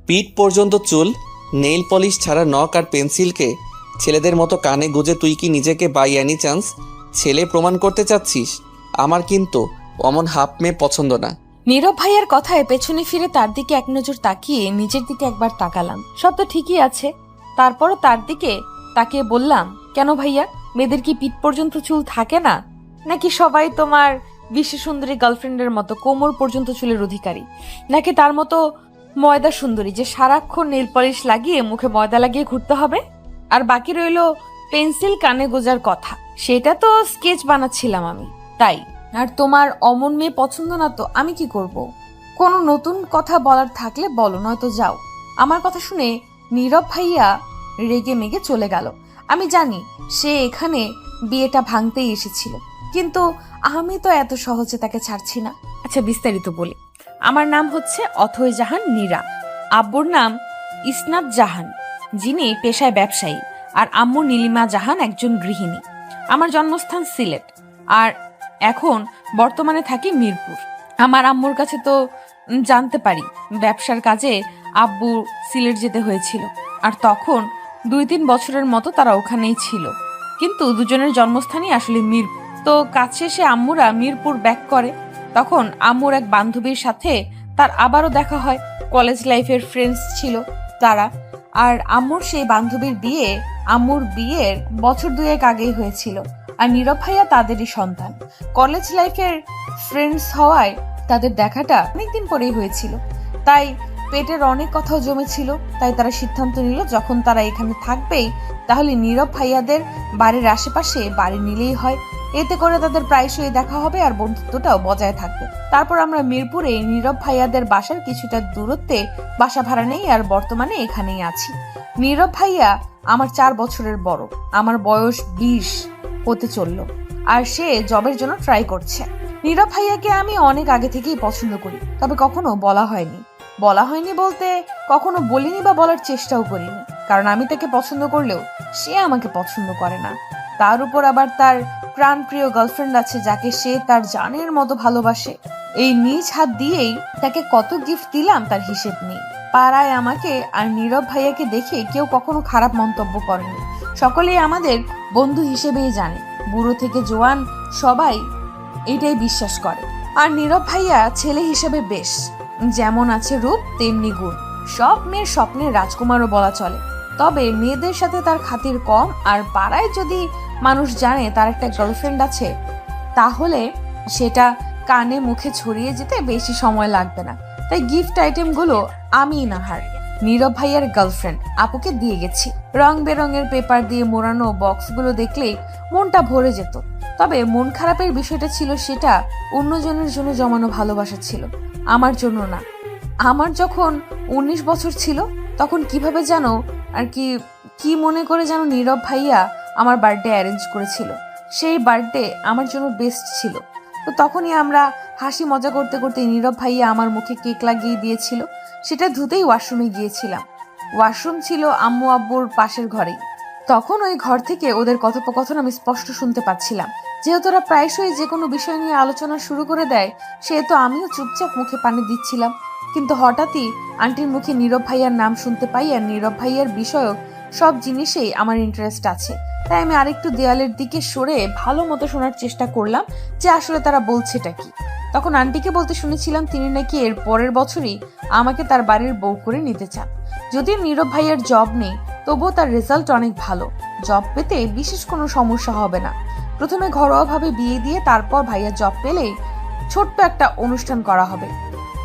পিঠ পর্যন্ত চুল, নেইল পলিশ ছাড়া নখ আর পেন্সিলকে ছেলেদের মতো কানে গুজে তুই কি নিজেকে বাই এনি চান্স ছেলে প্রমাণ করতে চাচ্ছিস? আমার কিন্তু অমন হাফ মেয়ে পছন্দ না। নীরব ভাইয়ার কথায় পেছনে ফিরে তার দিকে এক নজর তাকিয়ে নিজের দিকে একবার তাকালাম। সব তো ঠিকই আছে, তারপরও তার দিকে তাকিয়ে বললাম, কেন ভাইয়া, মেয়েদের কি পিঠ পর্যন্ত চুল থাকে না? নাকি সবাই তোমার বিশ্ব সুন্দরী গার্লফ্রেন্ডের মতো কোমর পর্যন্ত চুলের অধিকারী? নাকি তার মতো ময়দা সুন্দরী যে সারাক্ষণ নেল পলিশ লাগিয়ে মুখে ময়দা লাগিয়ে ঘুরতে হবে? আর বাকি রইল পেন্সিল কানে গোজার কথা, সেটা তো স্কেচ বানাচ্ছিলাম আমি, তাই। আর তোমার অমন মেয়ে পছন্দ না তো আমি কি করব? কোনো নতুন কথা বলার থাকলে বলো, নয়তো যাও। আমার কথা শুনে নীরব ভাইয়া রেগে মেগে চলে গেল। আমি জানি সে এখানে বিয়েটা ভাঙতেই এসেছিল, কিন্তু আমি তো এত সহজে তাকে ছাড়ছি না। আচ্ছা, বিস্তারিত বলি। আমার নাম হচ্ছে অথৈ জাহান নীরা। আব্বুর নাম ইসনাত জাহান, যিনি পেশায় ব্যবসায়ী, আর আম্মু নীলিমা জাহান একজন গৃহিণী। আমার জন্মস্থান সিলেট, আর এখন বর্তমানে থাকি মিরপুর। আমার আম্মুর কাছে তো জানতে পারি ব্যবসার কাজে আব্বু সিলেট যেতে হয়েছিল, আর তখন 2-3 বছরের মতো তারা ওখানেই ছিল। কিন্তু দুজনের জন্মস্থানই আসলে মিরপুর। তো কাজ শেষে আম্মুরা মিরপুর ব্যাক করে। তখন আম্মুর এক বান্ধবীর সাথে তার আবারও দেখা হয়। কলেজ লাইফের ফ্রেন্ডস ছিল তারা। আর আম্মুর সেই বান্ধবীর বিয়ে আম্মুর বিয়ের বছর 2 আগেই হয়েছিল। আর নীরব ভাইয়া তাদেরই সন্তান। কলেজ লাইফের ফ্রেন্ডস হওয়ায় তাদের দেখাটা অনেকদিন পরেই হয়েছিল, তাই পেটের অনেক কথাও জমেছিল। তাই তারা সিদ্ধান্ত নিল যখন তারা এখানে থাকবেই, তাহলে নীরব ভাইয়াদের বাড়ির আশেপাশে বাড়ি নিলেই হয়। এতে করে তাদের প্রায়শই দেখা হবে আর বন্ধুত্বটাও বজায় থাকবে। তারপর আমরা মিরপুরে নীরব ভাইয়াদের বাসার কিছুটা দূরত্বে বাসা ভাড়া নেই, আর বর্তমানে এখানেই আছি। নীরব ভাইয়া আমার 4 বছরের বড়। আমার বয়স 20 হতে চললো, আর সে জবের জন্য ট্রাই করছে। নীরব ভাইয়াকে আমি অনেক আগে থেকেই পছন্দ করি, তবে কখনো বলা হয়নি বলতে কখনো বলিনি বা বলার চেষ্টাও করিনি, কারণ আমি তাকে পছন্দ করলেও সে আমাকে পছন্দ করে না। তার উপর আবার তার প্রাণপ্রিয় গার্লফ্রেন্ড আছে, যাকে সে তার জানের মতো ভালোবাসে। এই নিজ হাত দিয়েই তাকে কত গিফট দিলাম তার হিসেব নেই। পাড়ায় আমাকে আর নীরব ভাইয়াকে দেখে কেউ কখনো খারাপ মন্তব্য করেনি। সকলেই আমাদের বন্ধু হিসেবেই জানে, বুড়ো থেকে জোয়ান সবাই এটাই বিশ্বাস করে। আর নীরব ভাইয়া ছেলে হিসেবে বেশ, যেমন আছে রূপ তেমনি গুণ, সব মেয়ের স্বপ্নের রাজকুমারও বলা চলে। তবে মেয়েদের সাথে তার খাতির কম, আর পাড়ায় যদি মানুষ জানে তার একটা গার্লফ্রেন্ড আছে, তাহলে সেটা কানে মুখে ছড়িয়ে যেতে বেশি সময় লাগবে না। তাই গিফট আইটেমগুলো আমি নাহার নীরব ভাইয়ার গার্লফ্রেন্ড আপুকে দিয়ে গেছি। রং বেরঙের পেপার দিয়ে মোড়ানো বক্সগুলো দেখলেই মনটা ভরে যেত। তবে মন খারাপের বিষয়টা ছিল সেটা অন্যজনের জন্য জমানো ভালোবাসা ছিল, আমার জন্য না। আমার যখন 19 বছর ছিল তখন কিভাবে যেন আর কি মনে করে যেন নীরব ভাইয়া আমার বার্থডে অ্যারেঞ্জ করেছিল। সেই বার্থডে আমার জন্য বেস্ট ছিল। তো তখনই আমরা হাসি মজা করতে করতে নীরব ভাইয়া আমার মুখে কেক লাগিয়ে দিয়েছিল। সেটা ধুতেই ওয়াশরুমে গিয়েছিলাম। ওয়াশরুম ছিল আম্মু আব্বুর পাশের ঘরেই। তখন ওই ঘর থেকে ওদের কথোপকথন আমি স্পষ্ট শুনতে পাচ্ছিলাম। যেহেতু ওরা প্রায়শই যে কোনো বিষয় নিয়ে আলোচনা শুরু করে দেয়, সেহেতু আমিও চুপচাপ মুখে পানি দিচ্ছিলাম। কিন্তু হঠাৎই আন্টির মুখে নীরব ভাইয়ার নাম শুনতে পাই, আর নীরব ভাইয়ার বিষয়ক সব জিনিসেই আমার ইন্টারেস্ট আছে। তাই আমি আরেকটু দেয়ালের দিকে সরে ভালো মতো শোনার চেষ্টা করলাম যে আসলে তারা বলছেটা কি। তখন আন্টিকে বলতে শুনেছিলাম তিনি নাকি এর পরের বছরই আমাকে তার বাড়ির বউ করে নিতে চান। যদিও নীরব ভাইয়ার জব নেই, তবুও তার রেজাল্ট অনেক ভালো। জব পেতে বিশেষ কোনো সমস্যা হবে না। প্রথমে ঘরোয়াভাবে বিয়ে দিয়ে তারপর ভাইয়া জব পেলেই ছোট্ট একটা অনুষ্ঠান করা হবে।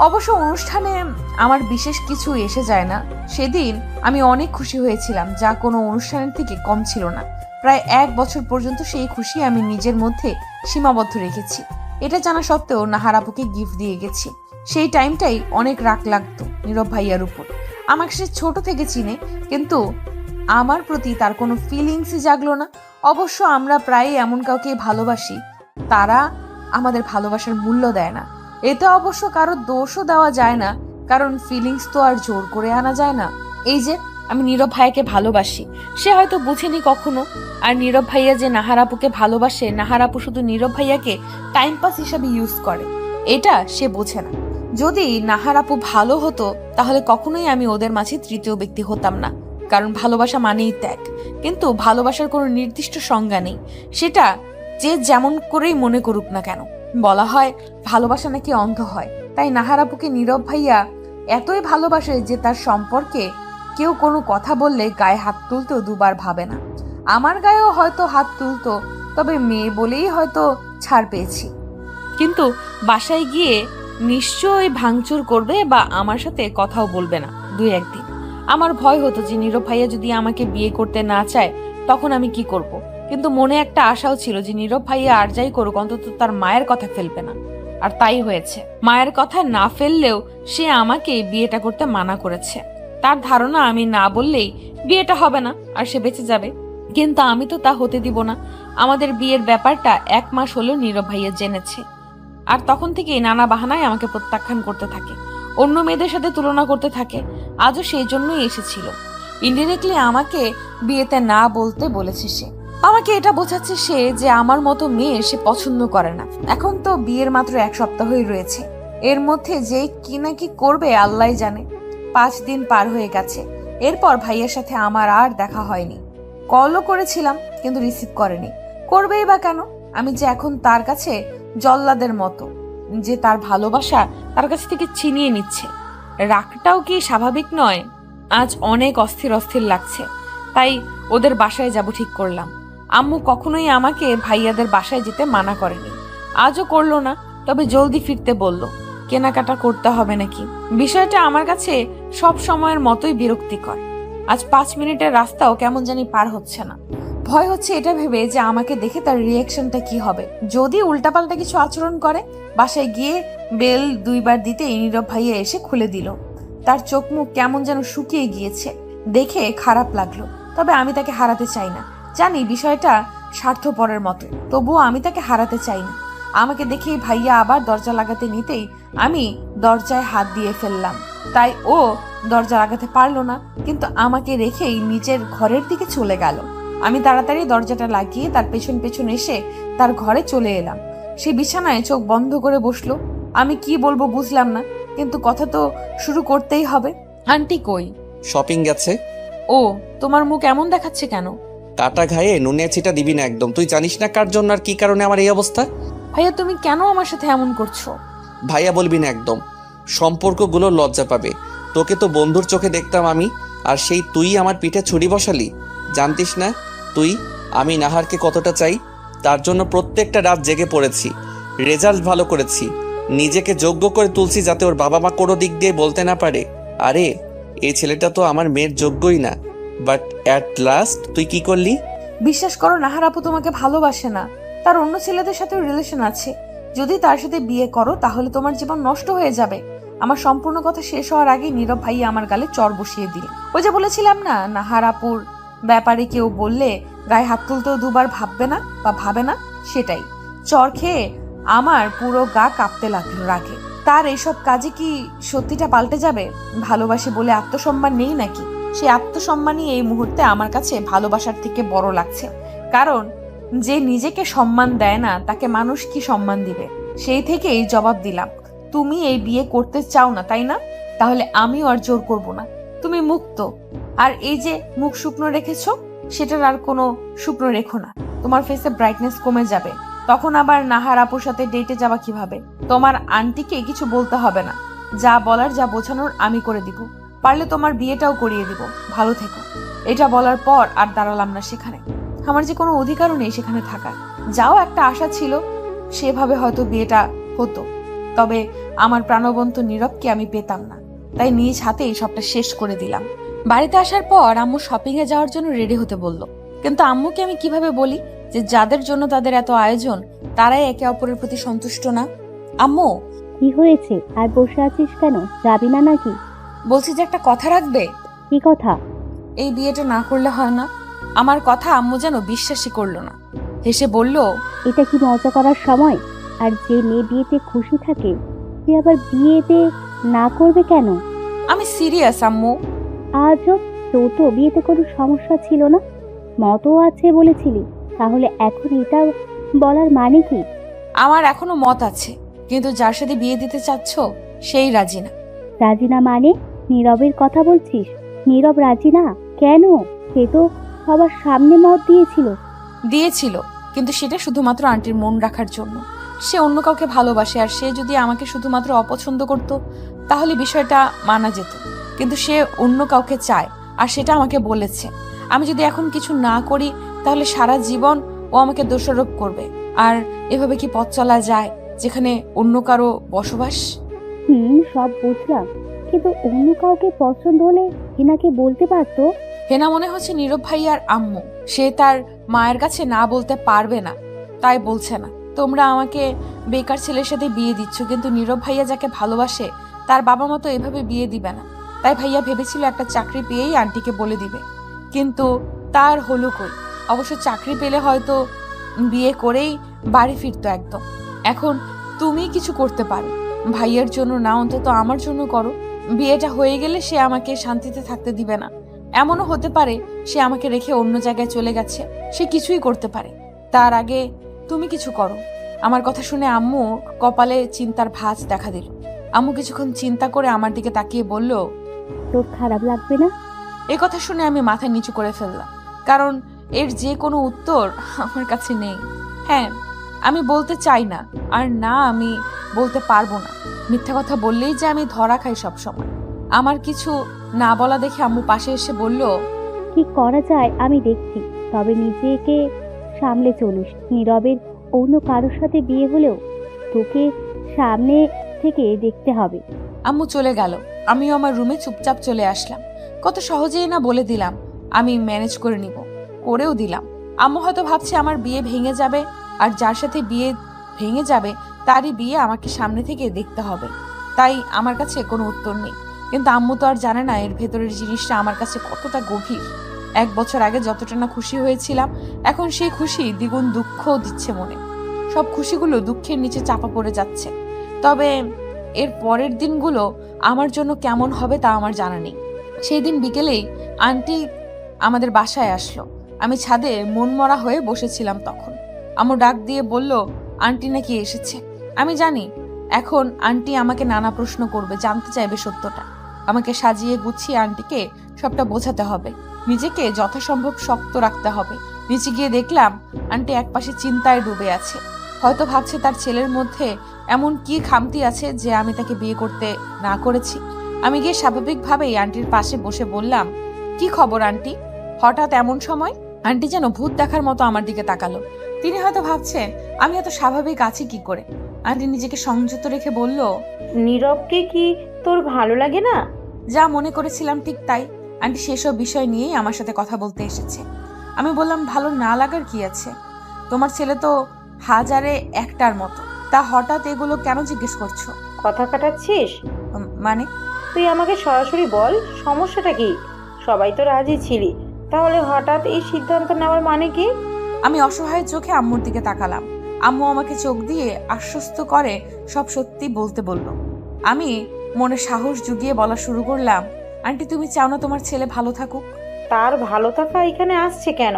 অবশ্য অনুষ্ঠানে আমার বিশেষ কিছু এসে যায় না। সেদিন আমি অনেক খুশি হয়েছিলাম, যা কোনো অনুষ্ঠানের থেকে কম ছিল না। প্রায় 1 বছর পর্যন্ত সেই খুশি আমি নিজের মধ্যে সীমাবদ্ধ রেখেছি। এটা জানা সত্ত্বেও নাহার আপুকে গিফট দিয়ে গেছি। সেই টাইমটাই অনেক রাগ লাগতো নীরব ভাইয়ার উপর। আমাকে সে ছোট থেকে চিনে, কিন্তু আমার প্রতি তার কোনো ফিলিংসই জাগলো না। অবশ্য আমরা প্রায়ই এমন কাউকে ভালোবাসি, তারা আমাদের ভালোবাসার মূল্য দেয় না। এতে অবশ্য কারো দোষও দেওয়া যায় না, কারণ ফিলিংস তো আর জোর করে আনা যায় না। এই যে আমি নীরব ভাইয়াকে ভালোবাসি, সে হয়তো বুঝেনি কখনো। আর নীরব ভাইয়া যে নাহার আপুকে ভালোবাসে, নাহার আপু শুধু নীরব ভাইয়াকে টাইম পাস হিসাবে ইউজ করে, এটা সে বোঝে না। যদি নাহার আপু ভালো হতো তাহলে কখনোই আমি ওদের মাঝে তৃতীয় ব্যক্তি হতাম না, কারণ ভালোবাসা মানেই ত্যাগ। কিন্তু ভালোবাসার কোনো নির্দিষ্ট সংজ্ঞা নেই, সেটা যে যেমন করেই মনে করুক না কেন। বলা হয় ভালোবাসা নাকি অন্ধ হয়, তাই নাহার আপুকে নীরব ভাইয়া এতই ভালোবাসে যে তার সম্পর্কে কেউ কোনো কথা বললে গায়ে হাত তুলতেও দুবার ভাবে না। আমার গায়েও হয়তো হাত তুলতো, তবে মেয়ে বলেই হয়তো ছাড় পেয়েছি। কিন্তু বাসায় গিয়ে নিশ্চয়ই ভাঙচুর করবে বা আমার সাথে কথাও বলবে না 2-1 দিন। আমার ভয় হতো যে নীরব ভাইয়া যদি আমাকে বিয়ে করতে না চায় তখন আমি কি করব। কিন্তু মনে একটা আশাও ছিল যে নীরব ভাইয়া আর যাই করুক অন্তত তার মায়ের কথা ফেলবে না। আর তাই হয়েছে। মায়ের কথা না ফেললেও সে আমাকে বিয়েটা করতে মানা করেছে। তার ধারণা আমি না বললেই বিয়েটা হবে না আর সে বেঁচে যাবে। কিন্তু আমি তো তা হতে দিব না। আমাদের বিয়ের ব্যাপারটা 1 মাস হলেও নীরব ভাইয়া জেনেছে, আর তখন থেকেই নানা বাহানায় আমাকে প্রত্যাখ্যান করতে থাকে, অন্য মেয়েদের সাথে তুলনা করতে থাকে। আজও সেই জন্যই এসেছিল। ইনডিরেক্টলি আমাকে বিয়েতে না বলতে বলেছে সে। আমাকে এটা বোঝাচ্ছে সে যে আমার মতো মেয়ে সে পছন্দ করে না। এখন তো বিয়ের মাত্র 1 সপ্তাহই রয়েছে, এর মধ্যে যে কি না কি করবে আল্লাহ জানে। 5 দিন পার হয়ে গেছে। এরপর ভাইয়ের সাথে আমার আর দেখা হয়নি। কলও করেছিলাম কিন্তু রিসিভ করেনি। করবেই বা কেন? আমি যে এখন তার কাছে জল্লাদের মতো, যে তার ভালোবাসা তার কাছ থেকে ছিনিয়ে নিচ্ছে। রাগটাও কি স্বাভাবিক নয়? আজ অনেক অস্থির অস্থির লাগছে, তাই ওদের বাসায় যাব ঠিক করলাম। আম্মু কখনোই আমাকে ভাইয়াদের বাসায় যেতে মানা করেনি, আজও করলো না। তবে জলদি ফিরতে বলল, কেনাকাটা করতে হবে নাকি। বিষয়টা আমার কাছে সব সময়ের মতোই বিরক্তিকর। আজ 5 মিনিটের রাস্তাও কেমন জানি পার হচ্ছে না। ভয় হচ্ছে এটা ভেবে যে আমাকে দেখে তার রিয়াকশনটা কি হবে। যদি উল্টাপাল্টা কিছু আচরণ করে। বাসায় গিয়ে বেল 2 বার দিতে নীরব ভাইয়া এসে খুলে দিল। তার চোখ মুখ কেমন যেন শুকিয়ে গিয়েছে, দেখে খারাপ লাগলো। তবে আমি তাকে হারাতে চাই না। জানি বিষয়টা স্বার্থপরের মতো, তবুও আমি তাকে হারাতে চাই না। আমাকে দেখেই ভাইয়া আবার দরজা লাগাতে নিতেই আমি দরজায় হাত দিয়ে ফেললাম। তাই ও দরজা লাগাতে পারলো না, কিন্তু আমাকে রেখেই নিজের ঘরের দিকে চলে গেল। আমি তাড়াতাড়ি দরজাটা লাগিয়ে তার পেছন পেছন এসে তার ঘরে চলে এলাম। সে বিছানায় চোখ বন্ধ করে বসলো। আমি কি বলবো বুঝলাম না, কিন্তু কথা তো শুরু করতেই হবে। আন্টি কই? শপিং গেছে। ও, তোমার মুখ এমন দেখাচ্ছে কেন? কাটা ঘায়ে নুনে ছিটা দিবি না একদম। তুই জানিস না কার জন্য আর কি কারণে আমার এই অবস্থা। ভাইয়া তুমি কেন আমার সাথে এমন করছো? ভাইয়া বলবি না একদম। সম্পর্কগুলো লজ্জা পাবে। তোকে তো বন্ধুর চোখে দেখতাম আমি, আর সেই তুই আমার পিঠে ছুরি বসালি। জানতিস না তুই আমি নাহারকে কতটা চাই? তার জন্য প্রত্যেকটা রাত জেগে পড়েছি, রেজাল্ট ভালো করেছি, নিজেকে যোগ্য করে তুলছি যাতে ওর বাবা মা কোনো দিক দিয়ে বলতে না পারে আরে এই ছেলেটা তো আমার মেয়ের যোগ্যই না। বাট অ্যাট লাস্ট তুই কি করলি? বিশ্বাস করো, নাহার আপু তোমাকে ভালোবাসে না। তার অন্য ছেলেদের সাথে রিলেশন আছে। যদি তার সাথে বিয়ে করো তাহলে তোমার জীবন নষ্ট হয়ে যাবে। আমার সম্পূর্ণ কথা শেষ হওয়ার আগে নীরব ভাইয়া আমার গালে চড় বসিয়ে দিল। ওই যে বলেছিলাম না, নাহার আপুর ব্যাপারে কেউ বললে গায়ে হাত তুলতেও 2 বার ভাববে না বা ভাবে না, সেটাই। চড় খেয়ে আমার পুরো গা কাঁপতে লাগলো রাগে। তার এইসব কাজে কি সত্যিটা পাল্টে যাবে? ভালোবাসি বলে আত্মসম্মান নেই নাকি? সেই আত্মসম্মানই এই মুহূর্তে আমার কাছে ভালোবাসার থেকে বড় লাগছে। কারণ যে নিজেকে সম্মান দেয় না তাকে মানুষ কি সম্মান দিবে? সেই থেকেই জবাব দিলাম, তুমি এই বিয়ে করতে চাও না তাই না? তাহলে আমিও আর জোর করব না। তুমি মুক্ত। আর এই যে মুখ শুকনো রেখেছো, সেটার আর কোনো শুকনো রেখো না। তোমার ফেসে ব্রাইটনেস কমে যাবে। তখন আবার নাহার আপুর সাথে ডেটে যাবা কিভাবে? তোমার আন্টিকে কিছু বলতে হবে না। যা বলার যা বোঝানোর আমি করে দিব। পারলে তোমার বিয়েটাও করিয়ে দিব। ভালো থেকো। এটা বলার পর আর দাঁড়ালাম না সেখানে। আমার যে কোনো অধিকারও নেই সেখানে থাকার। যাও একটা আশা ছিল, সেভাবে হয়তো বিয়েটা হতো। তবে আমার প্রাণবন্ত নীরবকে আমি পেতাম না, তাই নিজ হাতেই সবটা শেষ করে দিলাম। বাড়িতে আসার পর আম্মু শপিং এ যাওয়ার জন্য রেডি হতে বলল। কিন্তু আম্মুকে আমি কিভাবে বলি যে যাদের জন্য তাদের এত আয়োজন তারাই একে অপরের প্রতি সন্তুষ্ট না? আম্মু, কি হয়েছে? আর বসে আছিস কেন? যাবি না নাকি? বলছি যে একটা কথা রাখবে। কি কথা? এই বিয়েটা না করলে হয় না। আমার কথা আম্মু যেন বিশ্বাসই করলো না। হেসে বলল, এটা কি মজা করার সময়? আর যে মেয়ে বিয়েতে খুশি থাকে সে আবার বিয়েতে না করবে কেন? আমি সিরিয়াস আম্মু। আজও তোর তো বিয়েতে কোনো সমস্যা ছিল না, মতও আছে বলেছিলি। তাহলে এখন এটা বলার মানে কি? আমার এখনো মত আছে, কিন্তু যার সাথে বিয়ে দিতে চাচ্ছ সেই রাজি না। রাজি না মানে? নীরবের কথা বলছিস? নীরব রাজি না কেন? সে তো সবার সামনে মত দিয়েছিল। দিয়েছিল, কিন্তু সেটা শুধুমাত্র আন্টির মন রাখার জন্য। সে অন্য কাউকে ভালোবাসে, আর সে যদি আমাকে শুধুমাত্র অপছন্দ করত তাহলে বিষয়টা মানা যেত। কিন্তু সে অন্য কাউকে চায়, আর সেটা আমাকে বলেছে। আমি যদি এখন কিছু না করি তাহলে সারা জীবন ও আমাকে দোষারোপ করবে। আর এভাবে কি পথ চলা যায় যেখানে অন্য কারো বসবাস? সব বুঝলাম, কিন্তু অন্য কাউকে পছন্দ হলে হিনাকে বলতে পারতো। হেনা মনে হচ্ছে নীরব ভাইয়ার আম্মু, সে তার মায়ের কাছে না বলতে পারবে না, তাই বলছে না। তোমরা আমাকে বেকার ছেলের সাথে বিয়ে দিচ্ছ, কিন্তু নীরব ভাইয়া যাকে ভালোবাসে তার বাবা মা তো এভাবে বিয়ে দিবে না। তাই ভাইয়া ভেবেছিল একটা চাকরি পেয়েই আন্টিকে বলে দিবে, কিন্তু তার হলো কই। অবশ্য চাকরি পেলে হয়তো বিয়ে করেই বাড়ি ফিরতো একদম। এখন তুমি কিছু করতে পারো, ভাইয়ার জন্য না অন্তত আমার জন্য করো। বিয়েটা হয়ে গেলে সে আমাকে শান্তিতে থাকতে দিবে না। এমনও হতে পারে সে আমাকে রেখে অন্য জায়গায় চলে গেছে, সে কিছুই করতে পারে। তার আগে তুমি কিছু করো। আমার কথা শুনে আম্মু কপালে চিন্তার ভাঁজ দেখা দিল। আম্মু কিছুক্ষণ চিন্তা করে আমার দিকে তাকিয়ে বলল, তোর খারাপ লাগবে না? এ কথা শুনে আমি মাথা নিচু করে ফেললাম, কারণ এর যে কোনো উত্তর আমার কাছে নেই। হ্যাঁ, আমি বলতে চাই না, আর না আমি বলতে পারবো না। মিথ্যা কথা বললেই যে আমি ধরা খাই সব সময়। আমার কিছু না বলা দেখে আম্মু পাশে এসে বলল, কি করা যায় আমি দেখছি, তবে নিজেকে সামলে চলিস। নীরবের অন্য কারোর সাথে বিয়ে হলেও তোকে সামনে থেকে দেখতে হবে। আম্মু চলে গেল। আমিও আমার রুমে চুপচাপ চলে আসলাম। কত সহজেই না বলে দিলাম আমি ম্যানেজ করে নিব, করেও দিলাম। আম্মু হয়তো ভাবছে আমার বিয়ে ভেঙে যাবে, আর যার সাথে বিয়ে ভেঙে যাবে তারই বিয়ে আমাকে সামনে থেকে দেখতে হবে। তাই আমার কাছে কোনো উত্তর নেই। কিন্তু আম্মু তো আর জানে না এর ভেতরের জিনিসটা আমার কাছে কতটা গভীর। 1 বছর আগে যতটা না খুশি হয়েছিলাম, এখন সেই খুশি দ্বিগুণ দুঃখও দিচ্ছে মনে। সব খুশিগুলো দুঃখের নিচে চাপা পড়ে যাচ্ছে। তবে এর পরের দিনগুলো আমার জন্য কেমন হবে তা আমার জানা নেই। সেই দিন বিকেলেই আন্টি আমাদের বাসায় আসলো। আমি ছাদে মনমরা হয়ে বসেছিলাম তখন। আম্মু ডাক দিয়ে বলল, আন্টি নাকি এসেছে। আমি জানি এখন আন্টি আমাকে নানা প্রশ্ন করবে, জানতে চাইবে সত্যটা। আমাকে সাজিয়ে গুছিয়ে আন্টিকে সবটা বোঝাতে হবে, নিজেকে যথাসম্ভব শক্ত রাখতে হবে। নিচে গিয়ে দেখলাম আন্টি একপাশে চিন্তায় ডুবে আছে। হয়তো ভাবছে তার ছেলের মধ্যে এমন কি খামতি আছে যে আমি তাকে বিয়ে করতে না করেছি। আমি গিয়ে স্বাভাবিকভাবেই আন্টির পাশে বসে বললাম, কি খবর আন্টি? হঠাৎ এমন সময়? আন্টি যেন ভূত দেখার মতো আমার দিকে তাকালো। তিনি হয়তো ভাবছেন আমি এত স্বাভাবিক আছি কি করে। আন্টি নিজেকে সংযত রেখে বলল, নীরবকে কি তোর ভালো লাগে না? যা মনে করেছিলাম ঠিক তাই। আন্টি সেসব বিষয় নিয়েই আমার সাথে কথা বলতে এসেছে। আমি বললাম, ভালো না লাগার কি আছে? তোমার ছেলে তো হাজারে একটার মতো, তা হঠাৎ এগুলো কেন জিজ্ঞেস করছো? কথা কাটাচ্ছিস? মানে? তুই আমাকে সরাসরি বল, সমস্যাটা কি? সবাই তো রাজি ছিলি, তাহলে হঠাৎ এই সিদ্ধান্ত নেওয়ার মানে কি? আমি অসহায় চোখে আম্মুর দিকে তাকালাম। আম্মু আমাকে চোখ দিয়ে আশ্বস্ত করে সব সত্যি বলতে বলল। আমি মনে সাহস জুগিয়ে বলা শুরু করলাম, আন্টি তুমি চাও না তোমার ছেলে ভালো থাকুক? তার ভালো থাকা এখানে আসছে কেন?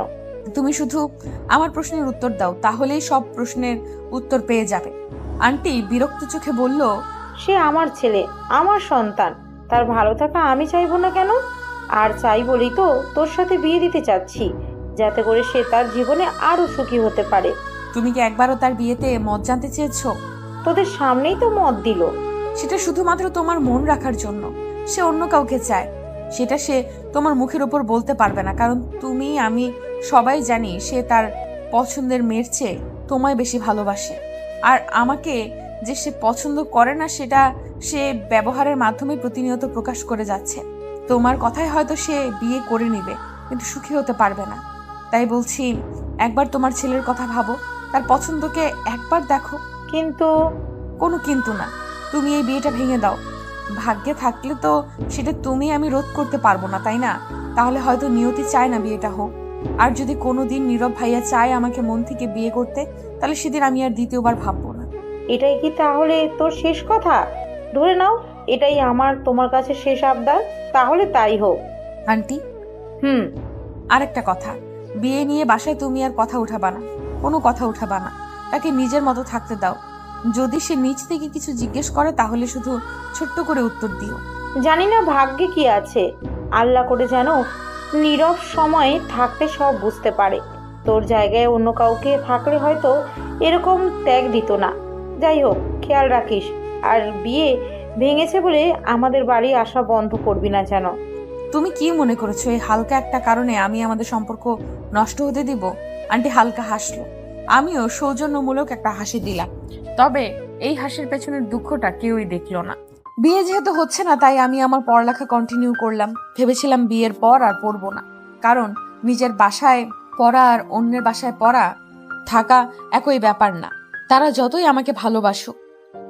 তুমি শুধু আমার প্রশ্নের উত্তর দাও, তাহলেই সব প্রশ্নের উত্তর পেয়ে যাবে। আন্টি বিরক্ত চোখে বলল, সে আমার ছেলে, আমার সন্তান, তার ভালো থাকা আমি চাইবো না কেন? আর চাই বলেই তো তোর সাথে বিয়ে দিতে চাচ্ছি, যাতে করে সে তার জীবনে আরো সুখী হতে পারে। তুমি কি একবারও তার বিয়েতে মত জানতে চেয়েছো? তোদের সামনেই তো মত দিল। সেটা শুধুমাত্র তোমার মন রাখার জন্য। সে অন্য কাউকে চায়, সেটা সে তোমার মুখের উপর বলতে পারবে না, কারণ তুমি আমি সবাই জানি সে তার পছন্দের মেয়ের চেয়ে তোমায় বেশি ভালোবাসে। আর আমাকে যে সে পছন্দ করে না সেটা সে ব্যবহারের মাধ্যমে প্রতিনিয়ত প্রকাশ করে যাচ্ছে। তোমার কথায় হয়তো সে বিয়ে করে নিবে, কিন্তু সুখী হতে পারবে না। তাই বলছি, একবার তোমার ছেলের কথা ভাবো, তার পছন্দকে একবার দেখো। কিন্তু কোনো কিন্তু না, তুমি এই বিয়েটা ভেঙে দাও। ভাগ্যে থাকলে তো সেটা তুমি আমি রোধ করতে পারবো না, তাই না? তাহলে হয়তো নিয়তি চায় না বিয়েটা হোক। আর যদি কোনোদিন নীরব ভাইয়া চায় আমাকে মন থেকে বিয়ে করতে, তাহলে সেদিন আমি আর দ্বিতীয়বার ভাববো না। এটাই কি তাহলে তোর শেষ কথা? ধরে নাও এটাই আমার তোমার কাছে শেষ আবদার, তাহলে তাই হোক। আন্টি, হুম। আরেকটা কথা, বিয়ে নিয়ে বাসায় তুমি আর কথা উঠাবা না, কোনো কথা উঠাবা না। তাকে নিজের মতো থাকতে দাও। যদি সে নিজ থেকে কিছু জিজ্ঞেস করে তাহলে শুধু ছোট্ট করে উত্তর দিও। জানি না ভাগ্যে কি আছে, আল্লাহ করে যেন নীরব সময়ে থাকতে সব বুঝতে পারে। তোর জায়গায় অন্য কাউকে থাকলে হয়তো এরকম ত্যাগ দিত না। যাই হোক, খেয়াল রাখিস। আর বিয়ে ভেঙেছে বলে আমাদের বাড়ি আসা বন্ধ করবি না যেন। তুমি কি মনে করেছো এই হালকা একটা কারণে আমি আমাদের সম্পর্ক নষ্ট হতে দিব? আন্টি হালকা হাসলো। আমিও সৌজন্যমূলক একটা হাসি দিলাম, তবে এই হাসির পেছনের দুঃখটা কেউই দেখলো না। বিয়ে যেহেতু হচ্ছে না তাই আমি আমার পড়ালেখা কন্টিনিউ করলাম। ভেবেছিলাম বিয়ের পর আর পড়বো না, কারণ নিজের বাসায় পড়া আর অন্যের বাসায় পড়া থাকা একই ব্যাপার না। তারা যতই আমাকে ভালোবাসুক,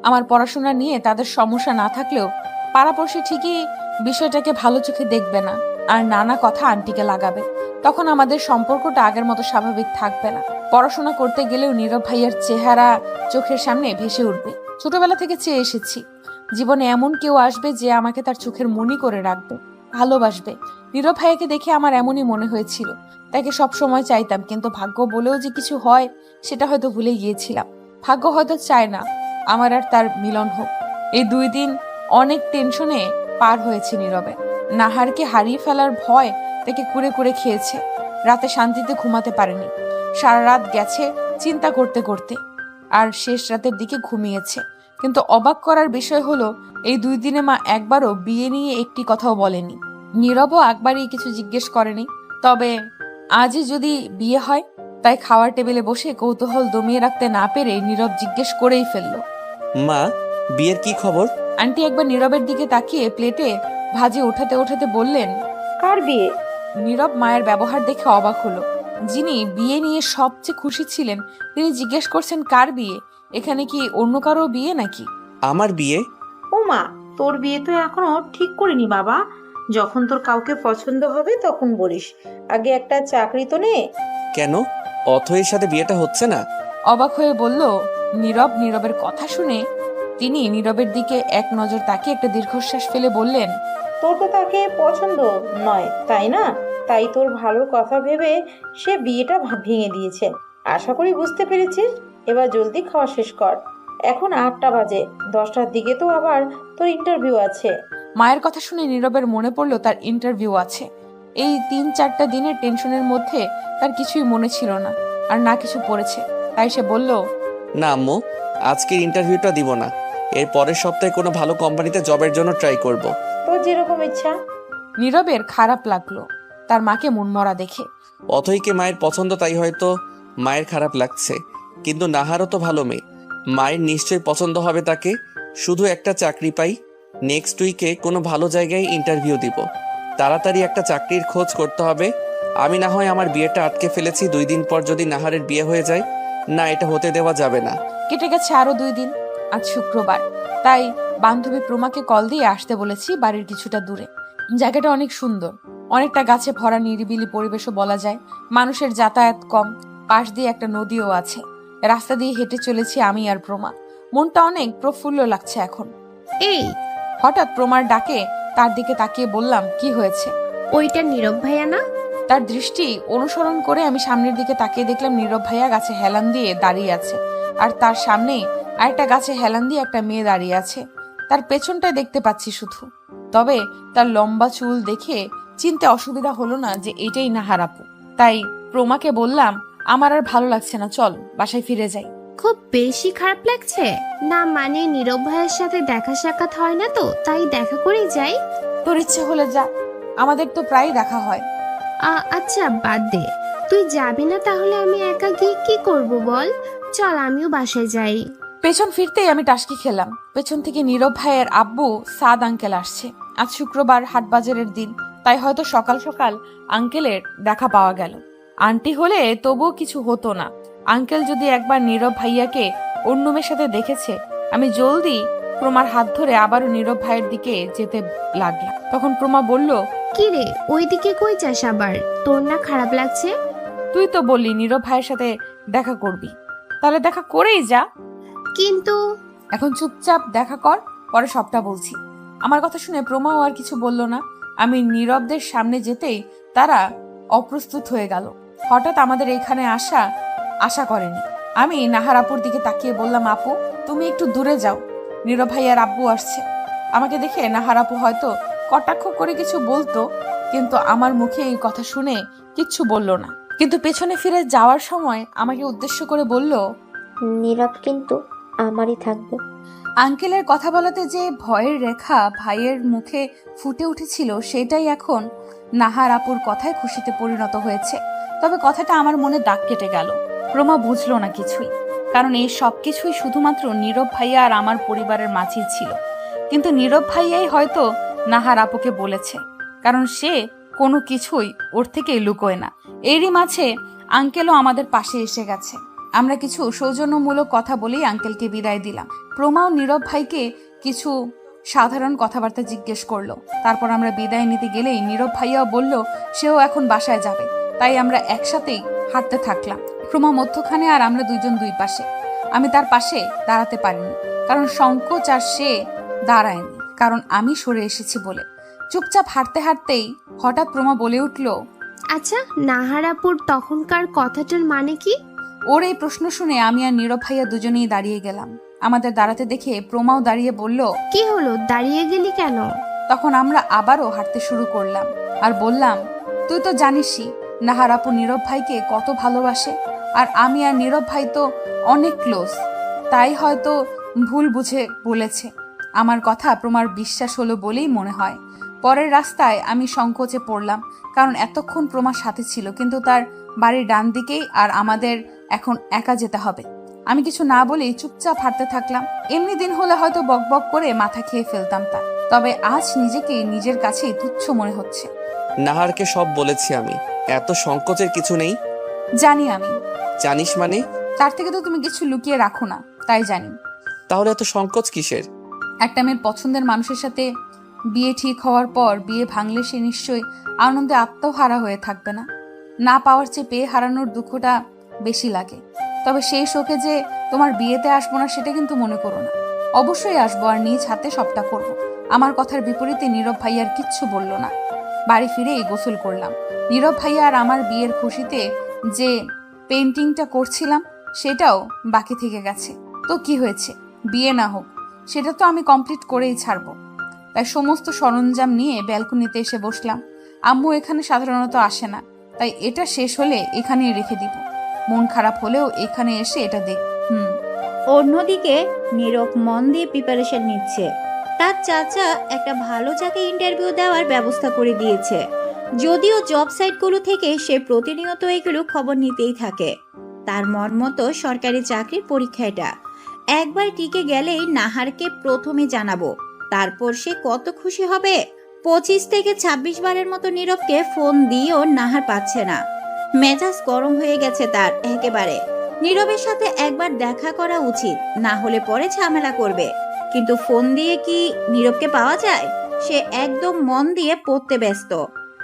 আমার পড়াশোনা নিয়ে তাদের সমস্যা না থাকলেও পাড়াপড়শি ঠিকই বিষয়টাকে ভালো চোখে দেখবে না, আর নানা কথা আন্টিকে লাগাবে। তখন আমাদের সম্পর্কটা আগের মতো স্বাভাবিক থাকবে না। পড়াশোনা করতে গেলেও নীরব ভাইয়ার চেহারা চোখের সামনে ভেসে উঠবে। ছোটবেলা থেকে চেয়ে এসেছি জীবনে এমন কেউ আসবে যে আমাকে তার চোখের মনি করে রাখবে, ভালোবাসবে। নীরব ভাইয়াকে দেখে আমার এমনই মনে হয়েছিল, তাকে সব সময় চাইতাম, কিন্তু ভাগ্য বলেও যে কিছু হয় সেটা হয়তো ভুলে গিয়েছিলাম। ভাগ্য হয়তো চায় না আমার আর তার মিলন হোক। এই 2 দিন অনেক টেনশনে পার হয়েছে নীরবে। নাহারকে হারিয়ে ফেলার ভয় তাকে কুরে কুরে খেয়েছে। রাতে শান্তিতে ঘুমাতে পারেনি, সারা রাত গেছে চিন্তা করতে করতে, আর শেষ রাতের দিকে ঘুমিয়েছে। কিন্তু অবাক করার বিষয় হলো এই 2 দিনে মা একবারও বিয়ে নিয়ে একটি কথাও বলেনি। নীরবও একবারই কিছু জিজ্ঞেস করেনি। তবে আজই যদি বিয়ে হয়, তাই খাওয়ার টেবিলে বসে কৌতূহল দমিয়ে রাখতে না পেরে নীরব জিজ্ঞেস করেই ফেলল, মা, বিয়ের কি খবর? আন্টি একবার নীরবের দিকে তাকিয়ে প্লেটে ভাজি ওঠাতে ওঠাতে বললেন, কার বিয়ে? নীরব মায়ের ব্যবহার দেখে অবাক হলো। যিনি বিয়ে নিয়ে সবচেয়ে খুশি ছিলেন তিনি জিজ্ঞেস করছেন কার বিয়ে? এখানে কি অন্য কারো বিয়ে নাকি? আমার বিয়ে? ও মা, তোর বিয়ে তো এখনো ঠিক করিনি বাবা। যখন তোর কাউকে পছন্দ হবে তখন বলিস। আগে একটা চাকরি তো নে। কেন, অথয়ের সাথে বিয়েটা হচ্ছে না? অবাক হয়ে বলল নীরব। নীরবের কথা শুনে তিনি নীরবের দিকে এক নজর তাকিয়ে একটা দীর্ঘশ্বাস ফেলে বললেন, তোর তো তাকে পছন্দ নয়, তাই না? তাই তোর ভালো কথা ভেবে সে বিয়েটা ভেঙে দিয়েছে। আশা করি বুঝতে পেরেছিস। এবার জলদি খাওয়া শেষ কর। এখন 8টা বাজে, 10টার দিকে তো আবার তোর ইন্টারভিউ আছে। মায়ের কথা শুনে নীরবের মনে পড়লো তার ইন্টারভিউ আছে। এই 3-4টা দিনের টেনশনের মধ্যে তার কিছুই মনে ছিল না, আর না কিছু পড়েছে। তাই সে বলল, না আম্মু, আজকের ইন্টারভিউটা দিব না। এর পরের সপ্তাহে কোনো ভালো কোম্পানিতে জবের জন্য ট্রাই করব। তোর যেরকম ইচ্ছা। নীরবের খারাপ লাগলো তার মাকে মনমরা দেখে। অথইকে মায়ের পছন্দ তাই হয়তো মায়ের খারাপ লাগছে, কিন্তু নাহারও তো ভালো মেয়ে, মায়ের নিশ্চয়ই পছন্দ হবে তাকে। শুধু একটা চাকরি পাই, নেক্সট উইকে কোনো ভালো জায়গায় ইন্টারভিউ দিব। তাড়াতাড়ি একটা চাকরির খোঁজ করতে হবে। আমি না হয় আমার বিয়েটা আটকে ফেলেছি, 2 দিন পর যদি নাহারের বিয়ে হয়ে যায়, না এটা হতে দেওয়া যাবে না। কেটে গেছে আরো 2 দিন। আজ শুক্রবার, তাই বান্ধবী প্রমাকে কল দিয়ে আসতে বলেছি বাড়ির কিছুটা দূরে। জায়গাটা অনেক সুন্দর, অনেকটা গাছে ভরা নিরিবিলি পরিবেশও বলা যায়। মানুষের যাতায়াত কম, পাশ দিয়ে একটা নদীও আছে। রাস্তা দিয়ে হেঁটে চলেছি আমি আর প্রমা। মনটা অনেক প্রফুল্ল লাগছে এখন। এই, হঠাৎ প্রমার ডাকে তার দিকে তাকিয়ে বললাম, কি হয়েছে? ওইটা নীরব ভাইয়া না? তার দৃষ্টি অনুসরণ করে আমি সামনের দিকে তাকিয়ে দেখলাম নীরব ভাইয়া গাছে হেলান দিয়ে দাঁড়িয়ে আছে, আর তার সামনেই আরেকটা গাছে হেলান দিয়ে একটা মেয়ে দাঁড়িয়ে আছে। তার পেছনটাই দেখতে পাচ্ছি শুধু, তবে তার লম্বা চুল দেখে চিনতে অসুবিধা হলো না যে এটাই নাহার আপু। তাই প্রমাকে বললাম, আমার আর ভালো লাগছে না, চল বাসায় ফিরে যাই। খুব বেশি খারাপ লাগছে না? মানে নীরব ভাইয়ের সাথে দেখা সাক্ষাৎ হয় না তো, তাই দেখা করেই যাই। তোর ইচ্ছে হলে যা, আমাদের তো প্রায় দেখা হয়। আচ্ছা বাদ দে, তুই যাবি না তাহলে আমি একা গিয়ে কি করব বল? চল আমিও বাসায় যাই। পেছন ফিরতেই আমি টাসকি খেলাম। পেছন থেকে নীরব ভাইয়ের আব্বু সাদ আঙ্কেল আসছে। আজ শুক্রবার, হাটবাজারের দিন, তাই হয়তো সকাল সকাল আঙ্কেলের দেখা পাওয়া গেল। আন্টি হলে তবুও কিছু হতো না। আঙ্কেল যদি একবার নীরব ভাইয়াকে অন্য মেয়ের সাথে দেখেছে। আমি জলদি প্রমার হাত ধরে আবারও নীরব ভাইয়ের দিকে যেতে লাগলাম। তখন প্রমা বলল, কি রে, ওইদিকে কই যাস আবার? তোর না খারাপ লাগছে? তুই তো বললি নীরব ভাইয়ের সাথে দেখা করবি, তাহলে দেখা করেই যা। কিন্তু এখন চুপচাপ দেখা কর, পরে সবটা বলছি। আমার কথা শুনে প্রমাও আর কিছু বলল না। আমি নীরবদের সামনে যেতেই তারা অপ্রস্তুত হয়ে গেল। হঠাৎ আমাদের এখানে আশা করেনি। আমি নাহার আপুর দিকে তাকিয়ে বললাম, আপু তুমি একটু দূরে যাও, নীরব ভাইয়ার আব্বু আসছে। আমাকে দেখে নাহার আপু হয়তো কটাক্ষ করে কিছু বলতো, কিন্তু আমার মুখে এই কথা শুনে কিচ্ছু বলল না। কিন্তু পেছনে ফিরে যাওয়ার সময় আমাকে উদ্দেশ্য করে বলল, নীরব কিন্তু আমারই থাকবে। আঙ্কেলের কথা বলাতে যে ভয়ের রেখা ভাইয়ের মুখে ফুটে উঠেছিল, সেটাই এখন নাহার আপুর কথায় খুশিতে পরিণত হয়েছে। তবে কথাটা আমার মনে দাগ কেটে গেল। প্রমা বুঝলো না কিছুই, কারণ এই সব কিছুই শুধুমাত্র নীরব ভাইয়া আর আমার পরিবারের মাঝেই ছিল। কিন্তু নীরব ভাইয়াই হয়তো নাহার আপুকে বলেছে, কারণ সে কোনো কিছুই ওর থেকে লুকোয় না। এরই মাঝে আঙ্কেলও আমাদের পাশে এসে গেছে। আমরা কিছু সৌজন্যমূলক কথা বলেই আঙ্কেলকে বিদায় দিলাম। প্রমাও নীরব ভাইকে কিছু সাধারণ কথাবার্তা জিজ্ঞেস করলো। তারপর আমরা বিদায় নিতে গেলেই নীরব ভাইয়াও বলল সেও এখন বাসায় যাবে, তাই আমরা একসাথেই হাঁটতে থাকলাম। প্রমা মধ্যখানে আর আমরা দুইজন দুই পাশে। আমি তার পাশে দাঁড়াতে পারিনি, কারণ সংকোচ, আর সে দাঁড়ায়নি কারণ আমি সরে এসেছি বলে। চুপচাপ হাঁটতে হাঁটতেই হঠাৎ প্রমা বলে উঠল, আচ্ছা, নাহারাপুর তখনকার কথাটার মানে কি? ওর এই প্রশ্ন শুনে আমি আর নীরব ভাইয়া দুজনেই দাঁড়িয়ে গেলাম। আমাদের দাঁড়াতে দেখে প্রমাও দাঁড়িয়ে বলল, কি হলো, দাঁড়িয়ে গেলি কেন? তখন আমরা আবারও হাঁটতে শুরু করলাম আর বললাম, তুই তো জানিসই নাহার আপু নীরব ভাইকে কত ভালোবাসে, আর আমি আর নীরব ভাই তো অনেক ক্লোজ, তাই হয়তো ভুল বুঝে বলেছে। আমার কথা প্রমার বিশ্বাস হলো বলেই মনে হয়। পরের রাস্তায় আমি সংকোচে পড়লাম, কারণ এতক্ষণ প্রমার সাথে ছিল, কিন্তু তার বাড়ির ডান দিকেই, আর আমাদের এখন একা যেতে হবে। আমি কিছু না বলেই চুপচাপ হাঁটতে থাকলাম। এমনি দিন হলে হয়তো বকবক করে মাথা খেয়ে ফেলতাম তার, তবে আজ নিজেকে নিজের কাছেই তুচ্ছ মনে হচ্ছে। নাহারকে সব বলেছি আমি, এত সংকোচের কিছু নেই। জানি আমি। জানিস মানে? তার থেকে তো তুমি কিছু লুকিয়ে রাখো না, তাই জানি। তাহলে এত সংকোচ কিসের? একটা মেয়ের পছন্দের মানুষের সাথে বিয়ে ঠিক হওয়ার পর বিয়ে ভাঙলে সে নিশ্চয়ই আনন্দে আত্মহারা হয়ে থাকবে না? না পাওয়ার চেয়ে পেয়ে হারানোর দুঃখটা বেশি লাগে। তবে সেই শোকে যে তোমার বিয়েতে আসবো না সেটা কিন্তু মনে করো না। অবশ্যই আসবো, আর নিজ হাতে সবটা করব। আমার কথার বিপরীতে নীরব ভাইয়ার কিচ্ছু বলল না। বাড়ি ফিরেই গোসল করলাম। নীরব ভাইয়া আর আমার বিয়ের খুশিতে যে পেন্টিংটা করছিলাম সেটাও বাকি থেকে গেছে। তো কি হয়েছে, বিয়ে না হোক, সেটা তো আমি কমপ্লিট করেই ছাড়বো। তাই সমস্ত সরঞ্জাম নিয়ে ব্যালকনিতে এসে বসলাম। আম্মু এখানে সাধারণত আসে না, তাই এটা শেষ হলে এখানেই রেখে দিব। মন খারাপ হলেও এখানে এসে এটা দেখ। অন্যদিকে নীরব মন দিয়ে প্রিপারেশন নিচ্ছে। তার চাচা একটা ভালো জায়গায় ইন্টারভিউ দেওয়ার ব্যবস্থা করে দিয়েছে। যদিও জব সাইটগুলো থেকে সে প্রতিনিয়ত এগুলো খবর নিতেই থাকে। তার মন মতো সরকারি চাকরির পরীক্ষা এটা। একবার টিকে গেলেই নাহারকে প্রথমে জানাবো, তারপর সে কত খুশি হবে। 25 থেকে 26 বারের মতো নীরবকে ফোন দিয়েও নাহার পাচ্ছে না। মেজাজ গরম হয়ে গেছে তার একেবারে। নীরবের সাথে একবার দেখা করা উচিত, না হলে পরে ঝামেলা করবে। কিন্তু ফোন দিয়ে কি নীরবকে পাওয়া যায়? সে একদম মন দিয়ে পড়তে ব্যস্ত।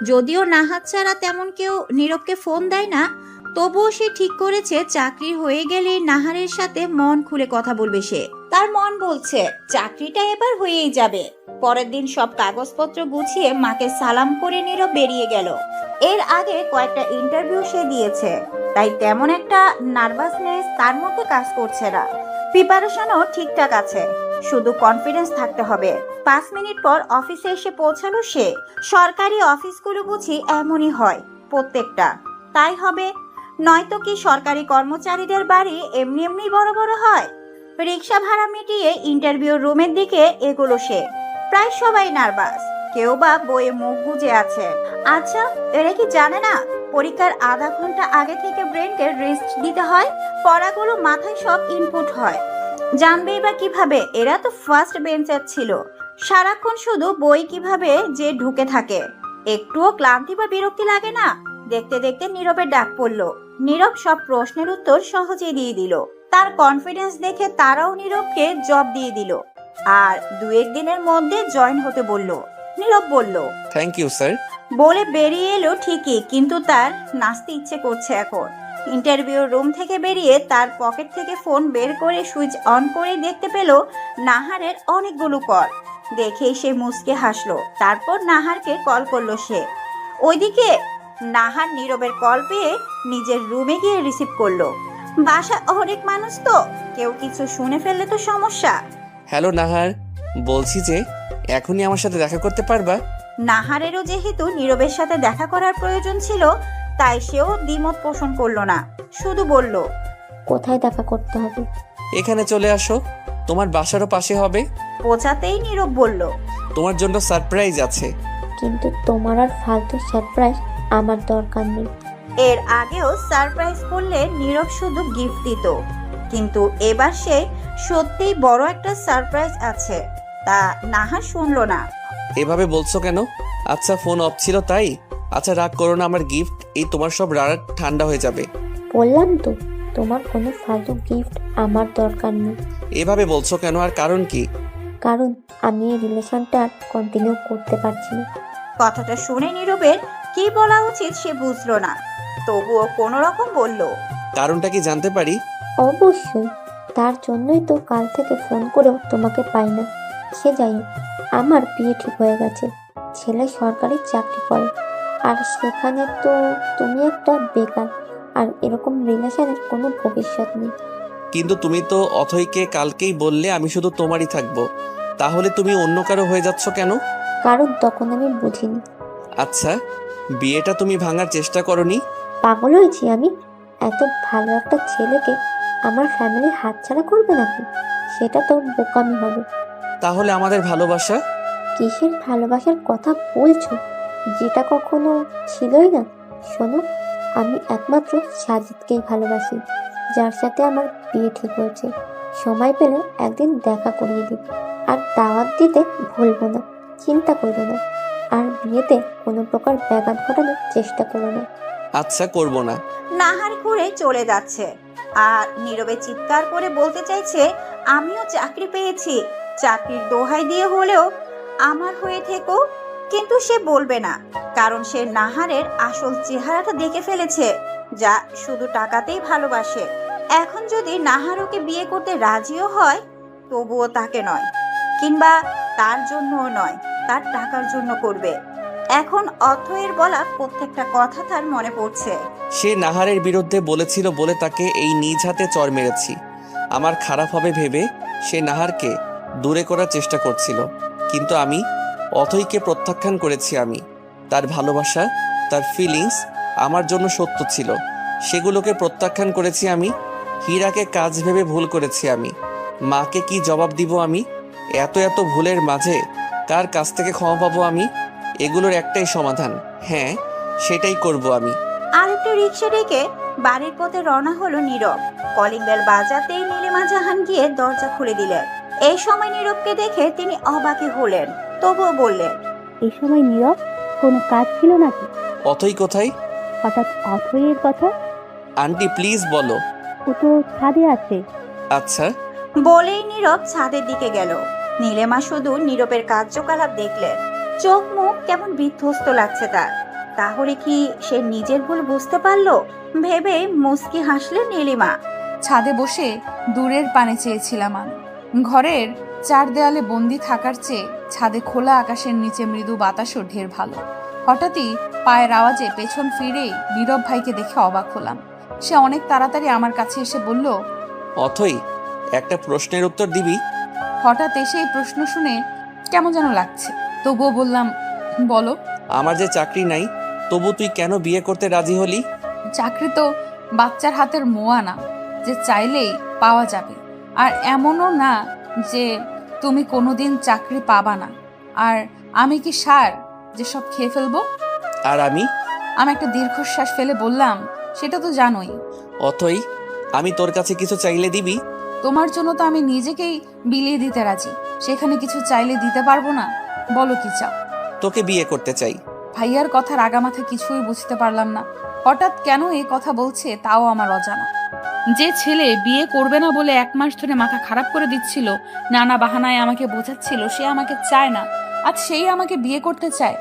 যদিও নাহার ছাড়া তেমন কেউ নীরবকে ফোন দেয় না, তবুও সে ঠিক করেছে চাকরি হয়ে গেলে নাহারের সাথে মন খুলে কথা বলবে সে। তার মন বলছে চাকরিটা এবার হয়েই যাবে। পরের দিন সব কাগজপত্র গুছিয়ে মাকে সালাম করে নীরব বেরিয়ে গেল। এর আগে কয়েকটা ইন্টারভিউ সে দিয়েছে, তাই তেমন একটা নার্ভাসনেস তার মধ্যে কাজ করছে না। প্রিপারেশনও ঠিকঠাক আছে, শুধু কনফিডেন্স থাকতে হবে। 5 মিনিট পর অফিসে এসে পৌঁছালো সে। সরকারি অফিসগুলো বুঝি এমনই হয় প্রত্যেকটা, তাই হবে। নয়তো কি সরকারি কর্মচারীদের বাড়ি এমনি এমনি বড় বড় হয়? রিক্সা ভাড়া মিটিয়ে ইন্টারভিউ রুমের দিকে এগোলো সে। প্রায় সবাই নার্ভাস, কেউ বা বইয়ে মুখ গুজে আছে। আচ্ছা, এরা কি জানে না পরীক্ষার আধা ঘন্টা আগে থেকে ব্রেনকে রেস্ট দিতে হয়? পড়াগুলো মাথায় সব ইনপুট হয়, জানবেই বা কিভাবে? এরা তো ফার্স্ট বেঞ্চার ছিল, সারাক্ষণ শুধু বই কিভাবে যে ঢুকে থাকে। একটুও ক্লান্তি বা বিরক্তি লাগে না? দেখতে দেখতে নীরবের ডাক পড়লো। নীরব সব প্রশ্নের উত্তর সহজেই দিয়ে দিল। তার কনফিডেন্স দেখে তারাও নীরবকে জব দিয়ে দিল, আর 2-1 দিনের মধ্যে জয়েন হতে বলল। নীরব বলল থ্যাংক ইউ স্যার বলে বেরিয়ে এলো ঠিকই, কিন্তু তার নাচতে ইচ্ছে করছে এখন। ইন্টারভিউ রুম থেকে বেরিয়ে তার পকেট থেকে ফোন বের করে সুইচ অন করে দেখতে পেল নাহারের অনেকগুলো কল। দেখেই সে মুচকে হাসলো। তারপর নাহারকে কল করলো সে। ওইদিকে নাহার নীরবের কল পেয়ে নিজের রুমে গিয়ে রিসিভ করলো। বাসা অনেক মানুষ তো, কেউ কিছু শুনে ফেললে তো সমস্যা। হ্যালো নাহার, বলছি যে এখনই আমার সাথে দেখা করতে পারবা? নাহারেরও যেহেতু নীরবের সাথে দেখা করার প্রয়োজন ছিল, তাই সেও দ্বিমত পোষণ করলো না, শুধু বলল, কোথায় দেখা করতে হবে? এখানে চলে আসো, তোমার বাসারও পাশে হবে। বোঝাতেই নীরব বলল, তোমার জন্য সারপ্রাইজ আছে। কিন্তু তোমার আর ফালতু সারপ্রাইজ আমার দরকার নেই। এর আগেও সারপ্রাইজ করলে নীরব শুধু গিফট দিত, কিন্তু এবার সে সত্যিই বড় একটা সারপ্রাইজ আছে, তা নাহার শুনলো না। এভাবে বলছো কেন? আচ্ছা ফোন অফ ছিল তাই? আচ্ছা রাগ করো না, আমার গিফট, এই তোমার সব রাগ ঠান্ডা হয়ে যাবে। বললাম তো, তোমার কোনো ফালতু গিফট আমার দরকার নেই। এভাবে বলছো কেন, আর কারণ কি? কারণ আমি এই রিলেশনটা আর কন্টিনিউ করতে পারছি না। কথাটা শুনে নীরবের কি বলা উচিত সে বুঝলো না, তবুও কোনো রকম বলল, কারণটা কি জানতে পারি? অবশ্যই, তার জন্যই তো কাল থেকে ফোন করেও তোমাকে পাই না। সে যাই হোক, আমার বিয়ে ঠিক হয়ে গেছে, ছেলে সরকারি চাকরি করে, আর সেখানে তো তুমি একটা বেকার, আর এরকম রিলেশনের কোনো ভবিষ্যৎ নেই। কিন্তু তুমি তো অথইকে কালকেই বললে আমি শুধু তোমারই থাকবো, তাহলে তুমি অন্য কারো হয়ে যাচ্ছ কেন? কারণ তখন আমি বুঝিনি। আচ্ছা, বিয়েটা তুমি ভাঙার চেষ্টা করনি? পাগল হয়েছি আমি? এত ভালো একটা ছেলেকে আমার ফ্যামিলি হাতছাড়া করবে নাকি? সেটা তো বোকামি হবে। তাহলে আমাদের ভালোবাসা? কিসের ভালোবাসার কথা বলছো, যেটা কখনো ছিলই না? শোনো, আমি একমাত্র সাজিদকেই ভালোবাসি, যার সাথে আমার বিয়ে ঠিক হয়েছে। সময় পেলে একদিন দেখা করিয়ে দিই, আর দাওয়াত দিতে ভুলবো না, চিন্তা করবো না। আর বিয়েতে কোনো প্রকার ব্যাঘাত ঘটানোর চেষ্টা করো না। আচ্ছা করবো না। নাহার ঘুরে চলে যাচ্ছে, আর নীরবে চিৎকার করে বলতে চাইছে, আমিও চাকরি পেয়েছি, চাকরির দোহাই দিয়ে হলেও আমার হয়ে থেকো। কিন্তু সে বলবে না, কারণ সে নাহারের আসল চেহারাটা দেখে ফেলেছে, যা শুধু টাকাতেই ভালোবাসে। এখন যদি নাহার ওকে বিয়ে করতে রাজিও হয়, তবুও তাকে নয়, কিংবা তার জন্যও নয়, তার টাকার জন্য করবে। এখন অথয়ের বলা প্রত্যেকটা কথা তার মনে পড়ছে। সে নাহারের বিরুদ্ধে বলেছিল বলে তাকে এই নিজ হাতে চড় মেরেছি। আমার খারাপ হবে ভেবে সে নাহারকে দূরে করার চেষ্টা করছিল, কিন্তু আমি অথইকে প্রত্যাখ্যান করেছি। আমি তার ভালোবাসা, তার ফিলিংস আমার জন্য সত্য ছিল, সেগুলোকে প্রত্যাখ্যান করেছি আমি। হীরাকে কাজ ভেবে ভুল করেছি আমি। মাকে কি জবাব দিব আমি? এত এত ভুলের মাঝে কার কাছ থেকে ক্ষমা পাবো আমি? এগুলোর একটাই সমাধান, হ্যাঁ সেটাই করব আমি। আর একটা রিক্সা ডেকে বাড়ির পথে রওনা হলো নীরব। কলিং বেল বাজাতেই নীলিমা জাহান গিয়ে দরজা খুলে দিলেন। এই সময় নীরবকে দেখে তিনি অবাকে হলেন, তবুও বললেন, এই সময় নীরব, কোনো কাজ ছিল নাকি? অথই কোথায়? হঠাৎ অথয়ের কথা? আন্টি প্লিজ বলো। ও তো ছাদে আছে। আচ্ছা। বলেই নীরব ছাদের দিকে গেল। নীলিমা শুধু নীরবের কার্যকলাপ দেখলেন, চোখ মুখ কেমন বিধ্বস্ত লাগছে তার। তাহলে কি সে নিজের ভুল বুঝতে পারলো ভেবে মুচকি হাসলেন নীলিমা। ছাদে বসে দূরের পানে চেয়েছিলাম আমি। ঘরের চার দেয়ালে বন্দি থাকার চেয়ে ছাদে খোলা আকাশের নিচে মৃদু বাতাসও ঢের ভালো। হঠাৎই পায়ের আওয়াজে পেছন ফিরেই নীরব ভাইকে দেখে অবাক হলাম। সে অনেক তাড়াতাড়ি আমার কাছে এসে বলল, অথই, একটা প্রশ্নের উত্তর দিবি? হঠাৎ এসে এই প্রশ্ন শুনে কেমন যেন লাগছে, তবুও বললাম, বলো। আমার যে চাকরি নাই, তবু তুই কেন বিয়ে করতে রাজি হলি? চাকরি তো বাচ্চার হাতের মোয়া না যে চাইলেই পাওয়া যাবে, আর এমনও না যে তুমি কোনোদিন চাকরি পাবা না। আর আমি কি সার যে সব খেয়ে ফেলবো? আর আমি একটা দীর্ঘশ্বাস ফেলে বললাম, সেটা তো জানোই। অথই, আমি তোর কাছে কিছু চাইলে দিবি? তোমার জন্য তো আমি নিজেকেই বিলিয়ে দিতে রাজি, সেখানে কিছু চাইলে দিতে পারবো না? বলো কি চাও? তোকে বিয়ে করতে চাই। ভাইয়ার কথার আগামাথা কিছুই বুঝতে পারলাম না। হঠাৎ কেন এই কথা বলছে তাও আমার অজানা। যে ছেলে বিয়ে করবে না বলে 1 মাস ধরে মাথা খারাপ করে দিচ্ছিল, নানা বাহানায় আমাকে বোঝাচ্ছিল সে আমাকে চায় না, আজ সেই আমাকে বিয়ে করতে চায়।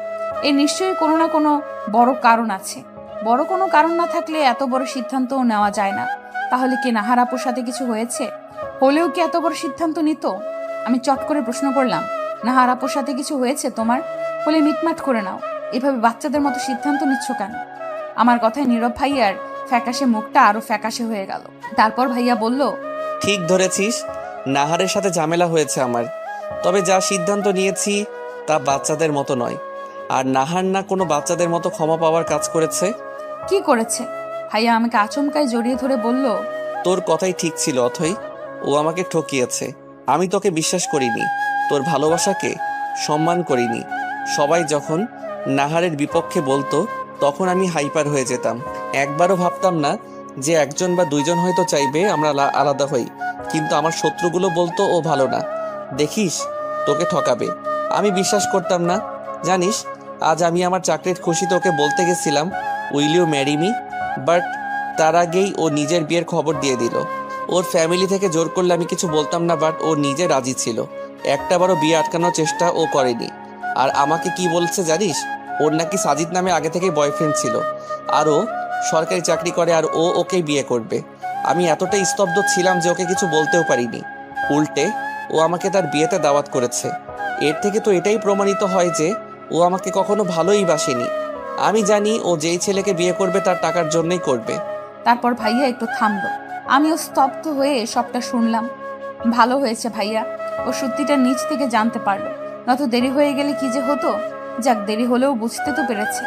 এর নিশ্চয়ই কোনো না কোনো বড় কারণ আছে। বড় কোনো কারণ না থাকলে এত বড় সিদ্ধান্তও নেওয়া যায় না। তাহলে কি নাহার আপুর সাথে কিছু হয়েছে? হলেও কি এত বড় সিদ্ধান্ত নিত? আমি চট করে প্রশ্ন করলাম, নাহার আপুর সাথে কিছু হয়েছে তোমার? হলে মিটমাট করে নাও, এভাবে বাচ্চাদের মতো সিদ্ধান্ত নিচ্ছ কেন? আমার কথায় নীরব ভাইয়ার ফ্যাকাশে মুখটা আরো ফ্যাকাশে হয়ে গেল। তারপর ভাইয়া বলল, ঠিক ধরেছিস, নাহারের সাথে ঝামেলা হয়েছে আমার। তবে যা সিদ্ধান্ত নিয়েছি তা বাচ্চাদের মতো নয়। আর নাহার না কোনো বাচ্চাদের মতো ক্ষমা পাওয়ার কাজ করেছে। কি করেছে? ভাইয়া আমাকে আচমকায় জড়িয়ে ধরে বলল, তোর কথাই ঠিক ছিল অথই, ও আমাকে ঠকিয়েছে। আমি তোকে বিশ্বাস করিনি, তোর ভালোবাসাকে সম্মান করিনি। সবাই যখন নাহারের বিপক্ষে বলতো তখন আমি হাইপার হয়ে যেতাম। একবারও ভাবতাম না যে একজন বা দুইজন হয়তো চাইবে আমরা আলাদা হই। কিন্তু আমার শত্রুগুলো বলতো ও ভালো না, দেখিস তোকে ঠকাবে। আমি বিশ্বাস করতাম না। জানিস, আজ আমি আমার চাকরির খুশিতে ওকে বলতে গেছিলাম, will you marry me? But তার আগেই ও নিজের বিয়ের খবর দিয়ে দিল। ওর ফ্যামিলি থেকে জোর করলে আমি কিছু বলতাম না, বাট ও নিজে রাজি ছিল। একটাবারও বিয়ে আটকানোর চেষ্টা ও করেনি। আর আমাকে কি বলছে জানিস? ওর নাকি সাজিদ নামে আগে থেকে বয়ফ্রেন্ড ছিল, আর ও সরকারি চাকরি করে, আর ও ওকেই বিয়ে করবে। আমি এতটাই স্তব্ধ ছিলাম যে ওকে কিছু বলতেও পারিনি। উল্টে ও আমাকে তার বিয়েতে দাওয়াত করেছে। এর থেকে তো এটাই প্রমাণিত হয় যে ও আমাকে কখনো ভালোই বাসেনি। আমি জানি ও যেই ছেলেকে বিয়ে করবে তার টাকার জন্যই করবে। তারপর ভাইয়া একটু থামলো। আমিও স্তব্ধ হয়ে সবটা শুনলাম। ভালো হয়েছে ভাইয়া, ও সত্যিটা নিজ থেকে জানতে পারলো, নয়তো দেরি হয়ে গেলে কি যে হতো। যাক, দেরি হলেও বুঝতে তো পেরেছে।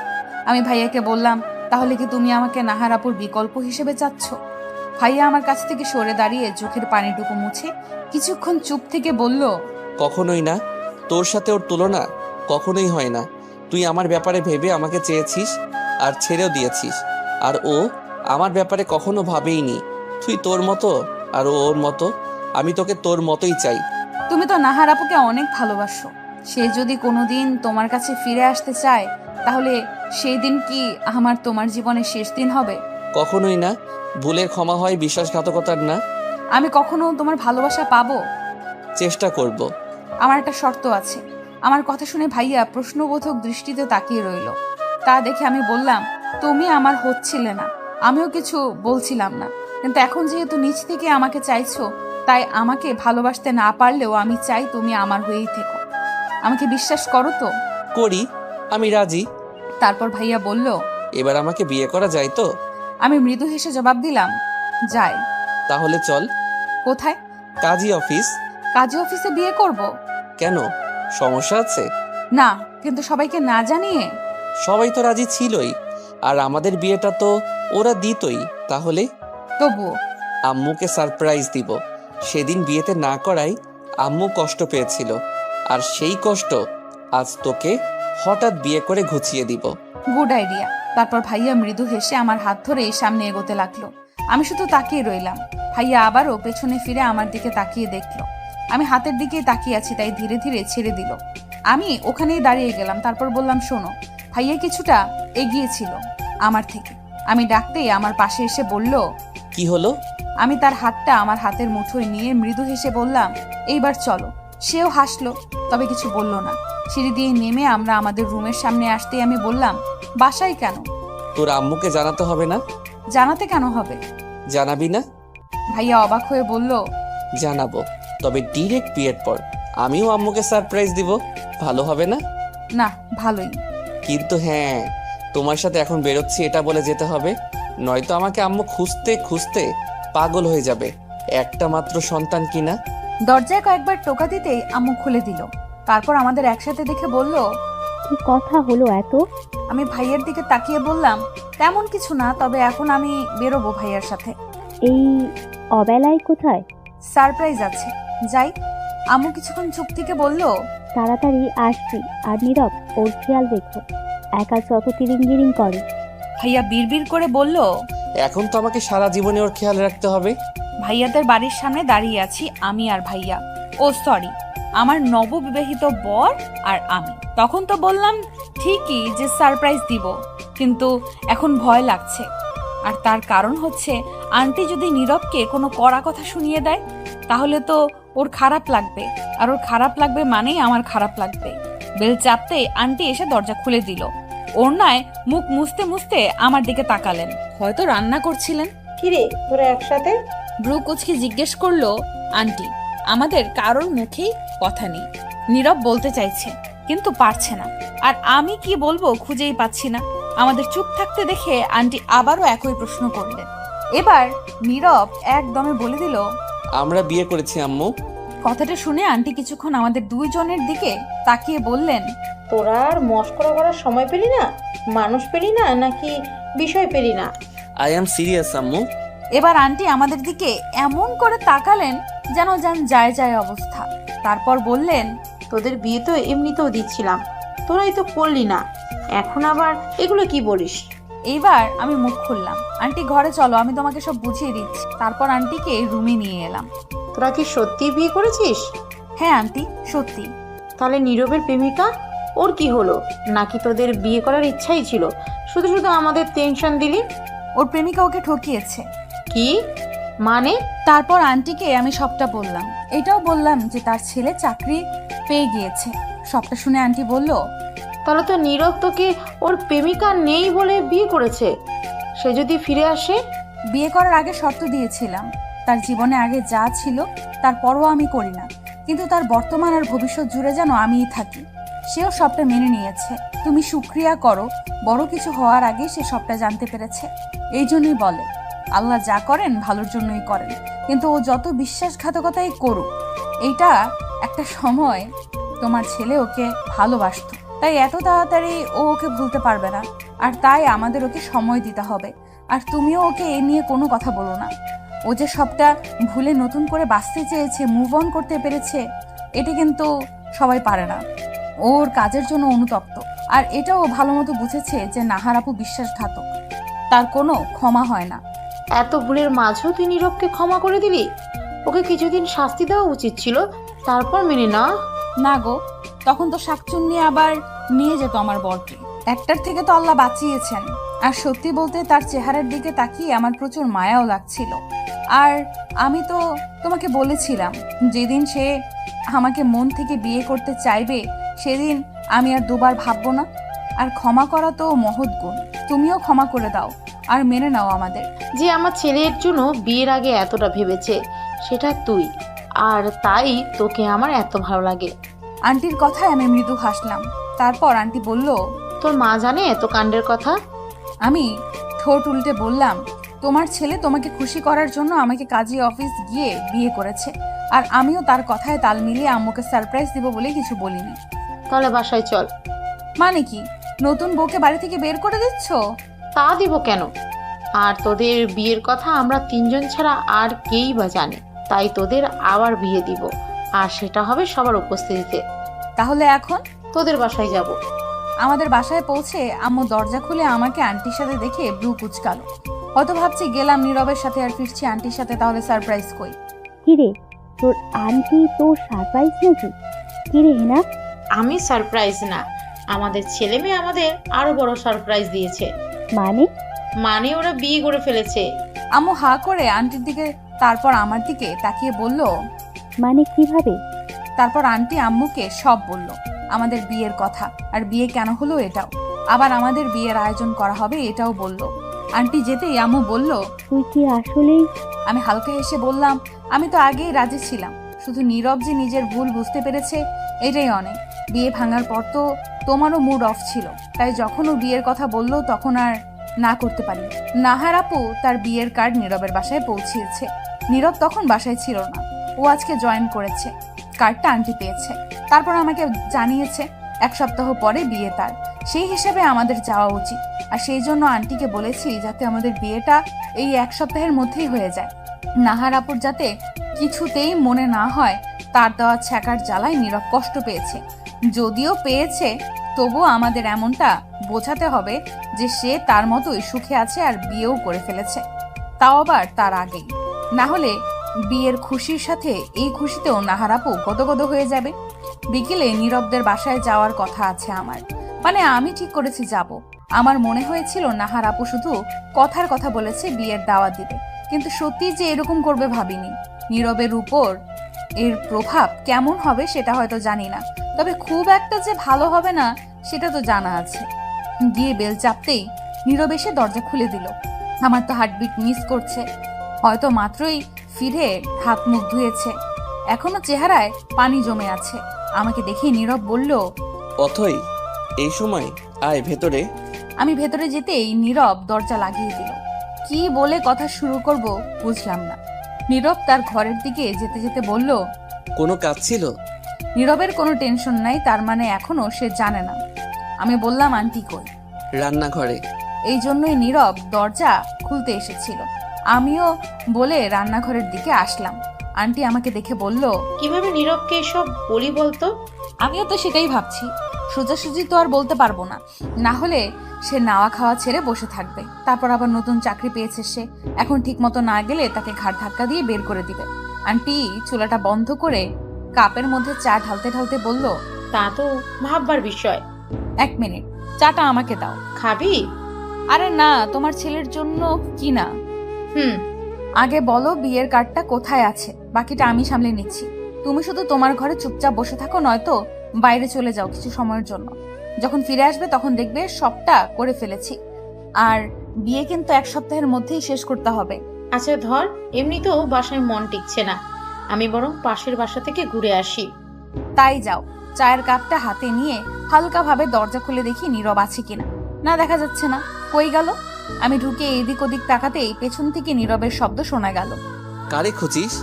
আমি ভাইয়াকে বললাম, তাহলে কি তুমি আমাকে নাহার আপুর বিকল্প হিসেবে চাচ্ছ? ভাইয়া আমার কাছ থেকে সরে দাঁড়িয়ে চোখের পানিটুকু মুছে কিছুক্ষণ চুপ থেকে বলল, কখনোই না, তোর সাথে ওর তুলনা কখনোই হয় না। তুই আমার ব্যাপারে ভেবে আমাকে চেয়েছিস আর ছেড়েও দিয়েছিস, আর ও আমার ব্যাপারে কখনো ভাবেইনি। তুই তোর মতো আর ও ওর মতো। আমি তোকে তোর মতোই চাই। তুমি তো নাহার আপুকে অনেক ভালোবাসো। সে যদি কোনোদিন তোমার কাছে ফিরে আসতে চায়, তাহলে সেই দিন কি আমার তোমার জীবনের শেষ দিন হবে? কখনোই না। ভুলের ক্ষমা হয়, বিশ্বাসঘাতকতার না। আমি কখনো তোমার ভালোবাসা পাবো? চেষ্টা করব। আমার একটা শর্ত আছে। আমার কথা শুনে ভাইয়া প্রশ্নবোধক দৃষ্টিতে তাকিয়ে রইল। তা দেখে আমি বললাম, তুমি আমার হচ্ছিলে না, আমিও কিছু বলছিলাম না, কিন্তু এখন যেহেতু নিজ থেকে আমাকে চাইছো, তাই আমাকে ভালোবাসতে না পারলেও আমি চাই তুমি আমার হয়েই থেকো। আমাকে বিশ্বাস করো তো? করি, আমি রাজি। তারপর ভাইয়া বলল, এবার আমাকে বিয়ে করা যায় তো? আমি মৃদু হেসে জবাব দিলাম, যাই। তাহলে চল। কোথায়? কাজী অফিস। কাজী অফিসে বিয়ে করব? কেন, সমস্যা আছে? না, কিন্তু সবাইকে না জানিয়ে। সবাই তো রাজি ছিলই, আর আমাদের বিয়েটা তো ওরা দিতই। তাহলে তবুও আম্মুকে সারপ্রাইজ দিব। সেদিন বিয়েতে না করাই আম্মু কষ্ট পেয়েছিল, আর সেই কষ্ট আজ তোকে হঠাৎ বিয়ে করে ঘুচিয়ে দিব। Good idea. তারপর ভাইয়া মৃদু হেসে আমার হাত ধরে সামনে এগোতে লাগলো। আমি শুধু তাকিয়ে রইলাম। ভাইয়া আবারও পেছনে ফিরে আমার দিকে তাকিয়ে দেখলো। আমি হাতের দিকেই তাকিয়ে আছি, তাই ধীরে ধীরে ছেড়ে দিল। আমি ওখানেই দাঁড়িয়ে গেলাম। তারপর বললাম, শোনো। ভাইয়া কিছুটা এগিয়েছিল আমার থেকে। আমি ডাকতেই আমার পাশে এসে বলল, কি হলো? আমি তার হাতটা আমার হাতের মুঠোয় নিয়ে মৃদু হেসে বললাম, এইবার চলো। সেও হাসলো, তবে কিছু বলল না। সিঁড়ি দিয়ে নেমে আমরা আমাদের রুমের সামনে আসতেই আমি বললাম, বাসায় কেন? তোর আম্মুকে জানাতে হবে না? জানাতে কেন হবে? জানাবি না? ভাইয়া অবাক হয়ে বলল, জানাবো, তবে ডিরেক্ট বিয়ের পর। আমিও আম্মুকে সারপ্রাইজ দিব। ভালো হবে না? না, ভালোই। কিন্তু হ্যাঁ, তোমার সাথে এখন বেরোচ্ছি এটা বলে যেতে হবে, নয়তো আমাকে আম্মু খুঁজতে খুঁজতে পাগল হয়ে যাবে। একটা মাত্র সন্তান কিনা। দরজায় কয়েকবার টোকা দিতেই আম্মু খুলে দিল। তারপর আমাদের একসাথে দেখে বলল, কি কথা হলো এত? আমি ভাইয়ের দিকে তাকিয়ে বললাম, তেমন কিছু না, তবে এখন আমি বেরোবো ভাইয়ার সাথে। এই অবেলায় কোথায়? সারপ্রাইজ আছে, যাই। আম্মু কিছুক্ষণ চুপ থেকে বলল, তাড়াতাড়ি আসছি। আর নীরব, ওর খেয়াল রেখো, একা যত তিরিং করে। ভাইয়া বিড়বিড় করে বলল, এখন তো আমাকে সারা জীবনে ওর খেয়াল রাখতে হবে। ভাইয়াদের বাড়ির সামনে দাঁড়িয়ে আছি আমি আর ভাইয়া, ও সরি, আমার নববিবাহিত বর আর আমি। তখন তো বললাম ঠিকই যে সারপ্রাইজ দিব, কিন্তু এখন ভয় লাগছে। আর তার কারণ হচ্ছে, আন্টি যদি নীরবকে কোনো কড়া কথা শুনিয়ে দেয়, তাহলে তো ওর খারাপ লাগবে, আর ওর খারাপ লাগবে মানেই আমার খারাপ লাগবে। বেল চাপতেই আন্টি এসে দরজা খুলে দিল। ওড়নায় মুখ মুছতে মুছতে আমার দিকে তাকালেন, হয়তো রান্না করছিলেন। কিরে, তোরা একসাথে? ব্রু কুচকে জিজ্ঞেস করলো, আন্টি, আমাদের কারোর মুখেই কথা নেই। নীরব বলতে চাইছে কিন্তু পারছে না, আর আমি কি বলবো খুঁজেই পাচ্ছি না। আমাদের চুপ থাকতে দেখে আন্টি আবারও একই প্রশ্ন করলেন। এবার নীরব একদমে বলে দিল, আমরা বিয়ে করেছি আম্মু। কথাটা শুনে আন্টি কিছুক্ষণ আমাদের দুইজনের দিকে তাকিয়ে বললেন, তোরা আর মস্করা করার সময় পেলি না, মানুষ পেলি না, নাকি বিষয় পেলি না? আই অ্যাম সিরিয়াস আম্মু। এবার আন্টি আমাদের দিকে এমন করে তাকালেন যেন যায় যায় অবস্থা। তারপর বললেন, তোদের বিয়ে তো এমনিতেও দিচ্ছিলাম, তোরাই তো করলি না, এখন আবার এগুলো কি বলিস? এইবার আমি মুখ খুললাম, আন্টি ঘরে চলো, আমি তোমাকে সব বুঝিয়ে দিচ্ছি। তারপর আন্টিকে রুমে নিয়ে এলাম। তোরা কি সত্যি বিয়ে করেছিস? হ্যাঁ আন্টি, সত্যি। তাহলে নীরবের প্রেমিকা, ওর কি হলো? নাকি তোদের বিয়ে করার ইচ্ছাই ছিল, শুধু শুধু আমাদের টেনশন দিলি? ওর প্রেমিকা ওকে ঠকিয়েছে। কি মানে? তারপর আন্টিকে আমি সবটা বললাম, এটাও বললাম যে তার ছেলে চাকরি পেয়ে গিয়েছে। সবটা শুনে আন্টি বলল, তাহলে তো নীরব তোকে ওর প্রেমিকা নেই বলে বিয়ে করেছে। সে যদি ফিরে আসে? বিয়ে করার আগে শর্ত দিয়েছিলাম, তার জীবনে আগে যা ছিল তার পরও আমি করি না, কিন্তু তার বর্তমান আর ভবিষ্যৎ জুড়ে যেন আমিই থাকি। সেও সবটা মেনে নিয়েছে। তুমি শুকরিয়া করো, বড় কিছু হওয়ার আগে সে সবটা জানতে পেরেছে। এই জন্যই বলে, আল্লাহ যা করেন ভালোর জন্যই করেন, কিন্তু ও যত বিশ্বাসঘাতকতাই করুক, এইটা একটা সময় তোমার ছেলে ওকে ভালোবাসতো, তাই এত তাড়াতাড়ি ও ওকে ভুলতে পারবে না, আর তাই আমাদের ওকে সময় দিতে হবে। আর তুমিও ওকে এ নিয়ে কোনো কথা বলো না। ও যে সবটা ভুলে নতুন করে বাঁচতে চেয়েছে, মুভ অন করতে পেরেছে, এটা কিন্তু সবাই পারে না। ওর কাজের জন্য অনুতপ্ত, আর এটাও ভালো মতো বুঝেছে যে নাহার আপু বিশ্বাসঘাতক, তার কোনো ক্ষমা হয় না। এত ভুলের মাঝেও তুই নীরবকে ক্ষমা করে দিলি? ওকে কিছুদিন শাস্তি দেওয়া উচিত ছিল, তারপর মেনে না। না গো, তখন তো শাকচুন্নি আবার নিয়ে যেত আমার বরকে। একটার থেকে তো আল্লাহ বাঁচিয়েছেন। আর সত্যি বলতে তার চেহারার দিকে তাকিয়ে আমার প্রচুর মায়াও লাগছিল। আর আমি তো তোমাকে বলেছিলাম, যেদিন সে আমাকে মন থেকে বিয়ে করতে চাইবে সেদিন আমি আর দুবার ভাববো না। আর ক্ষমা করা তো মহৎ গুণ, তুমিও ক্ষমা করে দাও আর মেনে নাও আমাদের। যে আমার ছেলের জন্য বিয়ের আগে এতটা ভেবেছে, সেটা তুই, আর তাই তোকে আমার এত ভালো লাগে। আন্টির কথায় আমি মৃদু হাসলাম। তারপর আন্টি বলল, তোর মা জানে এত কাণ্ডের কথা? আমি ঠোঁট উল্টে বললাম, তোমার ছেলে তোমাকে খুশি করার জন্য আমাকে কাজী অফিস গিয়ে বিয়ে করেছে, আর আমিও তার কথায় তাল মিলিয়ে আম্মুকে সারপ্রাইজ দিব বলে কিছু বলিনি। তাহলে বাসায় চল। মানে কি, নতুন বউকে বাড়ি থেকে বের করে দিচ্ছ? তা দিব কেন? আর তোদের বিয়ের কথা আমরা তিনজন ছাড়া আর কেই বা জানে, তাই তোদের আবার বিয়ে দিব, আর সেটা হবে সবার উপস্থিতিতে। তাহলে এখন তোদের বাসায় যাব। আমাদের বাসায় পৌঁছে আম্মু দরজা খুলে আমাকে আন্টির সাথে দেখে ব্রু কুচকালো। হয়তো ভাবছি গেলাম নীরবের সাথে আর ফিরছি আন্টির সাথে, তাহলে সারপ্রাইজ কই? কিরে, তোর আন্টি তোর সারপ্রাইজ নাকি? কিরে হেনা? আমি সারপ্রাইজ না, আমাদের ছেলে মেয়ে আমাদের আরো বড় সারপ্রাইজ দিয়েছে। মানে? মানে ওরা বিয়ে করে ফেলেছে। আম্মু হা করে আন্টির দিকে, তারপর আমার দিকে তাকিয়ে বলল, মানে কিভাবে? তারপর আন্টি আম্মুকে সব বলল, আমাদের বিয়ের কথা, আর বিয়ে কেন হলো এটাও, আবার আমাদের বিয়ের আয়োজন করা হবে এটাও বলল। আন্টি যেতেই আম্মু বলল, তুই কি আসলেই? আমি হালকা হেসে বললাম, আমি তো আগেই রাজি ছিলাম, শুধু নীরব যে নিজের ভুল বুঝতে পেরেছে এটাই অনেক। বিয়ে ভাঙার পর তো তোমারও মুড অফ ছিল, তাই যখন ও বিয়ের কথা বললো তখন আর না করতে পারি। নাহার আপু তার বিয়ের কার্ড নীরবের বাসায় পৌঁছিয়েছে। নীরব তখন বাসায় ছিল না, ও আজকে জয়েন করেছে। কার্ডটা আন্টি পেয়েছে, তারপর আমাকে জানিয়েছে 1 সপ্তাহ পরে বিয়ে তার। সেই হিসেবে আমাদের যাওয়া উচিত, আর সেই জন্য আন্টিকে বলেছি যাতে আমাদের বিয়েটা এই 1 সপ্তাহের মধ্যেই হয়ে যায়। নাহার আপুর যাতে কিছুতেই মনে না হয় তার দেওয়া ছ্যাঁকার জ্বালায় নীরব কষ্ট পেয়েছে। যদিও পেয়েছে, তবুও আমাদের এমনটা বোঝাতে হবে যে সে তার মতোই সুখে আছে আর বিয়েও করে ফেলেছে, তাও আবার তার আগেই। না হলে বিয়ের খুশির সাথে এই খুশিতেও নাহার আপু গদগদ হয়ে যাবে। বিকেলে নীরবদের বাসায় যাওয়ার কথা আছে আমার, মানে আমি ঠিক করেছি যাব। আমার মনে হয়েছিল নাহার আপু শুধু কথার কথা বলেছে বিয়ের দাওয়াত দিবে, কিন্তু সত্যি যে এরকম করবে ভাবিনি। নীরবের উপর এর প্রভাব কেমন হবে সেটা হয়তো জানি না, তবে খুব একটা যে ভালো হবে না সেটা তো জানা আছে। গিয়ে বেল চাপতেই নীরব এসে দরজা খুলে দিল। আমার তো হার্টবিট মিস করছে, হয়তো মাত্রই ফিরে হাত মুখ ধুয়েছে, এখনো চেহারায় পানি জমে আছে। আমাকে দেখে নীরব বলল, অথই এই সময় আয় ভেতরে। আমি ভেতরে যেতেই নীরব দরজা লাগিয়ে দিল। কি বলে কথা শুরু করব বুঝলাম না। নীরব তার ঘরের দিকে যেতে যেতে বলল, কোনো কাজ ছিল? নীরবের কোনো টেনশন নাই, তার মানে এখনো সে জানে না। আমি বললাম, আন্টি কই? রান্নাঘরে। এই জন্যই নীরব দরজা খুলতে এসেছিল। আমিও বলে রান্নাঘরের দিকে আসলাম। আন্টি আমাকে দেখে বলল, কিভাবে নীরবকে এসব বলি বলতো? আমিও তো সেটাই ভাবছি। সোজাসুজি তো আর বলতে পারবো না, না হলে সে নাওয়া খাওয়া ছেড়ে বসে থাকবে। তারপর আবার নতুন চাকরি পেয়েছে সে, এখন ঠিক মতো না গেলে তাকে ঘাট ধাক্কা দিয়ে বের করে দিবে। আন্টি চুলাটা বন্ধ করে কাপের মধ্যে চা ঢালতে ঢালতে বলল, তা তো ভাববার বিষয়। 1 মিনিট, চাটা আমাকে দাও। খাবি? আরে না, তোমার ছেলের জন্য কি না। হুম। আগে বলো বিয়ের কার্ডটা কোথায় আছে, বাকিটা আমি সামলে নিচ্ছি। তুমি শুধু তোমার ঘরে চুপচাপ বসে থাকো, নয়তো বাইরে চলে যাও কিছু সময়ের জন্য। যখন ফিরে আসবে তখন দেখবে সবটা করে ফেলেছি। আর বিয়ে কিন্তু 1 সপ্তাহের মধ্যেই শেষ করতে হবে। আচ্ছা ধর, এমনিতেও বাসায় মন টিকছে না, আমি বরং পাশের বাসা থেকে ঘুরে আসি। তাই যাও। চায়ের কাপটা হাতে নিয়ে হালকাভাবে দরজা খুলে দেখি নীরব আছে কিনা। না, দেখা যাচ্ছে না। কই গেল? আমি ঢুকে এদিক ওদিক তাকাতেই পেছন থেকে নীরবের শব্দ শোনা গেল। কারে খুঁজিস?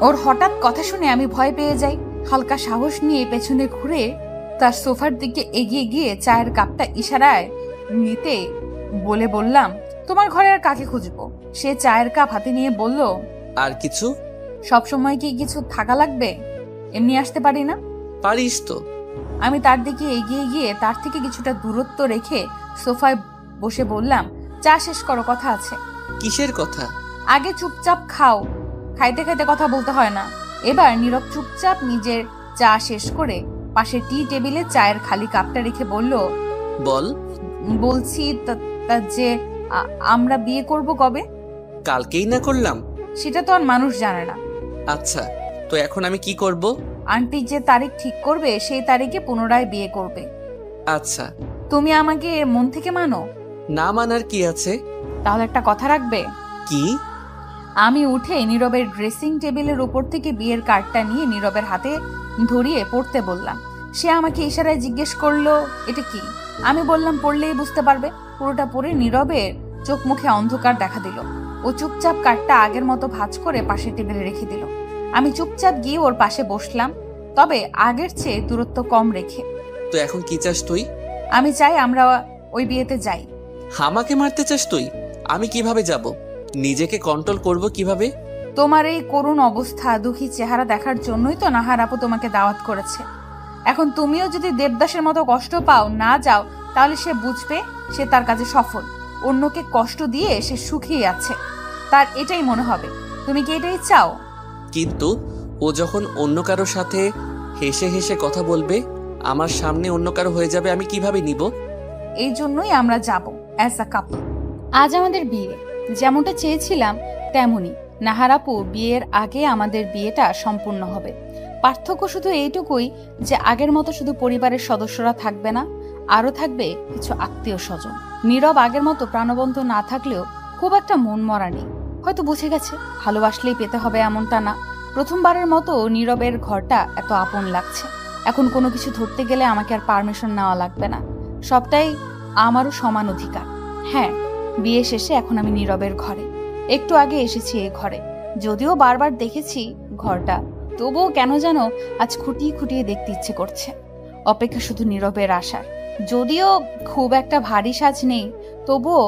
ওর হঠাৎ কথা শুনে আমি ভয় পেয়ে যাই। হালকা সাহস নিয়ে পেছনে ঘুরে তার সোফার দিকে এগিয়ে গিয়ে চায়ের কাপটা ইশারায় নিতে বলে বললাম, তোমার ঘরে আর কাকে খুঁজবো? সে চায়ের কাপ হাতে নিয়ে বলল, আর কিছু? সবসময় কি কিছু থাকা লাগবে? এমনি আসতে পারি না? পারিস তো। আমি তার দিকে এগিয়ে গিয়ে তার থেকে কিছুটা দূরত্ব রেখে সোফায় বসে বললাম, চা শেষ করো, কথা আছে। কিসের কথা? আগে চুপচাপ খাও, খাইতে খাইতে কথা বলতে হয় না। এবার নীরব চুপচাপ নিজের চা শেষ করে পাশে টি টেবিলে চায়ের খালি কাপটা রেখে বলল, বল। বলছি যে আমরা বিয়ে করব কবে? কালকেই না করলাম? সেটা তো আর মানুষ জানে না। আচ্ছা, তো এখন আমি কি করব? আন্টি যে তারিখ ঠিক করবে সেই তারিখে পুনরায় বিয়ে করবে। আচ্ছা। তুমি আমাকে মন থেকে মানো? না মানার কি আছে? তাহলে একটা কথা রাখবে? কি? আমি উঠে নীরবের ড্রেসিং টেবিলের উপর থেকে বিয়ের কার্ডটা নিয়ে নীরবের হাতে ধরিয়ে পড়তে বললাম। সে আমাকে ইশারায় জিজ্ঞেস করলো, এটা কি? আমি বললাম, পড়লেই বুঝতে পারবে। পুরোটা পড়ে নীরবের চোখ মুখে অন্ধকার দেখা দিল। ও চুপচাপ কার্ডটা আগের মতো ভাঁজ করে পাশের টেবিলে রেখে দিল। আমি চুপচাপ গিয়ে ওর পাশে বসলাম, তবে আগের চেয়ে দূরত্ব কম রেখে। তো এখন কি চাস তুই? আমি চাই আমরা ওই বিয়েতে যাই। আমাকে মারতে চাস তুই? আমি কিভাবে যাব? নিজেকে কন্ট্রোল করব কিভাবে? তোমার এই করুণ অবস্থা, দুঃখী চেহারা দেখার জন্যই তো নাহার আপু তোমাকে দাওয়াত করেছে। এখন তুমিও যদি দেবদাসের মতো কষ্ট পাও, না যাও, তাহলে সে বুঝবে সে তার কাজে সফল। অন্যকে কষ্ট দিয়ে সে সুখী আছে, তার এটাই মনে হবে। তুমি কি এটাই চাও? কিন্তু ও যখন অন্য কারোর সাথে হেসে হেসে কথা বলবে, আমার সামনে অন্য কারো হয়ে যাবে, আমি কিভাবে নিব? এই জন্যই আমরা যাব অ্যাজ আ কাপল। আজ আমাদের বিয়ে, যেমনটা চেয়েছিলাম তেমনই। নাহার আপু বিয়ের আগে আমাদের বিয়েটা সম্পূর্ণ হবে। পার্থক্য শুধু এইটুকুই যে আগের মতো শুধু পরিবারের সদস্যরা থাকবে না, আরো থাকবে কিছু আত্মীয় স্বজন। নীরব আগের মতো প্রাণবন্ত না থাকলেও খুব একটা মন মরা নেই। হয়তো বুঝে গেছে ভালোবাসলেই পেতে হবে এমনটা না। প্রথমবারের মতো নীরবের ঘরটা এত আপন লাগছে। এখন কোনো কিছু ধরতে গেলে আমাকে আর পারমিশন নেওয়া লাগবে না, সবটাই আমারও সমান অধিকার। হ্যাঁ, বিয়ে শেষে এখন আমি নীরবের ঘরে। একটু আগে এসেছি এই ঘরে, যদিও বারবার দেখেছি ঘরটা, তবুও কেন যেন আজ খুঁটিয়ে খুঁটিয়ে দেখতে ইচ্ছে করছে। অপেক্ষা শুধু নীরবের আশার। যদিও খুব একটা ভারী সাজ নেই, তবুও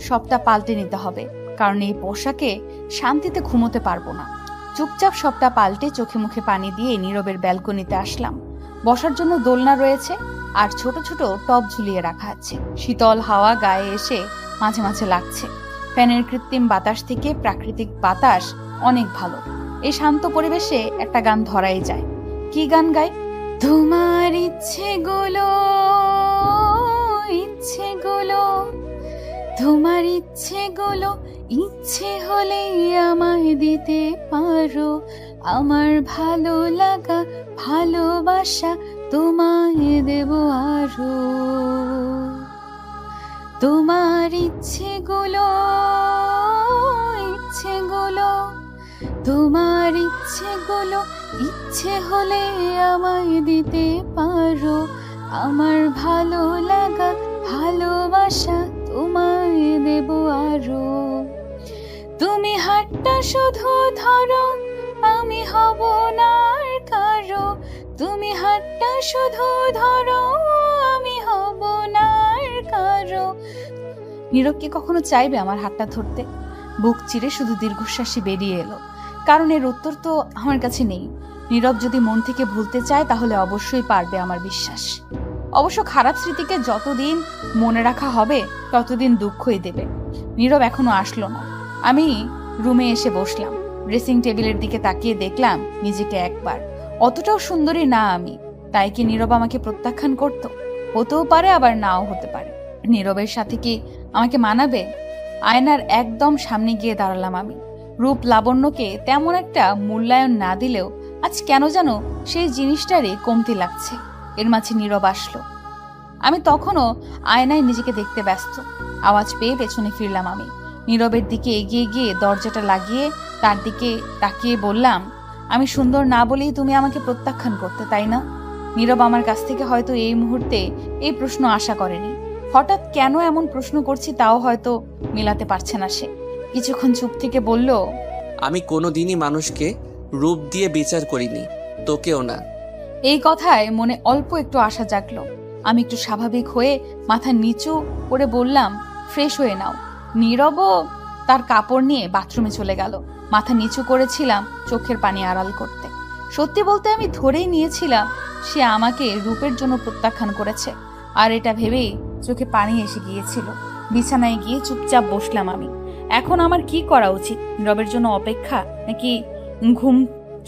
সবটা পাল্টে নিতে হবে, কারণ এই পোশাকে শান্তিতে ঘুমোতে পারবো না। চুপচাপ সবটা পাল্টে চোখে মুখে পানি দিয়ে নীরবের ব্যালকনিতে আসলাম। বসার জন্য দোলনা রয়েছে আর ছোট ছোট টব ঝুলিয়ে রাখা আছে। শীতল হাওয়া গায়ে এসে মাঝে মাঝে লাগছে। ফ্যানের কৃত্রিম বাতাস থেকে প্রাকৃতিক বাতাস অনেক ভালো। এই শান্ত পরিবেশে একটা গান ধরাই যায়। কি গান গাই? তোমার ইচ্ছেগুলো তোমার ইচ্ছেগুলো ইচ্ছে হলেই আমায় দিতে পারো। আমার ভালো লাগা ভালোবাসা তোমায় দেব আরো। তোমার ইচ্ছেগুলো তোমার ইচ্ছেগুলো ইচ্ছে হলে আমায় দিতে পারো। আমার ভালো লাগা ভালোবাসা তোমায় দেব আরো। হাতটা শুধু ধরো, আমি হব না আর কারো। তুমি হাতটা শুধু ধরো, আমি হব না আর কারো। নীরব কি কখনো চাইবে আমার হাতটা ধরতে? বুক চিরে শুধু দীর্ঘশ্বাসই বেরিয়ে এলো, কারণ এর উত্তর তো আমার কাছে নেই। নীরব যদি মন থেকে ভুলতে চায় তাহলে অবশ্যই পারবে, আমার বিশ্বাস। অবশ্য খারাপ স্মৃতিকে যতদিন মনে রাখা হবে ততদিন দুঃখই দেবে। নীরব এখনো আসলো না। আমি রুমে এসে বসলাম, ড্রেসিং টেবিলের দিকে তাকিয়ে দেখলাম নিজেকে একবার। অতটাও সুন্দরী না আমি, তাই কি নীরব আমাকে প্রত্যাখ্যান করত? হতেও পারে, আবার নাও হতে পারে। নীরবের সাথে কি আমাকে মানাবে? আয়নার একদম সামনে গিয়ে দাঁড়ালাম আমি। রূপ লাবণ্যকে তেমন একটা মূল্যায়ন না দিলেও আজ কেন যেন সেই জিনিসটারই কমতি লাগছে। এর মাঝে নীরব আসলো। আমি তখনও আয়নায় নিজেকে দেখতে ব্যস্ত। আওয়াজ পেয়ে পেছনে ফিরলাম আমি। নীরবের দিকে এগিয়ে গিয়ে দরজাটা লাগিয়ে তার দিকে তাকিয়ে বললাম, আমি সুন্দর না বলেই তুমি আমাকে প্রত্যাখ্যান করতে, তাই না? নীরব আমার কাছ থেকে হয়তো এই মুহূর্তে এই প্রশ্ন আশা করেনি। হঠাৎ কেন এমন প্রশ্ন করছি তাও হয়তো মেলাতে পারছে না সে। কিছুক্ষণ চুপ থেকে বলল, আমি কোনোদিনই মানুষকে রূপ দিয়ে বিচার করিনি, তোকেও না। এই কথায় মনে অল্প একটু আশা জাগলো। আমি একটু স্বাভাবিক হয়ে মাথা নিচু করে বললাম, ফ্রেশ হয়ে নাও। নীরবও তার কাপড় নিয়ে বাথরুমে চলে গেল। মাথা নিচু করেছিলাম চোখের পানি আড়াল করতে। সত্যি বলতে আমি ধরেই নিয়েছিলাম সে আমাকে রূপের জন্য প্রত্যাখ্যান করেছে, আর এটা ভেবেই চোখে পানি এসে গিয়েছিল। বিছানায় গিয়ে চুপচাপ বসলাম আমি। এখন আমার কি করা উচিত? নীরবের জন্য অপেক্ষা নাকি ঘুম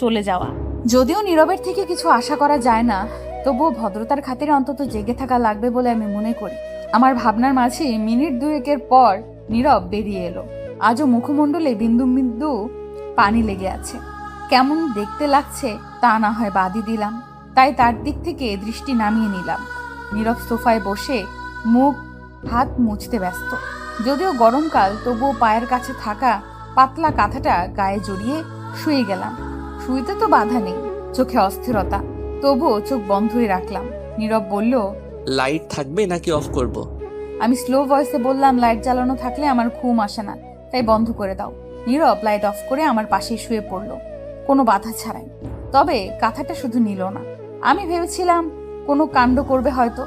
চলে যাওয়া? যদিও নীরবের থেকে কিছু আশা করা যায় না, তবুও ভদ্রতার খাতিরে অন্তত জেগে থাকা লাগবে বলে আমি মনে করি। আমার ভাবনার মাঝে মিনিট দুয়েকের পর নীরব বেরিয়ে এলো। আজও মুখমণ্ডলে বিন্দু বিন্দু পানি লেগে আছে। কেমন দেখতে লাগছে তা না হয় বাদই দিলাম, তাই তার দিক থেকে দৃষ্টি নামিয়ে নিলাম। নীরব সোফায় বসে মুখ হাত মুছতে ব্যস্ত। যদিও গরমকাল, তবুও পায়ের কাছে থাকা পাতলা কাঁথাটা গায়ে জড়িয়ে শুয়ে গেলাম। শুইতে তো বাধা নেই, চোখে অস্থিরতা, তবুও চোখ বন্ধই রাখলাম। নীরব বলল, লাইট থাকবে নাকি অফ করব? আমি স্লো ভয়েসে বললাম, লাইট জ্বালানো থাকলে আমার ঘুম আসে না, তাই বন্ধ করে দাও। নীরব লাইট অফ করে আমার পাশেই শুয়ে পড়ল, কোনো বাধা ছাড়াই। তবে কাঁথাটা শুধু নিল না। আমি ভেবেছিলাম কোনো কাণ্ড করবে হয়তো।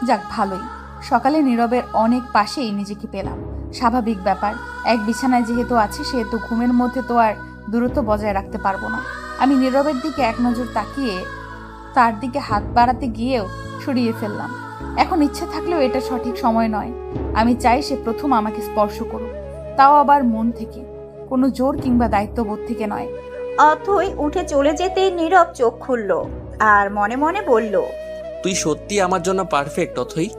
যাক, ভালোই। সকালে নীরবের অনেক পাশেই নিজেকে পেলাম। স্বাভাবিক ব্যাপার, এক বিছানায় যেহেতু আছে সেহেতু ঘুমের মধ্যে তো আর দূরত্ব বজায় রাখতে পারবো না। আমি নীরবের দিকে এক নজর তাকিয়ে তার দিকে হাত বাড়াতে গিয়েও সরিয়ে ফেললাম। এখন ইচ্ছে থাকলেও এটা সঠিক সময় নয়। আমি চাই সে প্রথম আমাকে স্পর্শ করুক, তাও আবার মন থেকে, কোনো জোর কিংবা দায়িত্ববোধ থেকে নয়। অথই উঠে চলে যেতে নীরব চোখ খুলল আর মনে মনে বলল, তুই সত্যি আমার জন্য পারফেক্ট অথই।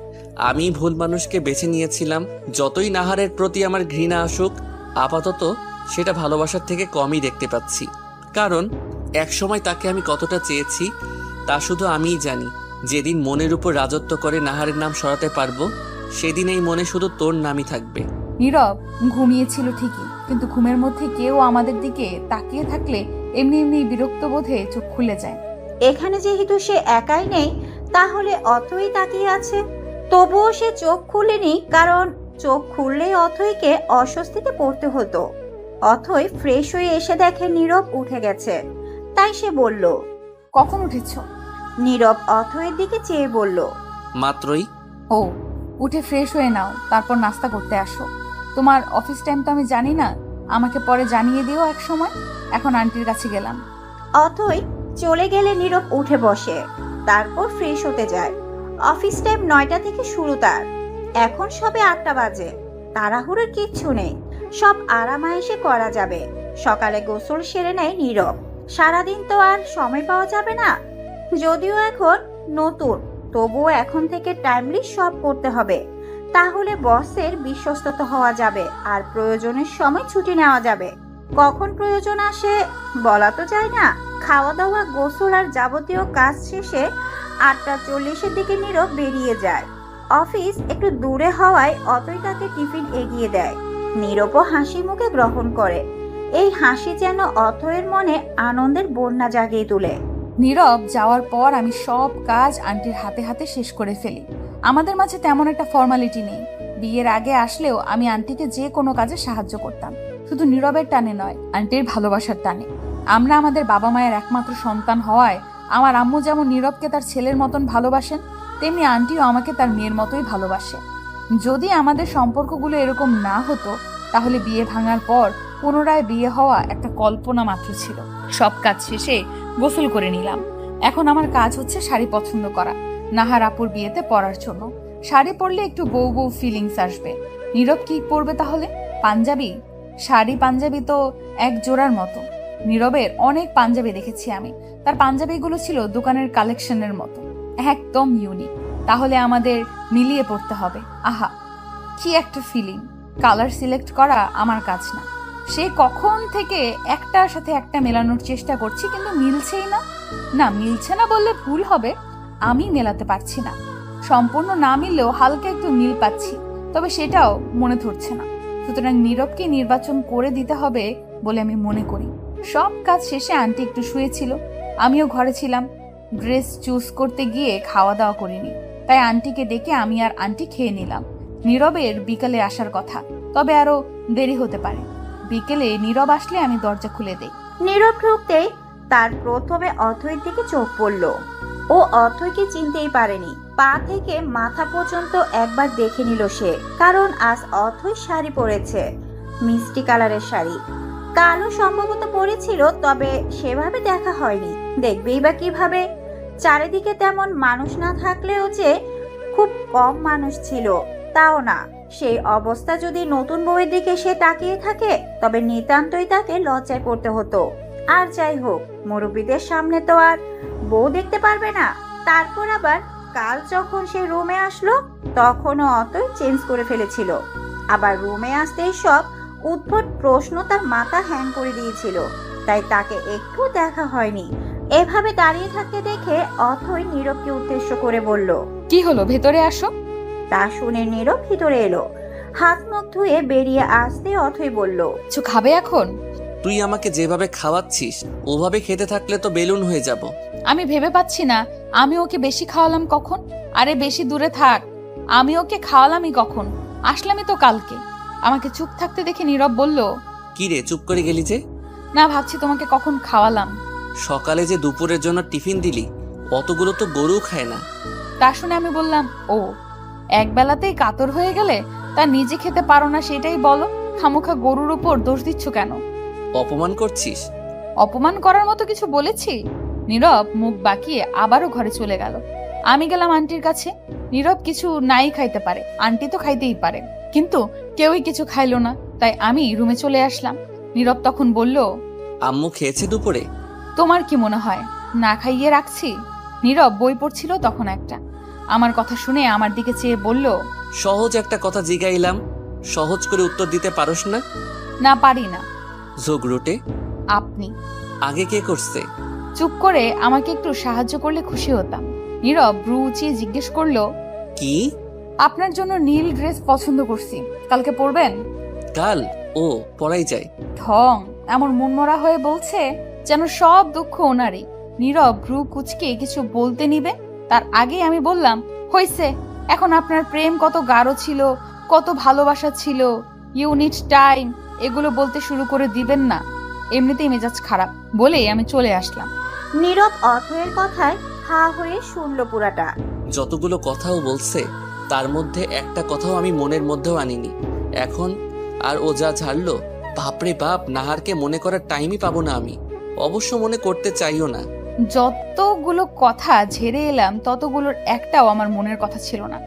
আমি ভুল মানুষকে বেছে নিয়েছিলাম। যতই নাহারের প্রতি আমার ঘৃণা আসুক, আপাতত সেটা ভালোবাসার থেকে কমই দেখতে পাচ্ছি। কারণ একসময় তাকে আমি কতটা চেয়েছি তা শুধু আমিই জানি। যেদিন মনের উপর রাজত্ব করে নাহারের নাম সরাতে পারবো, সেদিন এই মনে শুধু তোর নামই থাকবে। নীরব ঘুমিয়েছিল ঠিকই, কিন্তু ঘুমের মধ্যে কেউ আমাদের দিকে তাকিয়ে থাকলে এমনি এমনি বিরক্ত বোধে চোখ খুলে যায়। এখানে যেহেতু সে একাই নেই, তাহলে অথই তাকিয়ে আছে। তবুও সে চোখ খুলেনি, কারণ চোখ খুললেই অথইকে অস্বস্তিতে পড়তে হতো। অথই ফ্রেশ হয়ে এসে দেখে নীরব উঠে গেছে, তাই সে বলল, কখন উঠেছ? নীরব অথইয়ের দিকে চেয়ে বলল, মাত্রই। ও, উঠে ফ্রেশ হয়ে নাও, তারপর নাস্তা করতে আসো। তোমার অফিস টাইম তো আমি জানি না, আমাকে পরে জানিয়ে দিও এক সময়। এখন আন্টির কাছে গেলাম। অথই চলে গেলে নীরব উঠে বসে, তারপর ফ্রেশ হতে যায়। অফিস টাইম 9টা থেকে শুরু তার। এখন সবে 8টা বাজে। তাড়াহুড়োর কিচ্ছু নেই, সব আরামায়েশে করা যাবে। সকালে গোসল সেরে নেয় নীরব। সারাদিন তো আর সময় পাওয়া যাবে না, যদিও এখন নতুন, তবুও এখন থেকে টাইমলি সব করতে হবে। তাহলে বসের বিশ্বস্ততা হওয়া যাবে আর প্রয়োজনের সময় ছুটি নেওয়া যাবে। কখন প্রয়োজন আসে বলা তো যায় না। খাওয়া দাওয়া, গোসল আর যাবতীয় কাজ শেষে 8টা 40-এর দিকে নীরব বেরিয়ে যায়। অফিস একটু দূরে হওয়ায় অতই তাকে টিফিন এগিয়ে দেয়। নীরবও হাসি মুখে গ্রহণ করে। এই হাসি যেন অথয়ের মনে আনন্দের বন্যা জাগিয়ে তোলে। নীরব যাওয়ার পর আমি সব কাজ আন্টির হাতে হাতে শেষ করে ফেলি। আমাদের মাঝে তেমন একটা ফর্মালিটি নেই। বিয়ের আগে আসলেও আমি আন্টিকে যে কোনো কাজে সাহায্য করতাম। শুধু নীরবের টানে নয়, আন্টির ভালোবাসার টানে। আমরা আমাদের বাবা মায়ের একমাত্র সন্তান হওয়ায় আমার আম্মু যেমন নীরবকে তার ছেলের মতন ভালোবাসেন, তেমনি আন্টিও আমাকে তার মেয়ের মতোই ভালোবাসে। যদি আমাদের সম্পর্কগুলো এরকম না হতো, তাহলে বিয়ে ভাঙার পর পুনরায় বিয়ে হওয়া একটা কল্পনা মাত্র ছিল। সব কাজ শেষে গোসল করে নিলাম। এখন আমার কাজ হচ্ছে শাড়ি পছন্দ করা, নাহার আপুর বিয়েতে পরার জন্য। শাড়ি পরলে একটু বউ বউ ফিলিংস আসবে। নীরব কি পরবে তাহলে? পাঞ্জাবি? শাড়ি পাঞ্জাবি তো এক জোড়ার মতো। নীরবের অনেক পাঞ্জাবি দেখেছি আমি, তার পাঞ্জাবিগুলো ছিল দোকানের কালেকশনের মতো, একদম ইউনিক। তাহলে আমাদের মিলিয়ে পড়তে হবে। আহা, কি একটা ফিলিং! কালার সিলেক্ট করা আমার কাজ না। সে কখন থেকে একটার সাথে একটা মেলানোর চেষ্টা করছি, কিন্তু মিলছেই না। না, মিলছে না বললে ভুল হবে, আমি মেলাতে পারছি না। সম্পূর্ণ না মিললেও হালকা একটু মিল পাচ্ছি, তবে সেটাও মনে ধরছে না। সুতরাং নীরবকে নির্বাচন করে দিতে হবে বলে আমি মনে করি। সব কাজ শেষে আন্টি একটু শুয়েছিল, আমিও ঘরে ছিলাম। ড্রেস চুজ করতে গিয়ে খাওয়া দাওয়া করিনি, তাই আন্টিকে ডেকে আমি আর আন্টি খেয়ে নিলাম। নীরবের বিকেলে আসার কথা, তবে আরো দেরি হতে পারে। বিকেলে নীরব আসলে আমি দরজা খুলে দেই। নীরব ঢুকতেই তার প্রথমে অথৈর দিকে চোখ পড়ল। ও অথৈকে চিনতেই পারেনি। পা থেকে মাথা পর্যন্ত একবার দেখে নিল সে, কারণ আজ অথৈ শাড়ি পরেছে, মিষ্টি কালারের শাড়ি। কালো সম্ভবত পরেছিল, তবে সেভাবে দেখা হয়নি। দেখবেই বা কিভাবে? চারিদিকে তেমন মানুষ না থাকলেও যে খুব কম মানুষ ছিল তাও না। সেই অবস্থা যদি নতুন বউয়ের দিকে সে তাকিয়ে থাকে, তবে নিতান্তই তাকে লজ্জায় পড়তে হতো। আর যাই হোক, মুরব্বীদের সামনে তো আর বউ দেখতে পারবে না। তারপর আবার কাল যখন সে রুমে আসলো, তখনও অতই চেঞ্জ করে ফেলেছিল। আবার রুমে আসতেই সব উদ্ভট প্রশ্ন তার মাথা হ্যাং করে দিয়েছিল, তাই তাকে একটু দেখা হয়নি। এভাবে দাঁড়িয়ে থাকতে দেখে অথই নীরবকে উদ্দেশ্য করে বলল, কি হলো, ভেতরে আসো। তা শুনে নীরব ভিতরে এলো। হাত মুখ ধুয়ে বেরিয়ে আসতে অথই বলল, কিছু খাবে এখন? তুই আমাকে যেভাবে খাওয়াচ্ছিস ওভাবে খেতে থাকলে তো বেলুন হয়ে যাব। আমি ভেবে পাচ্ছি না আমি ওকে বেশি খাওয়ালাম কখন। আরে বেশি দূরে থাক, আমি ওকে খাওয়ালামই কখন? আসলামই তো কালকে। আমাকে চুপ থাকতে দেখে নীরব বলল, কি রে চুপ করে গেলি যে? না, ভাবছি তোমাকে কখন খাওয়ালাম। সকালে যে দুপুরের জন্য টিফিন দিলি, অতগুলো তো গরু খায় না। তা শুনে আমি বললাম, ও এক বেলাতেই কাতর হয়ে গেলে তা নিজে খেতে পারো না, সেটাই বলো। খামোখা গরুর উপর দোষ দিচ্ছ কেন? অপমান করছিস? অপমান করার মতো কিছু বলেছি? নীরব মুখ বাঁকিয়ে আবারও ঘরে চলে গেল। আমি গেলাম আন্টির কাছে। নীরব কিছু নাই খাইতে পারে, আন্টি তো খাইতেই পারে, কিন্তু কেউই কিছু খাইলো না, তাই আমি রুমে চলে আসলাম। নীরব তখন বলল, আম্মু খেয়েছে দুপুরে? তোমার কি মনে হয় না খাইয়ে রাখছি? নীরব বই পড়ছিল তখন একটা। আমার কথা শুনে আমার দিকে চেয়ে বলল, সহজ একটা কথা জিগাইলাম, সহজ করে উত্তর দিতে পারোস না? না, পারি না। ঝগড়ুটে। আপনি আগে কে করছে? চুপ করে আমাকে একটু সাহায্য করলে খুশি হতাম। নীরব ভ্রু উঁচিয়ে জিজ্ঞেস করলো, কি? আপনার জন্য নীল ড্রেস পছন্দ করছি, কালকে পরবেন? কাল? ও, পড়াই যায়। ঢং এমন মনমরা হয়ে বলছে যেন সব দুঃখ ওনারই। নীরব ভ্রু কুচকে কিছু বলতে নিবে, তার আগে আমি বললাম, হইছে, এখন আপনার প্রেম কত গাঢ় ছিল, কত ভালোবাসা ছিল, ইউ নিড টাইম, এগুলো বলতে শুরু করে দিবেন না। এমনিতেই মেজাজ খারাপ বলেই আমি চলে আসলাম। নীরব অথয়ের কথায় হা হয়ে শুনল পুরাটা। যতগুলো কথাও বলছে তার মধ্যে একটা কথাও আমি মনের মধ্যেও আনিনি। এখন আর ও যা ঝাড়লো, বাপরে বাপ, নাহারকে মনে করার টাইমই পাবো না আমি। অবশ্য মনে করতে চাইও না। যতগুলো কথা ঝেড়ে এলাম ততগুলোর একটাও আমার মনের কথা ছিল না,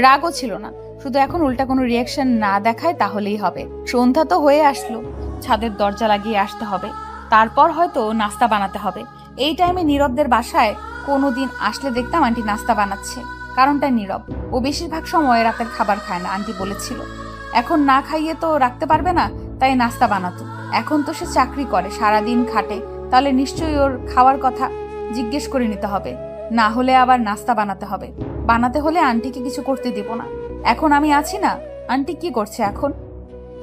রাগও ছিল না। শুধু এখন উল্টা কোনো রিয়াকশন না দেখায় তাহলেই হবে। সন্ধ্যা তো হয়ে আসলো, ছাদের দরজা লাগিয়ে আসতে হবে, তারপর হয়তো নাস্তা বানাতে হবে। এই টাইমে নীরবদের বাসায় কোনোদিন আসলে দেখতাম আন্টি নাস্তা বানাচ্ছে। কারণটা নীরব, ও বেশিরভাগ সময় রাতের খাবার খায় না, আন্টি বলেছিল। এখন না খাইয়ে তো রাখতে পারবে না, তাই নাস্তা বানাতো। এখন তো সে চাকরি করে, সারাদিন খাটে, তাহলে নিশ্চয়ই ওর খাওয়ার কথা জিজ্ঞেস করে নিতে হবে, না হলে আবার নাস্তা বানাতে হবে। বানাতে হলে আন্টিকে কিছু করতে দিব না। এখন আমি আছি না, আন্টি কি করছে এখন?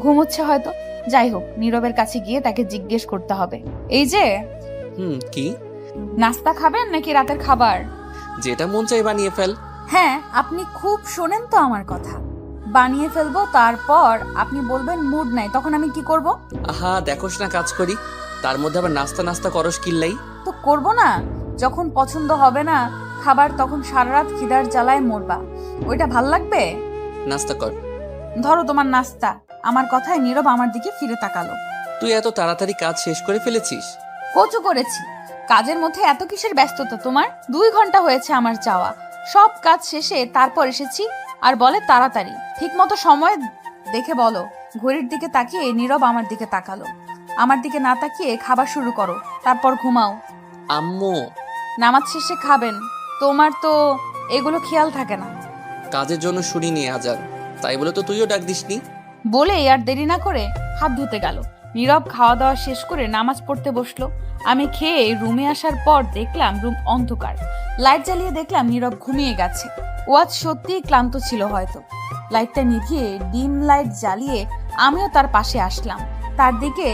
ঘুমোচ্ছে হয়তো। যাই হোক, নীরবের কাছে গিয়ে তাকে জিজ্ঞেস করতে হবে, এই যে কি নাস্তা খাবেন নাকি রাতের খাবার? যেটা মন চাই বানিয়ে ফেল। হ্যাঁ, আপনি খুব শোনেন তো আমার কথা। বানিয়ে ফেলবো, তারপর আপনি বলবেন মুড নাই, তখন আমি কি করব? আহা দেখোস না কাজ করি, তার মধ্যে আবার নাস্তা নাস্তা করস কিল্লাই। তো করব না, যখন পছন্দ হবে না খাবার তখন সারা রাত খিদার জ্বালায় মরবা, ওইটা ভাল লাগবে? নাস্তা কর। ধরো তোমার নাস্তা। আমার কথায় নীরব আমার দিকে ফিরে তাকালো। তুই এত তাড়াতাড়ি কাজ শেষ করে ফেলেছিস? কচু করেছি। কাজের মধ্যে এত কিসের ব্যস্ততা তোমার? 2 ঘন্টা হয়েছে আমার যাওয়া, সব কাজ শেষে তারপর এসেছি, আর বলে তাড়াতাড়ি। ঠিক মতো সময় দেখে বলো। ঘড়ির দিকে তাকিয়ে নীরব আমার দিকে তাকালো। আমার দিকে না তাকিয়ে খাবার শুরু করো, তারপর ঘুমাও। আম্মু, নামাজ শেষে খাবেন, তোমার তো এগুলো খেয়াল থাকে না। কাজের জন্য শুনিনি আজান, তাই বলে তো তুইও ডাক দিসনি। বলে আর দেরি না করে হাত ধুতে গেল। নীরব খাওয়া দাওয়া শেষ করে নামাজ পড়তে বসলো। আমি খেয়ে রুমে আসার পর দেখলাম রুম অন্ধকার। লাইট জ্বালিয়ে দেখলাম নীরব ঘুমিয়ে গেছে। ও আজ সত্যিই ক্লান্ত ছিল হয়তো। লাইটটা নিভিয়ে ডিম লাইট জ্বালিয়ে আমিও তার পাশে আসলাম, তার দিকে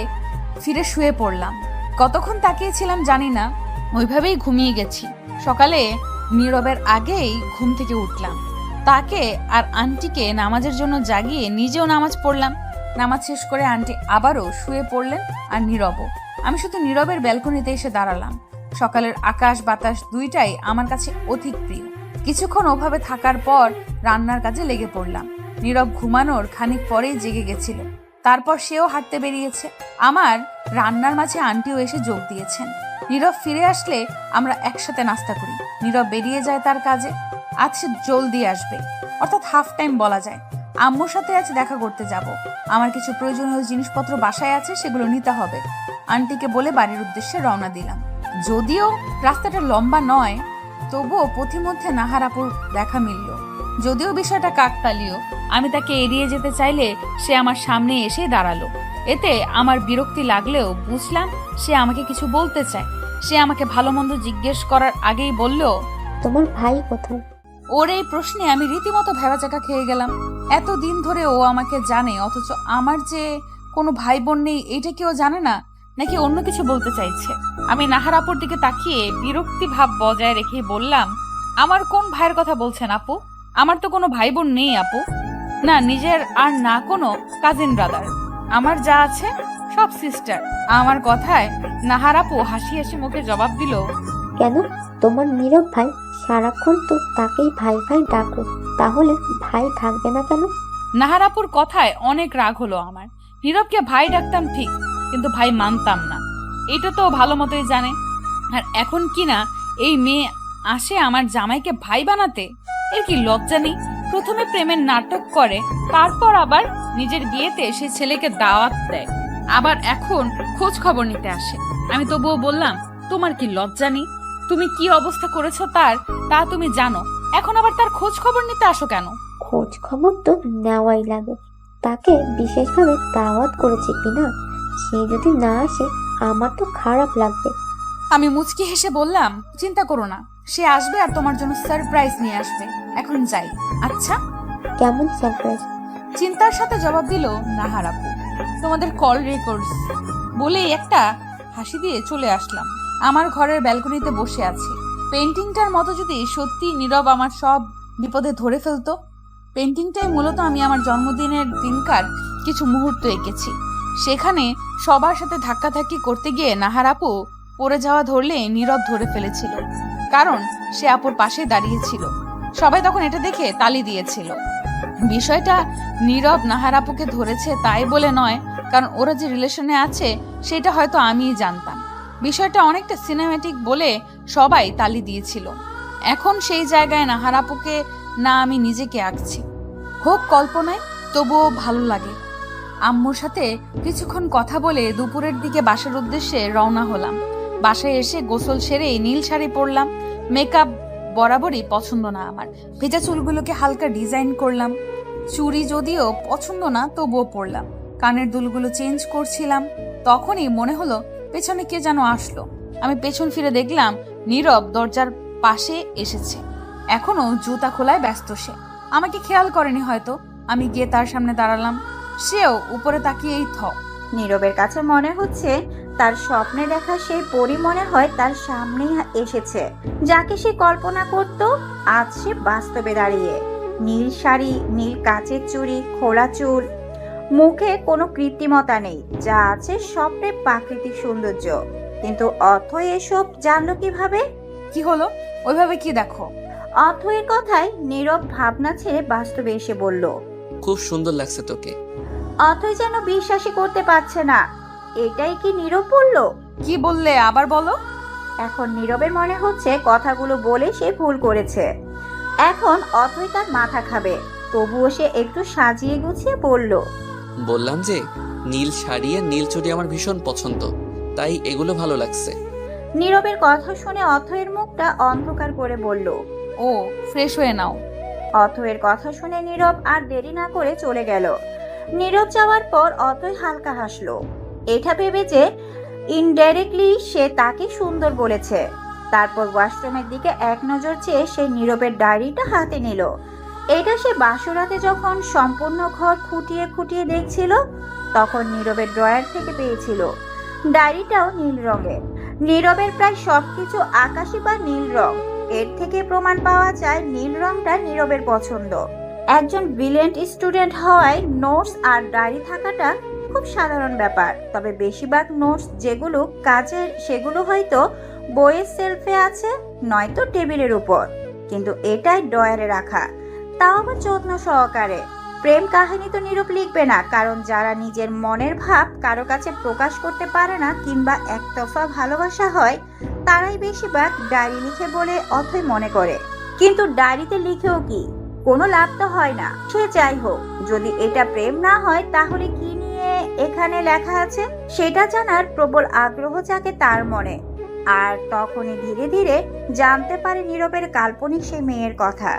ফিরে শুয়ে পড়লাম। কতক্ষণ তাকিয়েছিলাম জানি না, ওইভাবেই ঘুমিয়ে গেছি। সকালে নীরবের আগেই ঘুম থেকে উঠলাম, তাকে আর আন্টিকে নামাজের জন্য জাগিয়ে নিজেও নামাজ পড়লাম। নামাজ শেষ করে আন্টি আবারও শুয়ে পড়লেন, আর নীরবও। আমি শুধু নীরবের ব্যালকনিতে এসে দাঁড়ালাম। সকালের আকাশ বাতাস দুইটাই আমার কাছে অধিক প্রিয়। কিছুক্ষণ ওভাবে থাকার পর রান্নার কাজে লেগে পড়লাম। নীরব ঘুমানোর খানিক পরেই জেগে গেছিল, তারপর সেও হাঁটতে বেরিয়েছে। আমার রান্নার মাঝে আন্টিও এসে যোগ দিয়েছেন। নীরব ফিরে আসলে আমরা একসাথে নাস্তা করি। নীরব বেরিয়ে যায় তার কাজে। আজ সে জলদি আসবে, অর্থাৎ হাফ টাইম বলা যায়। আম্মুর সাথে আজ দেখা করতে যাব। আমার কিছু প্রয়োজনীয় জিনিসপত্র বাসায় আছে, সেগুলো নিতে হবে। আন্টিকে বলে বাড়ির উদ্দেশ্যে রওনা দিলাম। যদিও রাস্তাটা লম্বা নয়, তবুও পথিমধ্যে নাহারাপুর দেখা মিলল। যদিও বিষয়টা কাকতালীয়, আমি তাকে এড়িয়ে যেতে চাইলে সে আমার সামনে এসে দাঁড়ালো। এতে আমার বিরক্তি লাগলেও বুঝলাম সে আমাকে কিছু বলতে চায়। সে আমাকে ভালো মন্দ জিজ্ঞেস করার আগেই বলল, তোমার ভাই কোথায়? ওর এই প্রশ্নে আমি রীতিমতো ভেবাচাকা খেয়ে গেলাম। এতদিন ধরে ও আমাকে জানে, অথচ আমার যে কোনো ভাই বোন নেই এইটা কেউ জানে না, নাকি অন্য কিছু বলতে চাইছে? আমি নাহারাপুর দিকে তাকিয়ে বিরক্তি ভাব বজায় রেখে বললাম, আমার কোন ভাইয়ের কথা বলছেন আপু? আমার তো কোনো ভাই বোন নেই আপু। না নিজের আর না কোনো কাজিন ব্রাদার। আমার যা আছে সব সিস্টার। আমার কথায় নাহারাপু হাসি হাসি মুখে জবাব দিল, কেন? তোমার নীরব ভাই সারাক্ষণ তো তাকেই ভাই ভাই ডাকো, তাহলে ভাই থাকবে না কেন? নাহারাপুর কথায় অনেক রাগ হলো আমার। নীরবকে ভাই ডাকতাম ঠিক, কিন্তু ভাই মানতাম না, এটা তো ভালো মতোই জানে। আর এখন কি না এই মেয়ে আসে আমার জামাইকে ভাই বানাতে? এর কি লজ্জা নেই? প্রথমে প্রেমের নাটক করে, তারপর আবার নিজের বিয়েতে সে ছেলেকে দাওয়াত দেয়, আবার এখন খোঁজ খবর নিতে আসে। আমি তবুও বললাম, তোমার কি লজ্জা নেই? তুমি কি অবস্থা করেছো তার, তা তুমি জানো, এখন আবার তার খোঁজ খবর নিতে আসো কেন? খোঁজ খবর তো নেওয়াই লাগে, তাকে বিশেষভাবে দাওয়াত করেছে কিনা, সে যদি না আসে আমার তো খারাপ লাগবে। আমি মুচকি হেসে বললাম, চিন্তা করো না, সে আসবে আর তোমার জন্য সারপ্রাইজ নিয়ে আসবে। এখন যাই। আচ্ছা? কেমন সারপ্রাইজ? চিন্তার সাথে জবাব দিল নাহারাপু। তোমাদের কল রেকর্ডস বলে একটা হাসি দিয়ে চলে আসলাম। আমার ঘরের ব্যালকনিতে বসে আছি। পেন্টিংটার মতো যদি সত্যি নীরব আমার সব বিপদে ধরে ফেলতো। পেন্টিংটাই মূলত আমি আমার জন্মদিনের দিনকার কিছু মুহূর্ত এঁকেছি। সেখানে সবার সাথে ধাক্কাধাক্কি করতে গিয়ে নাহারাপু পড়ে যাওয়া ধরলে নীরব ধরে ফেলেছিল, কারণ সে আপুর পাশে দাঁড়িয়েছিল। সবাই তখন এটা দেখে তালি দিয়েছিল। বিষয়টা নীরব নাহারাপুকে ধরেছে তাই বলে নয়, কারণ ওরা যে রিলেশনে আছে সেটা হয়তো আমিই জানতাম। বিষয়টা অনেকটা সিনেম্যাটিক বলে সবাই তালি দিয়েছিল। এখন সেই জায়গায় নাহারাপুকে না আমি নিজেকে আঁকছি। হোক কল্পনায়, তবুও ভালো লাগে। আম্মুর সাথে কিছুক্ষণ কথা বলে দুপুরের দিকে বাসার উদ্দেশ্যে রওনা হলাম। বাসায় এসে গোসল সেরে নীল শাড়ি পরলাম। মেকআপ বরাবরই পছন্দ না আমার। ভেজা চুলগুলোকে হালকা ডিজাইন করলাম। চুড়ি যদিও পছন্দ না, তবুও পরলাম। কানের দুলগুলো চেঞ্জ করছিলাম, তখনই মনে হলো পেছনে কে যেন আসলো। আমি পেছন ফিরে দেখলাম নীরব দরজার পাশে এসেছে। এখনো জুতা খোলায় ব্যস্ত সে। আমাকে খেয়াল করেনি হয়তো। আমি গিয়ে তার সামনে দাঁড়ালাম। সেও উপরে তাকিয়েই থ। নীরবের কাছে মনে হচ্ছে তার স্বপ্নে দেখা সেই পরী মনে হয় তার সামনেই এসেছে, যাকে সে কল্পনা করত আজ সে বাস্তবে দাঁড়িয়ে। নীল শাড়ি, নীল কাচের চুড়ি, খোলা চুল, মুখে কোনো কৃত্রিমতা নেই, যা আছে সবটাই প্রাকৃতিক সৌন্দর্য। কিন্তু অথই এসব জানলো কিভাবে? কি হলো? ওইভাবে কি দেখো? অথয়ের কথায় নীরব ভাবনা ছেড়ে বাস্তবে এসে বলল। খুব সুন্দর লাগছে তোকে। অথই যেন বিশ্বাসই করতে পারছে না। এটাই কি নীরব বলল? কি বললে আবার বলো। এখন নীরবের মনে হচ্ছে কথাগুলো বলে সে ভুল করেছে। এখন অথই তার মাথা খাবে। তবুও সে একটু সাজিয়ে গুছিয়ে বলল। বললাম যে নীল শাড়ি আর নীল চুড়ি আমার ভীষণ পছন্দ, তাই এগুলো ভালো লাগছে। নীরবের কথা শুনে অথয়ের মুখটা অন্ধকার করে বলল। ও, ফ্রেশ হয়ে নাও। অথয়ের কথা শুনে নীরব আর দেরি না করে চলে গেল। নীরব যাওয়ার পর অথই হালকা হাসলো। এটা ভেবে যে ইনডাইরেক্টলি সে তাকে সুন্দর বলেছে। তারপর ওয়াশরুমের দিকে এক নজর চেয়ে সে নীরবের ডায়েরিটা হাতে নিল। এটা সে বাসরাতে যখন সম্পূর্ণ ঘর খুঁটিয়ে খুঁটিয়ে দেখছিল, তখন নীরবের ড্রয়ার থেকে পেয়েছিল। ডায়েরিটাও নীল রঙের। নীরবের প্রায় সবকিছু আকাশি বা নীল রং। এর থেকে প্রমাণ পাওয়া যায় নীল রংটা নীরবের পছন্দ। একজন ব্রিলিয়েন্ট স্টুডেন্ট হওয়ায় নোটস আর ডায়েরি থাকাটা খুব সাধারণ ব্যাপার। তবে বেশিরভাগ নোটস যেগুলো কাজের, সেগুলো হয়তো বইয়ের সেলফে আছে, নয়তো টেবিলের উপর। কিন্তু এটাই ড্রয়ারে রাখা, তাও আবার যত্ন সহকারে। প্রেম কাহিনী তো নীরব লিখবে না, কারণ যারা নিজের মনের ভাব কারো কাছে প্রকাশ করতে পারে না কিংবা একতরফা ভালোবাসা হয়, তারাই বেশিরভাগ ডায়েরি লিখে বলে অথই মনে করে। কিন্তু ডায়েরিতে লিখেও কি কোনো লাভ তো হয় না। সে যাই হোক, যদি এটা প্রেম না হয় তাহলে কি নিয়ে এখানে লেখা আছে সেটা জানার প্রবল আগ্রহ জাগে তার মনে। আর তখনই ধীরে ধীরে জানতে পারে নীরবের কাল্পনিক সেই মেয়ের কথা।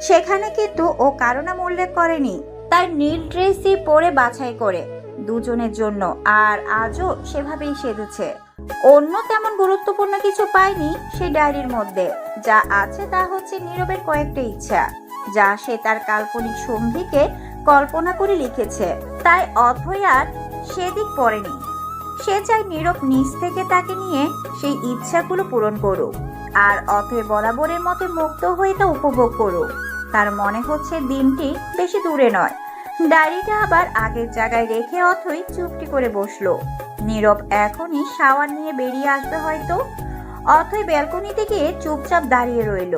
সেখানে কিন্তু ও কারো নাম উল্লেখ করেনি, তার নীল ড্রেসই পরে বাছাই করে দুজনের জন্য, আর আজও সেভাবেই সেজেছে। অন্য তেমন গুরুত্বপূর্ণ কিছু পায়নি সেই ডায়েরির মধ্যে। যা আছে তা হচ্ছে নীরবের কয়েকটা ইচ্ছা, যা সে তার কাল্পনিক সঙ্গীকে কল্পনা করে লিখেছে। তাই অথই আর সেদিক পড়েনি। সে চায় নীরব নিজ থেকে তাকে নিয়ে সেই ইচ্ছাগুলো পূরণ করুক, আর অথই বরাবরের মতো মুক্ত হয়ে তা উপভোগ করুক। তার মনে হচ্ছে দিনটি বেশি দূরে নয়। ডায়েরিটা আবার আগের জায়গায় রেখে অথই চুপটি করে বসলো। নীরব এখনই শাওয়ার নিয়ে বেরিয়ে আসবে হয়তো। অথই ব্যালকনিতে গিয়ে চুপচাপ দাঁড়িয়ে রইল।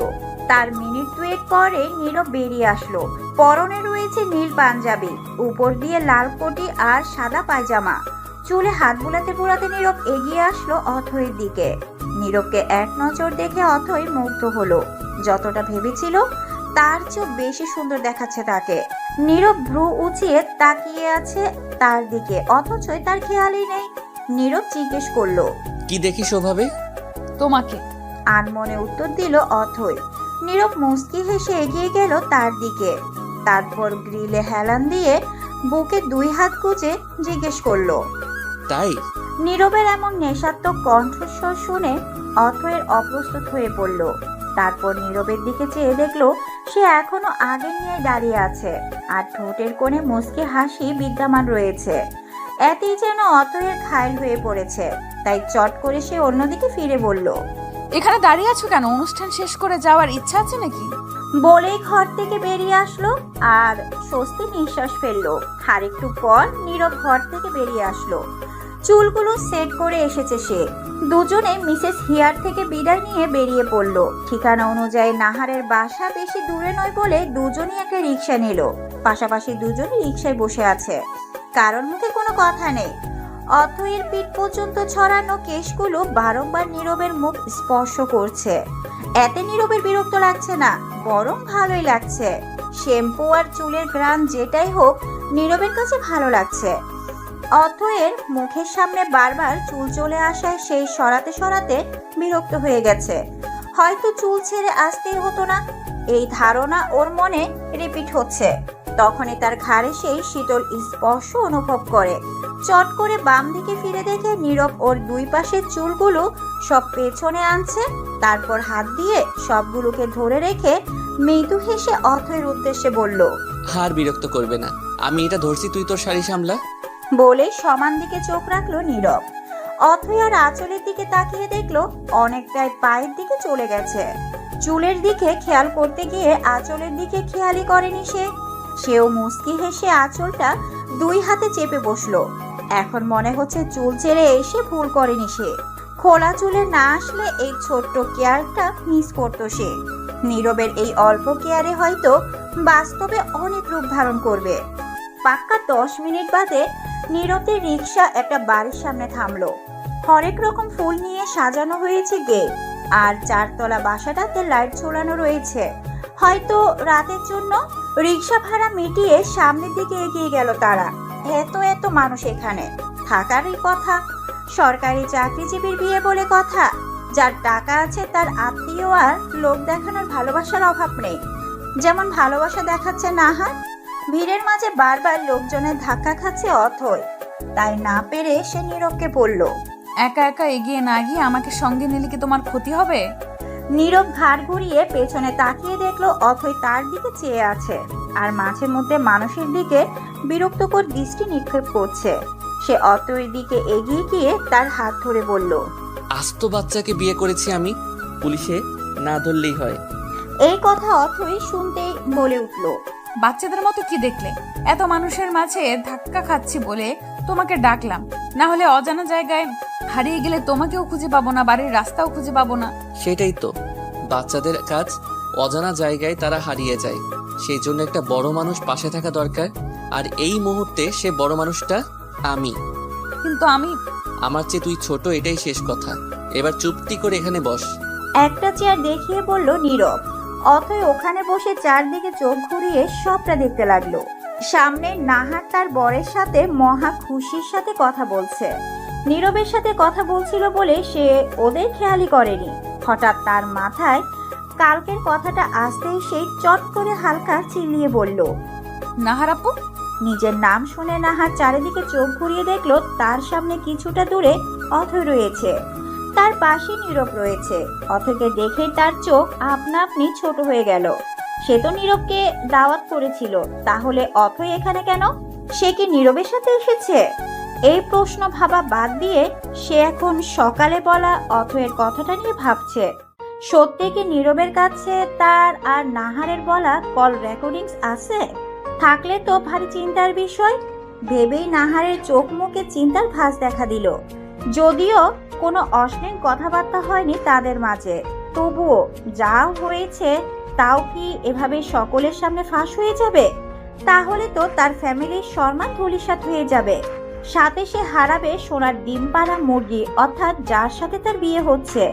তার মিনিট দুয়েক পরে নীরব বেরিয়ে আসলো। পরনে রয়েছে নীল পাঞ্জাবি, উপর দিয়ে লাল কোটি আর সাদা পায়জামা। চুলে হাত বুলাতে বুলাতে নীরব এগিয়ে আসলো অথইয়ের দিকে। নীরবকে এক নজর দেখে অথই মুগ্ধ হলো। যতটা ভেবেছিল তার চেয়েও বেশি সুন্দর দেখাচ্ছে তাকে। নীরব ভ্রু উঁচিয়ে তাকিয়ে আছে তার দিকে, অথচ তার খেয়ালই নেই। নীরব জিজ্ঞেস করলো, কি দেখিস ওভাবে? তোমাকে। আনমনে উত্তর দিল অথই। নীরব মুচকি হেসে এগিয়ে গেল তার দিকে। তারপর গ্রিলে হেলান দিয়ে বুকে দুই হাত গুজে জিজ্ঞেস করলো, তাই? নীরবের এমন নেশাত্মক কণ্ঠস্বর শুনে অথয়ের অপ্রস্তুত হয়ে পড়ল। তারপর নীরবের দিকে চেয়ে দেখলো সে এখনো আগের নিয়ে দাঁড়িয়ে আছে, আর ঠোঁটের কোণে মুচকি হাসি বিদ্যমান রয়েছে। এতেই যেন অথয়ের ঘায়ল হয়ে পড়েছে। তাই চট করে সে অন্যদিকে ফিরে বলল, এখানে দাঁড়িয়ে আছো কেন? অনুষ্ঠান শেষ করে যাওয়ার ইচ্ছা আছে নাকি? বলেই ঘর থেকে বেরিয়ে আসলো আর স্বস্তি নিঃশ্বাস ফেললো। আর একটু পর নীরব ঘর থেকে বেরিয়ে আসলো। চুলগুলো সেট করে এসেছে সে। দুজনে মিসেস হিয়ার থেকে বিদায় নিয়ে বেরিয়ে পড়লো। ঠিকানা অনুযায়ী নাহারের বাসা বেশি দূরে নয় বলে দুজনই একটা রিক্সা নিল। পাশাপাশি দুজনই রিক্সায় বসে আছে, কারোর মুখে কোনো কথা নেই। অথয়ের পিঠ পর্যন্ত ছড়ানো কেশগুলো বারংবার নীরবের মুখ স্পর্শ করছে। এতে নীরবের বিরক্ত লাগছে না, বরং ভালোই লাগছে। শ্যাম্পু আর চুলের ঘ্রাণ যেটাই হোক, নীরবের কাছে ভালো লাগছে। অথয়ের মুখের সামনে বারবার চুল চলে আসায় সেই সরাতে সরাতে বিরক্ত হয়ে গেছে। হয়তো চুল ছেড়ে আসতেই হতো না, এই ধারণা ওর মনে রিপিট হচ্ছে। তখনই তার ঘাড়ে সেই শীতল স্পর্শ অনুভব করে। চট করে বাম দিকে ফিরে দেখে নীরব ওর দুই পাশের চুলগুলো সব পেছনে আনছে। তারপর হাত দিয়ে সবগুলোকে ধরে রেখে মৃদু হেসে অথয়ের উদ্দেশ্যে বলল, আর বিরক্ত করবে না, আমি এটা ধরছি, তুই তোর শাড়ি সামলা। বলে সমান দিকে চোখ রাখলো নীরব। অথই আর আঁচলের দিকে তাকিয়ে দেখলো অনেকটাই পায়ের দিকে চলে গেছে। চুলের দিকে খেয়াল করতে গিয়ে আঁচলের দিকে খেয়ালই করেনি সেও মুচকি হেসে আঁচলটা 2 হাতে চেপে বসলো। এখন মনে হচ্ছে চুল ছেড়ে এসে ভুল করেনি সে। খোলা চুলে না আসলে এই ছোট্ট কেয়ারটা মিস করতো সে। নীরবের এই অল্প কেয়ারে হয়তো বাস্তবে অনেক রূপ ধারণ করবে। পাক্কা 10 মিনিট বাদে নীরবের রিক্সা একটা বাড়ির সামনে থামলো। হরেক রকম ফুল নিয়ে সাজানো হয়েছে গেট, আর 4 তলা বাসাটাতে লাইট ঝোলানো রয়েছে। হয়তো রাতের জন্য। রিক্সা ভাড়া মিটিয়ে সামনের দিকে এগিয়ে গেল তারা। এত মানুষ এখানে থাকারই কথা। সরকারি চাকরিজীবীর বিয়ে বলে কথা। যার টাকা আছে তার আত্মীয় আর লোক দেখানোর ভালোবাসার অভাব নেই। যেমন ভালোবাসা দেখাচ্ছে নাহার। ভিড়ের মাঝে বারবার লোকজনের ধাক্কা খাচ্ছে অথই। তাই না পেরে সে নীরবকে বলল, একা একা এগিয়ে না গিয়ে আমাকে সঙ্গে নিলে কি তোমার ক্ষতি হবে? নীরব ঘাড় ঘুরিয়ে পেছনে তাকিয়ে দেখলো অথই তার দিকে চেয়ে আছে, আর মাঝে মধ্যে মানুষের দিকে বিরক্তকর দৃষ্টি নিক্ষেপ করছে। সে অথইর দিকে এগিয়ে গিয়ে তার হাত ধরে বলল, আস্ত বাচ্চাকে বিয়ে করেছি আমি, পুলিশে না ধরলেই হয়। এই কথা অথই শুনতেই বলে উঠল, বাচ্চাদের মতো কি দেখলে? এত মানুষের মাঝে ধাক্কা খাচ্ছি বলে তোমাকে ডাকলাম, না হলে অজানা জায়গায় হারিয়ে গেলে তোমাকেও খুঁজে পাবো না, বাড়ির রাস্তাও খুঁজে পাবো না। সেটাই তো, বাচ্চাদের কাজ অজানা জায়গায় তারা হারিয়ে যায়। সেই জন্য একটা বড় মানুষ পাশে থাকা দরকার। আর এই মুহূর্তে সে বড় মানুষটা আমি। কিন্তু আমি আমার চেয়ে তুই ছোট, এটাই শেষ কথা। এবার চুপটি করে এখানে বস। একটা চেয়ার দেখিয়ে বলল নীরব। অথই ওখানে বসে চারদিকে চোখ ঘুরিয়ে সবটা দেখতে লাগলো। সামনে নাহার তার বরের সাথে মহা খুশির সাথে কথা বলছে। নীরবের সাথে কথা বলছিল বলে সে ওদের খেয়ালই করেনি। হঠাৎ তার মাথায় কালকের কথাটা আসতেই সেই চট করে হালকা চিল্লিয়ে বলল, নাহার আপু। নিজের নাম শুনে নাহার চারিদিকে চোখ ঘুরিয়ে দেখলো তার সামনে কিছুটা দূরে অথই রয়েছে, তার পাশে নীরব রয়েছে। অথইকে দেখেই তার চোখ আপনা আপনি ছোট হয়ে গেল। সে তো নীরবকে দাওয়াত করেছিল, তাহলে অথই এখানে কেন? সে কি নীরবের সাথে এসেছে? এই প্রশ্ন ভাবা বাদ দিয়ে সে এখন সকালে বলা অথয়ের কথাটা নিয়ে ভাবছে। সত্যি কি নীরবের কাছে তার আর নাহারের বলা কল রেকর্ডিংস আছে? থাকলে তো ভারী চিন্তার বিষয়। ভেবেই নাহারের চোখ মুখে চিন্তার ভাঁজ দেখা দিল। যদিও কোনো অশ্লীল কথাবার্তা হয়নি তাদের মাঝে, তবুও যা হয়েছে তাও কি এভাবে সকলের সামনে ফাঁস হয়ে যাবে? তাহলে তো তার ফ্যামিলির সম্মান ধূলিসাৎ হয়ে যাবে। সাথে সে হারাবে সোনার ডিম পাড়া মুরগি, অর্থাৎ যার সাথে তার বিয়ে হচ্ছে।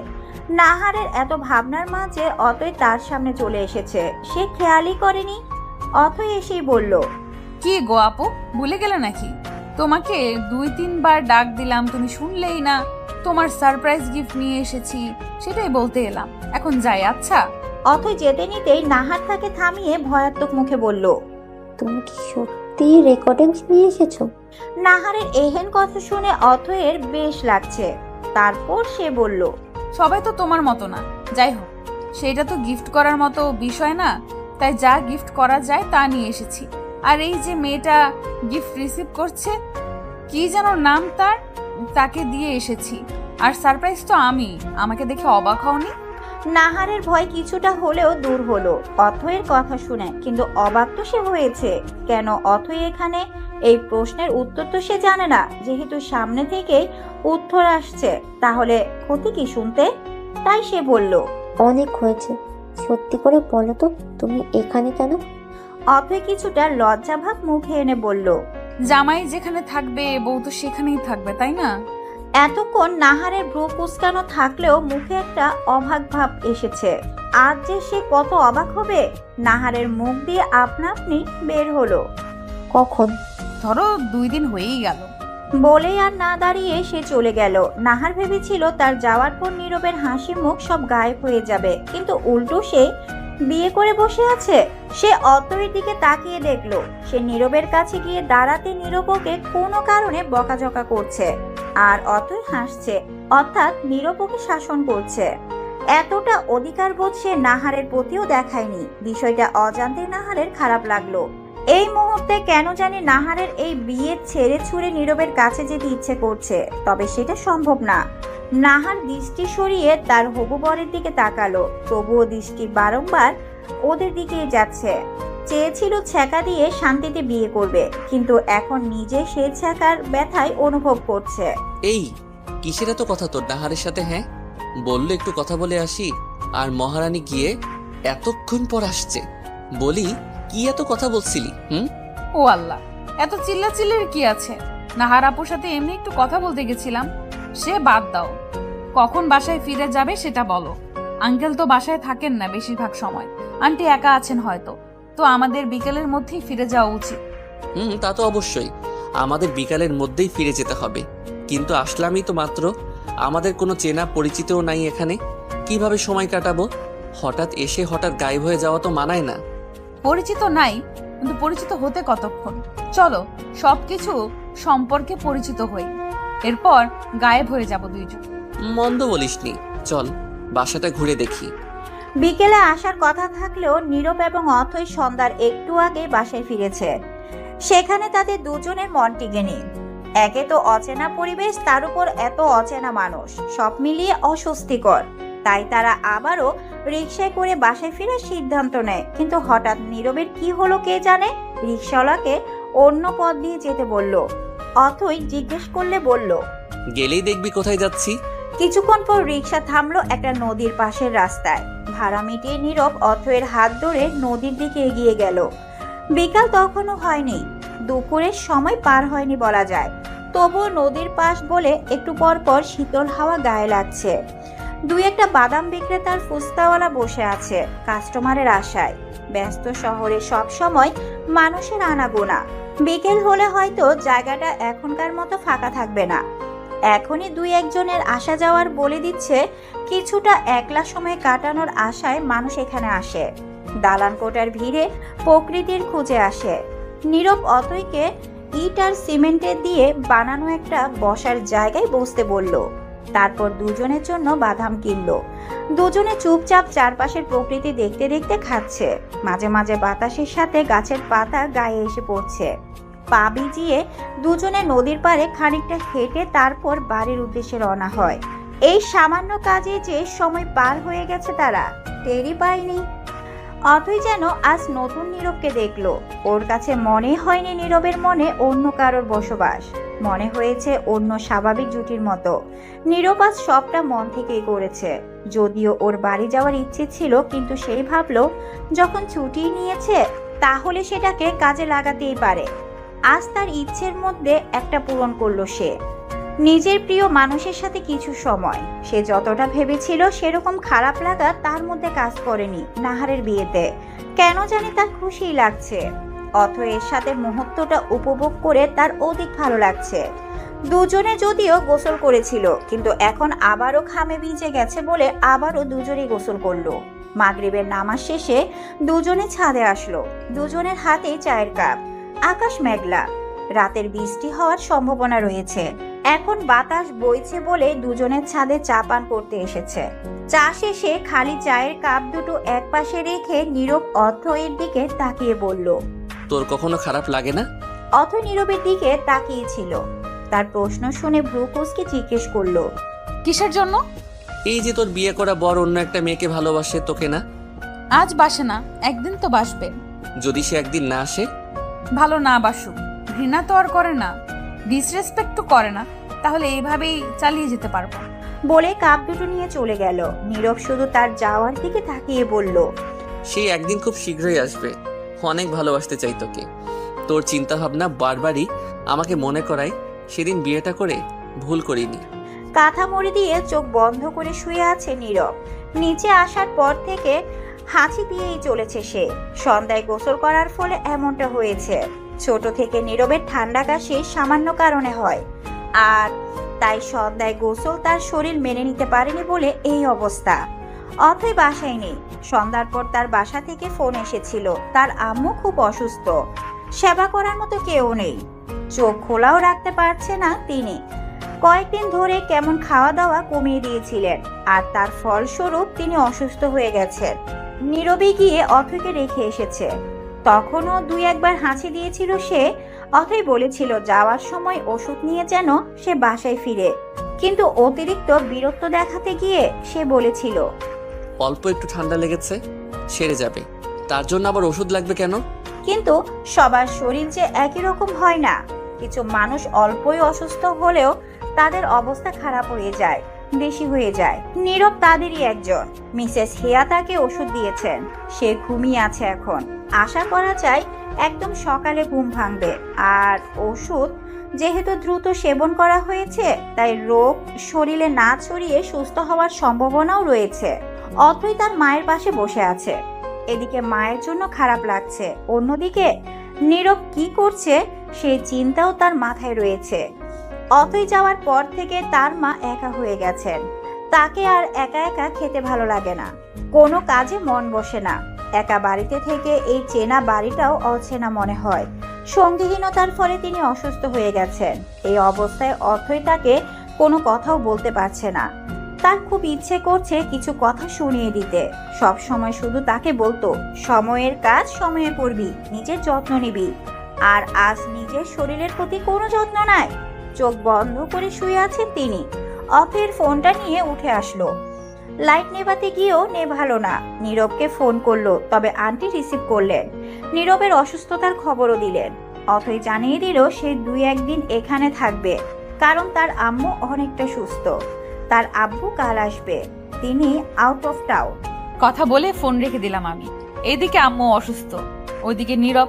নাহারের এত ভাবনার মাঝে অথই তার সামনে চলে এসেছে। সে খেয়ালই করেনি। অথই এসেই বলল, কি গো আপু, ভুলে গেলে নাকি? তোমাকে 2-3 বার ডাক দিলাম, তুমি শুনলেই না। তোমার সারপ্রাইজ গিফট নিয়ে এসেছি, সেটাই বলতে এলাম। এখন যাই। আচ্ছা। অথই যেতে নিতেই নাহার তাকে থামিয়ে ভয়াত্মক মুখে বলল, তুমি কি সত্যি রেকর্ডিংস নিয়ে এসেছো? নাহারের এহেন কথা শুনে অথয়ের বেশ লাগছে। তারপর সে বলল, সবাই তো তোমার মতো না। যাই হোক, সেটা তো গিফট করার মতো বিষয় না, তাই যা গিফট করা যায় তা নিয়ে এসেছি। আর এই যে মেয়েটা গিফট রিসিভ করছে, কি যেন নাম তার, তাকে দিয়ে এসেছি। আর সারপ্রাইজ তো আমি। আমাকে দেখে অবাক হওনি? নাহারের ভয় কিছুটা হলেও দূর হলো অথয়ের কথা শুনে, কিন্তু অবাক তো সে হয়েছে। কেন অথই এখানে? এই প্রশ্নের উত্তর তো সে জানে না। যেহেতু সামনে থেকেই উত্তর আসছে, তাহলে ক্ষতি কি শুনতে? তাই সে বলল, অনেক হয়েছে, সত্যি করে বলো তো তুমি এখানে কেন? অথই কিছুটা লজ্জাভাব মুখে এনে বলল, জামাই যেখানে থাকবে বউ তো সেখানেই থাকবে, তাই না? এতক্ষণ নাহারের ভ্রু কুঁচকানো থাকলেও মুখে একটা অবাক ভাব এসেছে। আজ যে সে কত অবাক হবে! নাহারের মুখ দিয়ে আপনা আপনি বের হলো, কখন? ধরো 2 দিন হয়েই গেল। বলেই আর না দাঁড়িয়ে সে চলে গেল। নাহার ভেবেছিল তার যাওয়ার পর নীরবের হাসি মুখ সব গায়েব হয়ে যাবে, কিন্তু উল্টো সে বিয়ে করে বসে আছে। সে অতইর দিকে তাকিয়ে দেখলো সে নীরবের কাছে গিয়ে দাঁড়াতে নীরব ওকে কোনো কারণে বকাঝকা করছে, আর অতই হাসছে, অর্থাৎ নীরব ওকে শাসন করছে। এতটা অধিকার বোধ সে নাহারের প্রতিও দেখায়নি। বিষয়টা অজান্তে নাহারের খারাপ লাগলো। এই মুহূর্তে কেন জানি নাহারের এই বিয়ে ছেড়ে ছুড়ে নীরবের কাছে যেতে ইচ্ছে করছে, তবে সেটা সম্ভব না। নাহার দৃষ্টি সরিয়ে তার হবু বরের দিকে তাকালো, তবুও দৃষ্টি বারংবার ওদের দিকেই যাচ্ছে। চেয়েছিল ছ্যাঁকা দিয়ে শান্তিতে বিয়ে করবে, কিন্তু এখন নিজে সে ছ্যাঁকার ব্যথায় অনুভব করছে। এই কিসের এত কথা তোর নাহারের সাথে? হ্যাঁ, বললো একটু কথা বলে আসি, আর মহারানী গিয়ে এতক্ষণ পর আসছে। বলি কি এত কথা বলছিলি? ও আল্লাহ, এত চিল্লাচিল্লির কি আছে? নাহার আপুর সাথে এমনি একটু কথা বলতে গেছিলাম। সে বাদ দাও, কখন বাসায় ফিরে যাবে সেটা বলো। আঙ্কেল তো বাসায় থাকেন না বেশিরভাগ সময়, আন্টি একা আছেন হয়তো, তো আমাদের বিকেলের মধ্যেই ফিরে যাওয়া উচিত। তা তো অবশ্যই, আমাদের বিকালের মধ্যেই ফিরে যেতে হবে, কিন্তু আসলামই তো মাত্র, আমাদের কোনো চেনা পরিচিতও নাই এখানে, কিভাবে সময় কাটাবো? হঠাৎ এসে হঠাৎ গায়েব হয়ে যাওয়া তো মানায় না। পরিচিত নাই, কিন্তু পরিচিত হতে কতক্ষণ? চলো সবকিছু সম্পর্কে পরিচিত হই, এরপর গায়েব হয়ে যাব দুইজন। মন্দ বলিসনি, চল বাসাটা ঘুরে দেখি। বিকেলে আসার কথা থাকলেও নীরব এবং অথৈ সন্ধ্যার একটু আগে বাসায় ফিরেছে। সেখানে তাদের দুজনের মন টিকেনি। একে তো অচেনা পরিবেশ, তার উপর এত অচেনা মানুষ, সব মিলিয়ে অস্বস্তিকর। তাই তারা আবারও রিকশায় করে বাসায় ফেরার সিদ্ধান্ত নেয়। কিন্তু হঠাৎ নীরবের কি হলো কে জানে, রিকশাওয়ালাকে অন্য পথ দিয়ে যেতে বলল। অথৈ জিজ্ঞেস করলে বলল, গেলেই দেখবি কোথায় যাচ্ছি। কিছুক্ষণ পর রিকশা থামলো একটা নদীর পাশের রাস্তায়। ভাড়া মিটিয়ে নীরব অথৈয়ের হাত ধরে নদীর দিকে এগিয়ে গেল। বিকাল তখনও হয়নি, দুপুরের সময় পার হয়নি বলা যায়, তবুও নদীর পাশ বলে একটু পর পর শীতল হাওয়া গায়ে লাগছে। দুই একটা বাদাম বিক্রেতার ফুচকাওয়ালা বসে আছে কাস্টমারের আশায়। ব্যস্ত শহরে সব সময় মানুষের আনাগোনা, বিকেল হলে হয়তো জায়গাটা এখনকার মতো ফাঁকা থাকবে না। এখনই দুই একজনের আসা যাওয়ার বলে দিচ্ছে, কিছুটা একলা সময় কাটানোর আশায় মানুষ এখানে আসে। দালান কোটার ভিড়ে প্রকৃতির খুঁজে আসে। নীরব অথৈকে ইট আর সিমেন্টের দিয়ে বানানো একটা বসার জায়গায় বসতে বলল। তারপর দুজনের জন্য বাদাম কিনলো। দুজনে চুপচাপ চারপাশের প্রকৃতি দেখতে দেখতে খাচ্ছে। মাঝে মাঝে বাতাসের সাথে গাছের পাতা গায়ে এসে পড়ছে। পা ভিজিয়ে দুজনে নদীর পাড়ে খানিকটা হেঁটে তারপর বাড়ির উদ্দেশ্যে রওনা হয়। এই সামান্য কাজে যে সময় পার হয়ে গেছে তারা টেরই পায়নি। অথৈ যেন আজ নতুন নীরবকে দেখলো। ওর কাছে মনে হয়নি নীরবের মনে অন্য কারোর বসবাস, মনে হয়েছে অন্য স্বাভাবিক জুটির মতো। নীরব আজ সবটা মন থেকেই করেছে। যদিও ওর বাড়ি যাওয়ার ইচ্ছে ছিল, কিন্তু সেই ভাবলো যখন ছুটি নিয়েছে তাহলে সেটাকে কাজে লাগাতেই পারে। আজ তার ইচ্ছের মধ্যে একটা পূরণ করলো সে, নিজের প্রিয় মানুষের সাথে কিছু সময়। সে যতটা ভেবেছিল সেরকম খারাপ লাগা তার মধ্যে কাজ করেনি। নাহারের বিয়েতে কেন জানি তার খুশিই লাগছে। অথৈয়ের সাথে মুহূর্তটা উপভোগ করে তার অধিক ভালো লাগছে। দুজনে যদিও গোসল করেছিল, কিন্তু এখন আবারও ঘামে ভিজে গেছে বলে আবারও দুজনেই গোসল করলো। মাগরিবের নামাজ শেষে দুজনে ছাদে আসলো। দুজনের হাতে চায়ের কাপ। আকাশ মেঘলা, রাতের বৃষ্টি হওয়ার সম্ভাবনা রয়েছে। এখন বাতাস বইছে বলে দুজনের ছাদে চা পান করতে এসেছে। চা শেষে খালি চায়ের কাপ দুটো একপাশে রেখে নীরব অথৈয়ের দিকে তাকিয়ে বলল, তোর কখনো খারাপ লাগে না? অথৈ নীরবের দিকে তাকিয়েছিল। তার প্রশ্ন শুনে ভ্রু কুঁচকে জিজ্ঞেস করলো, কিসের জন্য? এই যে তোর বিয়ে করা বর অন্য একটা মেয়েকে ভালোবাসে, তোকে না? আজ বাসে না, একদিন তো বাসবে। যদি সে একদিন না আসে? ভালো না বাসুক, ঘৃণা তো আর করে না, ডিসরেসপেক্ট তো করে না, তাহলে এইভাবেই চালিয়ে যেতে পারবো। বলে কাপ দুটো নিয়ে চলে গেল। নীরব শুধু তার যাওয়ার দিকে তাকিয়ে বলল, সে একদিন খুব শীঘ্রই আসবে, অনেক ভালোবাসতে চাই তোকে। তোর চিন্তা ভাবনা বারবারই আমাকে মনে করায় সেদিন বিয়েটা করে ভুল করিনি। কাঁথা মুড়ি দিয়ে চোখ বন্ধ করে শুয়ে আছে নীরব। নিচে আসার পর থেকে হাঁচি দিয়েই চলেছে সে। সন্ধ্যায় গোসল করার ফলে এমনটা হয়েছে। ছোট থেকে নীরবের ঠান্ডা কাশি সামান্য কারণে হয়, আর তাই সন্ধ্যায় গোসল তার শরীর মেনে নিতে পারেনি বলে এই অবস্থা। অথৈ বাসায় নেই। সন্ধ্যার পর তার বাসা থেকে ফোন এসেছিল, তার আম্মু খুব অসুস্থ, সেবা করার মতো কেউ নেই, চোখ খোলাও রাখতে পারছে না তিনি। কয়েকদিন ধরে কেমন খাওয়া দাওয়া কমিয়ে দিয়েছিলেন, আর তার ফলস্বরূপ তিনি অসুস্থ হয়ে গেছেন। নীরবে গিয়ে অথৈকে রেখে এসেছে। তখনও দুই একবার হাঁচি দিয়েছিল সে। অথই বলেছিল যাওয়ার সময় ওষুধ নিয়ে যেন সে বাসায় ফিরে, কিন্তু অতিরিক্ত বীরত্ব দেখাতে গিয়ে সে বলেছিল, অল্প একটু ঠান্ডা লেগেছে, সেরে যাবে, তার জন্য আবার ওষুধ লাগবে কেন? কিন্তু সবার শরীর যে একই রকম হয় না। কিছু মানুষ অল্পই অসুস্থ হলেও তাদের অবস্থা খারাপ হয়ে যায়, বেশি হয়ে যায়। নীরব তাদেরই একজন। মিসেস হিয়া তাকে ওষুধ দিয়েছেন, সে ঘুমিয়ে আছে এখন। আশা করা যায় একদম সকালে ঘুম ভাঙবে। আর ওষুধ যেহেতু দ্রুত সেবন করা হয়েছে, তাই রোগ শরীরে না ছড়িয়ে সুস্থ হওয়ার সম্ভাবনাও রয়েছে। অথই তার মায়ের পাশে বসে আছে। এদিকে মায়ের জন্য খারাপ লাগছে, অন্যদিকে নীরব কি করছে সেই চিন্তাও তার মাথায় রয়েছে। অথই যাওয়ার পর থেকে তার মা একা হয়ে গেছেন। তাকে আর একা একা খেতে ভালো লাগে না, কোনো কাজে মন বসে না। একা বাড়িতে থেকে এই চেনা বাড়িটাও অচেনা মনে হয়। সঙ্গীহীনতার ফলে তিনি অসুস্থ হয়ে গেছেন। এই অবস্থায় অথই তাকে কোনো কথাও বলতে পারছে না। তার খুব ইচ্ছে করছে কিছু কথা শুনিয়ে দিতে। সব সময় শুধু তাকে বলতো, সময়ের কাজ সময়ে করবি, নিজের যত্ন নিবি। আর আজ নিজের শরীরের প্রতি কোনো যত্ন নাই। চোখ বন্ধ করে শুয়ে আছেন তিনি। অফের ফোনটা নিয়ে উঠে আসলো। লাইট নেভাতে গিয়েও নেভালো না। নীরবকে ফোন করলো, তবে আন্টি রিসিভ করলেন। নীরবের অসুস্থতার খবরও দিলেন। অথই জানিয়ে দিল সে 2-1 দিন এখানে থাকবে, কারণ তার আম্মু অনেকটা সুস্থ। তার আব্বু কাল আসবে, তিনি আউট অফ টাউন। কথা বলে ফোন রেখে দিলাম আমি। এইদিকে আম্মু অসুস্থ, ওইদিকে নীরব।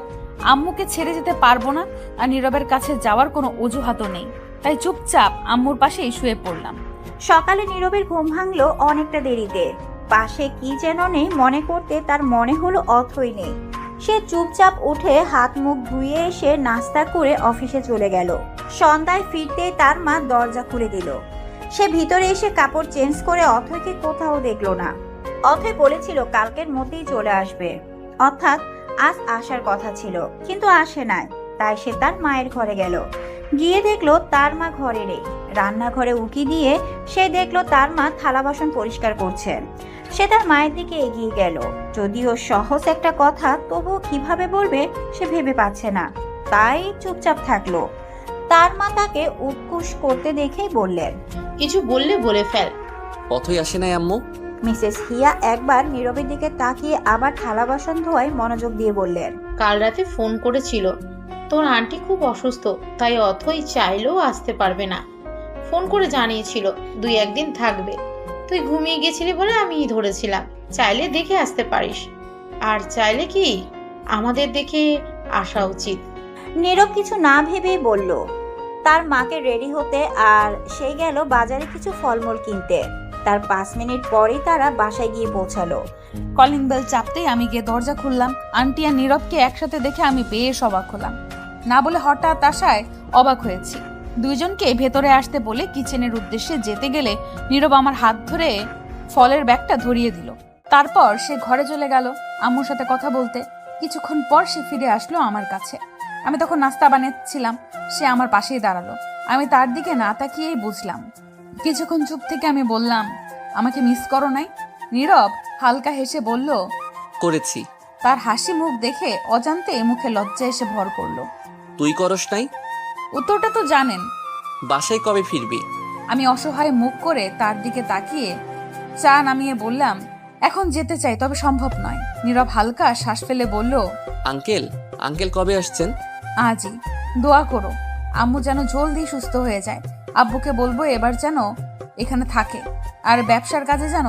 আম্মুকে ছেড়ে যেতে পারবো না, আর নীরবের কাছে যাওয়ার কোনো অজুহাতও নেই, তাই চুপচাপ আম্মুর পাশেই শুয়ে পড়লাম। সকালে নীরবের ঘুম ভাঙলো অনেকটা দেরিতে। পাশে কি যেন নেই মনে করতে তার মনে হলো অথই নেই। সে চুপচাপ উঠে হাত মুখ ধুয়ে এসে নাস্তা করে অফিসে চলে গেল। সন্ধ্যায় ফিরতে তার মা দরজা খুলে দিল। সে ভিতরে এসে কাপড় চেঞ্জ করে অথয়কে কোথাও দেখলো না। অথয় বলেছিল কালকের মধ্যেই চলে আসবে, অর্থাৎ আজ আসার কথা ছিল, কিন্তু আসে নাই। তাই সে তার মায়ের ঘরে গেল। গিয়ে দেখলো তার মা ঘরে নেই। রান্নাঘরে উকি দিয়ে সে দেখলো তার মা থালা বাসন পরিষ্কার করছেন। সে তার মায়ের দিকে এগিয়ে গেল। যদিও সহজ একটা কথা, তবুও কিভাবে বলবে সে ভেবে পাচ্ছে না, তাই চুপচাপ থাকলো। তার মা তাকে উৎকুশ করতে দেখেই বললেন, কিছু বললে বলে ফেল। অথই আসে নাই আম্মু? মিসেস হিয়া একবার নীরবের দিকে তাকিয়ে আবার থালা বাসন ধোয়ায় মনোযোগ দিয়ে বললেন, কাল রাতে ফোন করেছিল, তোর আন্টি খুব অসুস্থ, তাই অথই চাইলেও আসতে পারবে না। ফোন করে জানিয়েছিল 2-1 দিন থাকবে। তুই ঘুমিয়ে গেছিলি বলে আমি ধরেছিলাম। চাইলে দেখে আসতে পারিস, আর চাইলে কি আমাদের দেখে আসা উচিত। নীরব কিছু না ভেবেই বলল। তার মাকে রেডি হতে, আর সে গেল বাজারে কিছু ফলমূল কিনতে। তার 5 মিনিট পরেই তারা বাসায় গিয়ে পৌঁছালো। কলিং বেল চাপতেই আমি গিয়ে দরজা খুললাম। আন্টি আর নীরবকে একসাথে দেখে আমি বেশ অবাক হলাম, না বলে হঠাৎ আসায় অবাক হয়েছি। দুইজনকে ভেতরে আসতে বলে কিচেনের উদ্দেশ্যে যেতে গেলে নীরব আমার হাত ধরে ফলের ব্যাগটা ধরিয়ে দিল। তারপর সে ঘরে চলে গেল আম্মুর সাথে কথা বলতে। কিছুক্ষণ পর সে ফিরে আসলো আমার কাছে। আমি তখন নাস্তা বানাচ্ছিলাম, সে আমার পাশেই দাঁড়ালো। আমি তার দিকে না তাকিয়েই বুঝলাম। কিছুক্ষণ চুপ থেকে আমি বললাম, আমাকে মিস করো নাই? নীরব হালকা হেসে বলল, করেছি। তার হাসি মুখ দেখে অজান্তে মুখে লজ্জা এসে ভর করলো। তুই করস নাই? উত্তরটা তো জানেন। বাসায় কবে ফিরবি? আমি অসহায় মুখ করে তার দিকে তাকিয়ে চা নামিয়ে বললাম, এখন যেতে চাই, তবে সম্ভব নয়। নীরব হালকা শ্বাস ফেলে বলল, আঙ্কেল আঙ্কেল কবে আসছেন? আজই। দোয়া করো আম্মু যেন জলদি সুস্থ হয়ে যায়। আব্বুকে বলবো এবার যেন এখানে থাকে, আর ব্যবসার কাজে যেন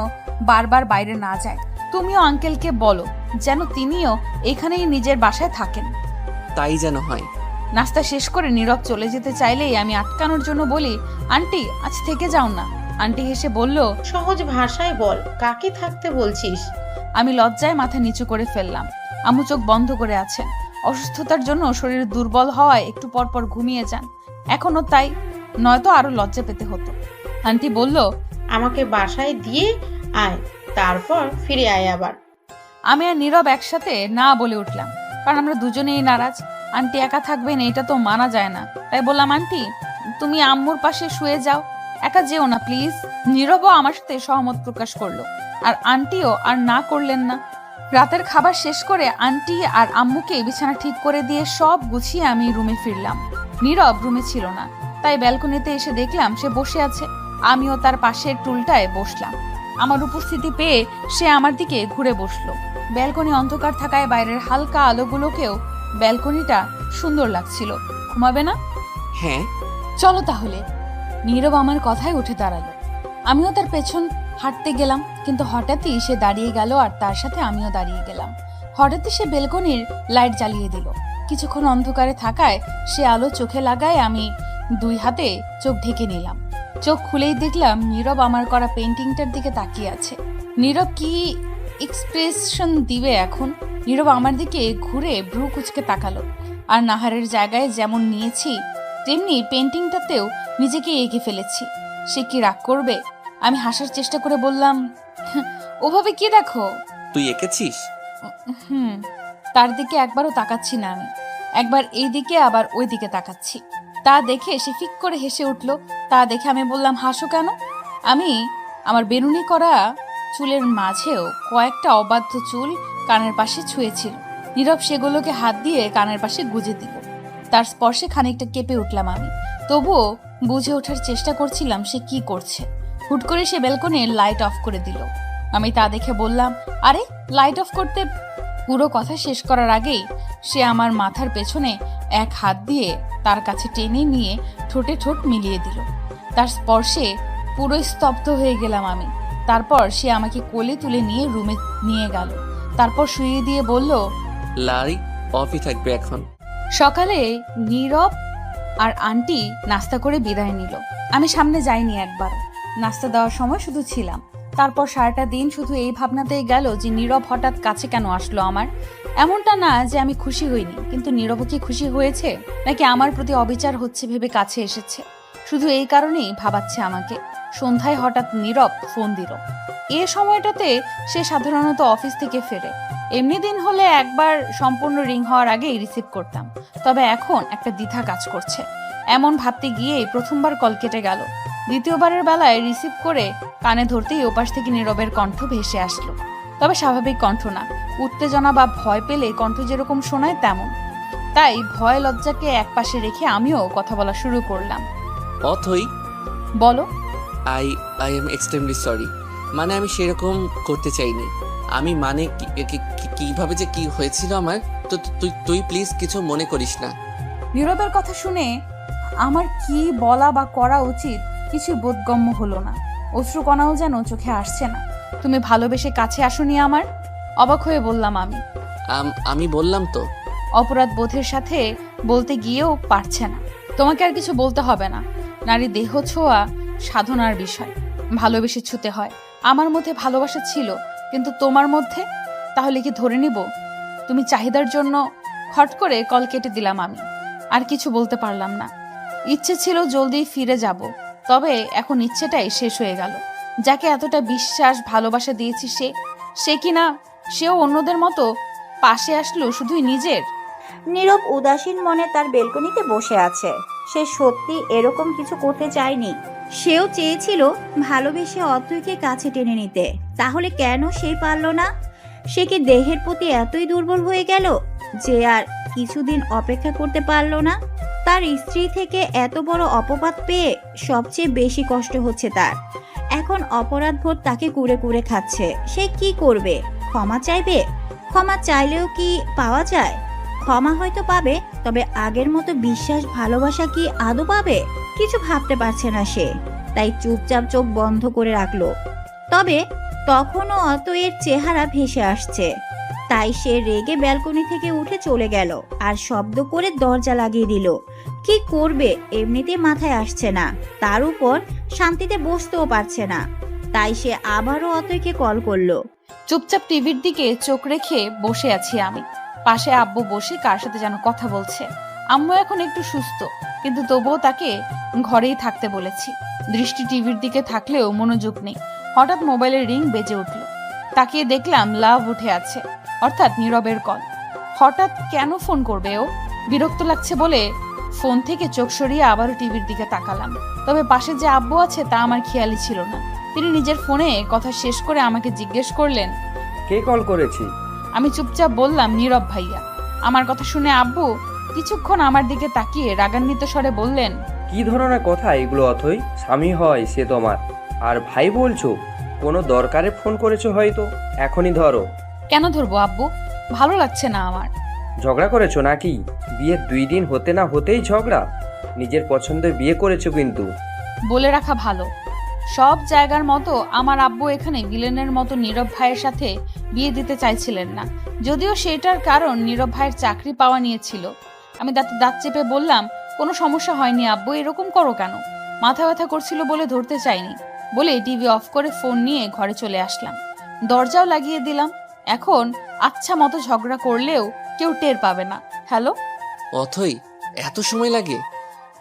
বারবার বাইরে না যায়। তুমিও আঙ্কেলকে বলো যেন তিনিও এখানেই নিজের বাসায় থাকেন। তাই যেন হয়। নাস্তা শেষ করে নীরব চলে যেতে চাইলেই আমি আটকানোর জন্য বলি, আন্টি আজ থেকে যাও না। আন্টি হেসে বলল, সহজ ভাষায় বল, কাকে থাকতে বলছিস? আমি লজ্জায় মাথা নিচু করে ফেললাম। আম্মু চোখ বন্ধ করে আছেন। অসুস্থতার জন্য শরীর দুর্বল হওয়ায় একটু পর পর ঘুমিয়ে যান। এখনো তাই, নয়তো আরো লজ্জা পেতে হতো। আন্টি বলল, আমাকে বাসায় দিয়ে আয়, তারপর ফিরে আয় আবার। আমি আর নীরব একসাথে না বলে উঠলাম, কারণ আমরা দুজনেই নারাজ। আন্টি একা থাকবেন এটা তো মানা যায় না। তাই বললাম, আন্টি তুমি আম্মুর পাশে শুয়ে যাও, একা যেও না প্লিজ। নীরবও আমার সাথে সহমত প্রকাশ করলো, আর আন্টিও আর না করলেন না। রাতের খাবার শেষ করে আন্টি আর আম্মুকে বিছানা ঠিক করে দিয়ে সব গুছিয়ে আমি রুমে ফিরলাম। নীরব রুমে ছিল না, তাই ব্যালকনিতে এসে দেখলাম সে বসে আছে। আমিও তার পাশের টুলটায় বসলাম। আমার উপস্থিতি পেয়ে সে আমার দিকে ঘুরে বসলো। ব্যালকনি অন্ধকার থাকায় বাইরের হালকা আলোগুলোকেও ব্যালকনিটা সুন্দর লাগছিল। ঘুমাবে না? হ্যাঁ। চলো তাহলে। নীরব আমার কথায় উঠে দাঁড়ালো। আমিও তার পেছন হাঁটতে গেলাম, কিন্তু হঠাৎই সে দাঁড়িয়ে গেল আর তার সাথে আমিও দাঁড়িয়ে গেলাম। হঠাৎই সে ব্যালকনির লাইট জ্বালিয়ে দিল। কিছুক্ষণ অন্ধকারে থাকায় সে আলো চোখে লাগায় আমি 2 হাতে চোখ ঢেকে নিলাম। চোখ খুলেই দেখলাম নীরব আমার করা পেন্টিংটার দিকে তাকিয়ে আছে। নীরব কি এক্সপ্রেশন দিবে এখন? নীরব আমার দিকে ঘুরে ভ্রু কুচকে তাকালো, আর নাহারের জায়গায় যেমন নিয়েছি তেমনি পেন্টিংটাতেও নিজেকে এঁকে ফেলেছি। সে কি রাগ করবে? আমি হাসার চেষ্টা করে বললাম, ওভাবে কি দেখো? তুই এঁকেছিস? তার দিকে একবারও তাকাচ্ছি না আমি, একবার এই দিকে আবার ওই দিকে তাকাচ্ছি। তা দেখে সে ফিক করে হেসে উঠল। তা দেখে আমি বললাম, হাসো কেন? আমি আমার বেনুনি করা চুলের মাঝেও কয়েকটা অবাধ্য চুল কানের পাশে ছুঁয়েছিল। নীরব সেগুলোকে হাত দিয়ে কানের পাশে গুজে দিল। তার স্পর্শে খানিকটা কেঁপে উঠলাম আমি, তবুও বুঝে ওঠার চেষ্টা করছিলাম সে কি করছে। হুট করে সে ব্যালকনির লাইট অফ করে দিল। আমি তা দেখে বললাম, আরে লাইট অফ করতে? পুরো কথা শেষ করার আগেই সে আমার মাথার পেছনে এক হাত দিয়ে তার কাছে টেনে নিয়ে ঠোঁটে ঠোঁট মিলিয়ে দিল। তার স্পর্শে পুরো স্তব্ধ হয়ে গেলাম আমি। তারপর সে আমাকে কোলে তুলে নিয়ে রুমে নিয়ে গেল। তারপর শুইয়ে দিয়ে বলল, লাইট অফই থাকবে এখন। সকালে নীরব আর আন্টি নাস্তা করে বিদায় নিল। আমি সামনে যাইনি একবার। নাস্তা দেওয়ার সময় শুধু ছিলাম। তারপর সারাটা দিন শুধু এই ভাবনাতেই গেল যে নীরব হঠাৎ কাছে কেন আসলো আমার। এমনটা না যে আমি খুশি হইনি, কিন্তু নীরব কি খুশি হয়েছে, নাকি আমার প্রতি অবিচার হচ্ছে ভেবে কাছে এসেছে? শুধু এই কারণেই ভাবাচ্ছে আমাকে। সন্ধ্যায় হঠাৎ নীরব ফোন দিল। এ সময়টাতে সে সাধারণত অফিস থেকে ফেরে। এমনি দিন হলে একবার সম্পূর্ণ রিং হওয়ার আগেই রিসিভ করতাম, তবে এখন একটা দ্বিধা কাজ করছে। এমন ভাবতে গিয়েই প্রথমবার কল কেটে গেল। দ্বিতীয়বারের বেলায় রিসিভ করে কানে ধরতেই ওপাশ থেকে নীরবের কণ্ঠ ভেসে আসলো। তবে স্বাভাবিক কণ্ঠ না, উত্তেজনা বা ভয় পেলে কণ্ঠ যেরকম শোনায় তেমন। তাই ভয় লজ্জাকে একপাশে রেখে আমিও কথা বলা শুরু করলাম। অথই, বলো। I am extremely sorry. মানে আমি সেরকম করতে চাইনি। আমি মানে কিভাবে যে কি হয়েছিল আমার, তো তুই প্লিজ কিছু মনে করিস না। নীরবের কথা শুনে আমার কি বলা বা করা উচিত কিছু বোধগম্য হলো না। অশ্রুকণাও যেন চোখে আসছে না। তুমি ভালোবেসে কাছে আসোনি আমার? অবাক হয়ে বললাম আমি। আমি বললাম তো। অপরাধ বোধের সাথে বলতে গিয়েও পারছে না। তোমাকে আর কিছু বলতে হবে না। নারী দেহ ছোঁয়া সাধনার বিষয়। ভালোবেসে ছুতে হয়। আমার মধ্যে ভালোবাসা ছিল, কিন্তু তোমার মধ্যে? তাহলে কি ধরে নিব? তুমি চাহিদার জন্য হট করে কল কেটে দিলাম আমি। আর কিছু বলতে পারলাম না। ইচ্ছে ছিল জলদি ফিরে যাব, তবে এখন ইচ্ছেটাই শেষ হয়ে গেল। যাকে এতটা বিশ্বাস ভালোবাসা দিয়েছি সে কিনা সেও অন্যদের মতো পাশে আসলো শুধুই নিজের। নীরব উদাসীন মনে তার বেলকনিতে বসে আছে। সে সত্যি এরকম কিছু করতে চায়নি। সেও চেয়েছিল ভালোবেসে অতইকে কাছে টেনে নিতে। তাহলে কেন সে পারল না? সে কি দেহের প্রতি এতই দুর্বল হয়ে গেল যে আর কিছুদিন অপেক্ষা করতে পারল না? তার স্ত্রী থেকে এত বড় অপবাদ পেয়ে সবচেয়ে বেশি কষ্ট হচ্ছে তার। এখন অপরাধবোধ তাকে কুরে কুরে খাচ্ছে। সে কি করবে? ক্ষমা চাইবে? ক্ষমা চাইলেও কি পাওয়া যায়? ক্ষমা হয়তো পাবে, তবে আগের মতো বিশ্বাস ভালোবাসা কি আদৌ পাবে? কিছু ভাবতে পারছে না সে, তাই চুপচাপ চোখ বন্ধ করে রাখলো। তবে তখনও অতএর চেহারা ভেসে আসছে। তাই সে রেগে ব্যালকনি থেকে উঠে চলে গেল আর শব্দ করে দরজা লাগিয়ে দিল। কি করবে এমনিতে মাথায় আসছে না, তার উপর শান্তিতে বসতেও পারছে না। তাই সে আবারও অতইকে কল করলো। চুপচাপ টিভির দিকে চোখ রেখে বসে আছি আমি। পাশে আব্বু বসে কার সাথে যেন কথা বলছে। আম্মু এখন একটু সুস্থ, কিন্তু তবুও তাকে ঘরেই থাকতে বলেছি। দৃষ্টি টিভির দিকে থাকলেও মনোযোগ নেই। হঠাৎ মোবাইলের রিং বেজে উঠল। তাকিয়ে দেখলাম লাভ উঠে আছে, অর্থাৎ নীরবের কল। হঠাৎ কেন ফোন করবে ও? বিরক্ত লাগছে বলে ফোন থেকে চোখ সরিয়ে আবারও টিভির দিকে তাকালাম। তবে পাশে যে আব্বু আছে তা আমার খেয়ালই ছিল না। তিনি নিজের ফোনে কথা শেষ করে আমাকে জিজ্ঞেস করলেন, কে কল করেছি? আমি চুপচাপ বললাম, নীরব ভাইয়া। আমার কথা শুনে আব্বু কিছুক্ষণ আমার দিকে তাকিয়ে রাগান্বিত স্বরে বললেন, কি ধরনের কথা এগুলো অথই? স্বামী হয় সে তোমার, আর ভাই বলছো? কোনো দরকারে ফোন করেছো হয়তো, এখনই ধরো। কেন ধরবো আব্বু? ভালো লাগছে না আমার। ঝগড়া করেছো নাকি? বিয়ের 2 দিন হতে না হতেই ঝগড়া? নিজের পছন্দের বিয়ে করেছো কিন্তু। বলে রাখা ভালো, সব জায়গার মতো আমার আব্বু এখানে ভিলেনের মতো নীরব ভাইয়ের সাথে বিয়ে দিতে চাইছিলেন না, যদিও সেটার কারণ নীরব ভাইয়ের চাকরি পাওয়া নিয়েছিল। আমি দাঁতে দাঁত চেপে বললাম, কোনো সমস্যা হয়নি আব্বু, এরকম করো কেন? মাথা ব্যথা করছিল বলে ধরতে চাইনি বলে টিভি অফ করে ফোন নিয়ে ঘরে চলে আসলাম। দরজাও লাগিয়ে দিলাম। এখন আচ্ছা মতো ঝগড়া করলেও কেউ টের পাবে না। হ্যালো। অথই, এত সময় লাগে?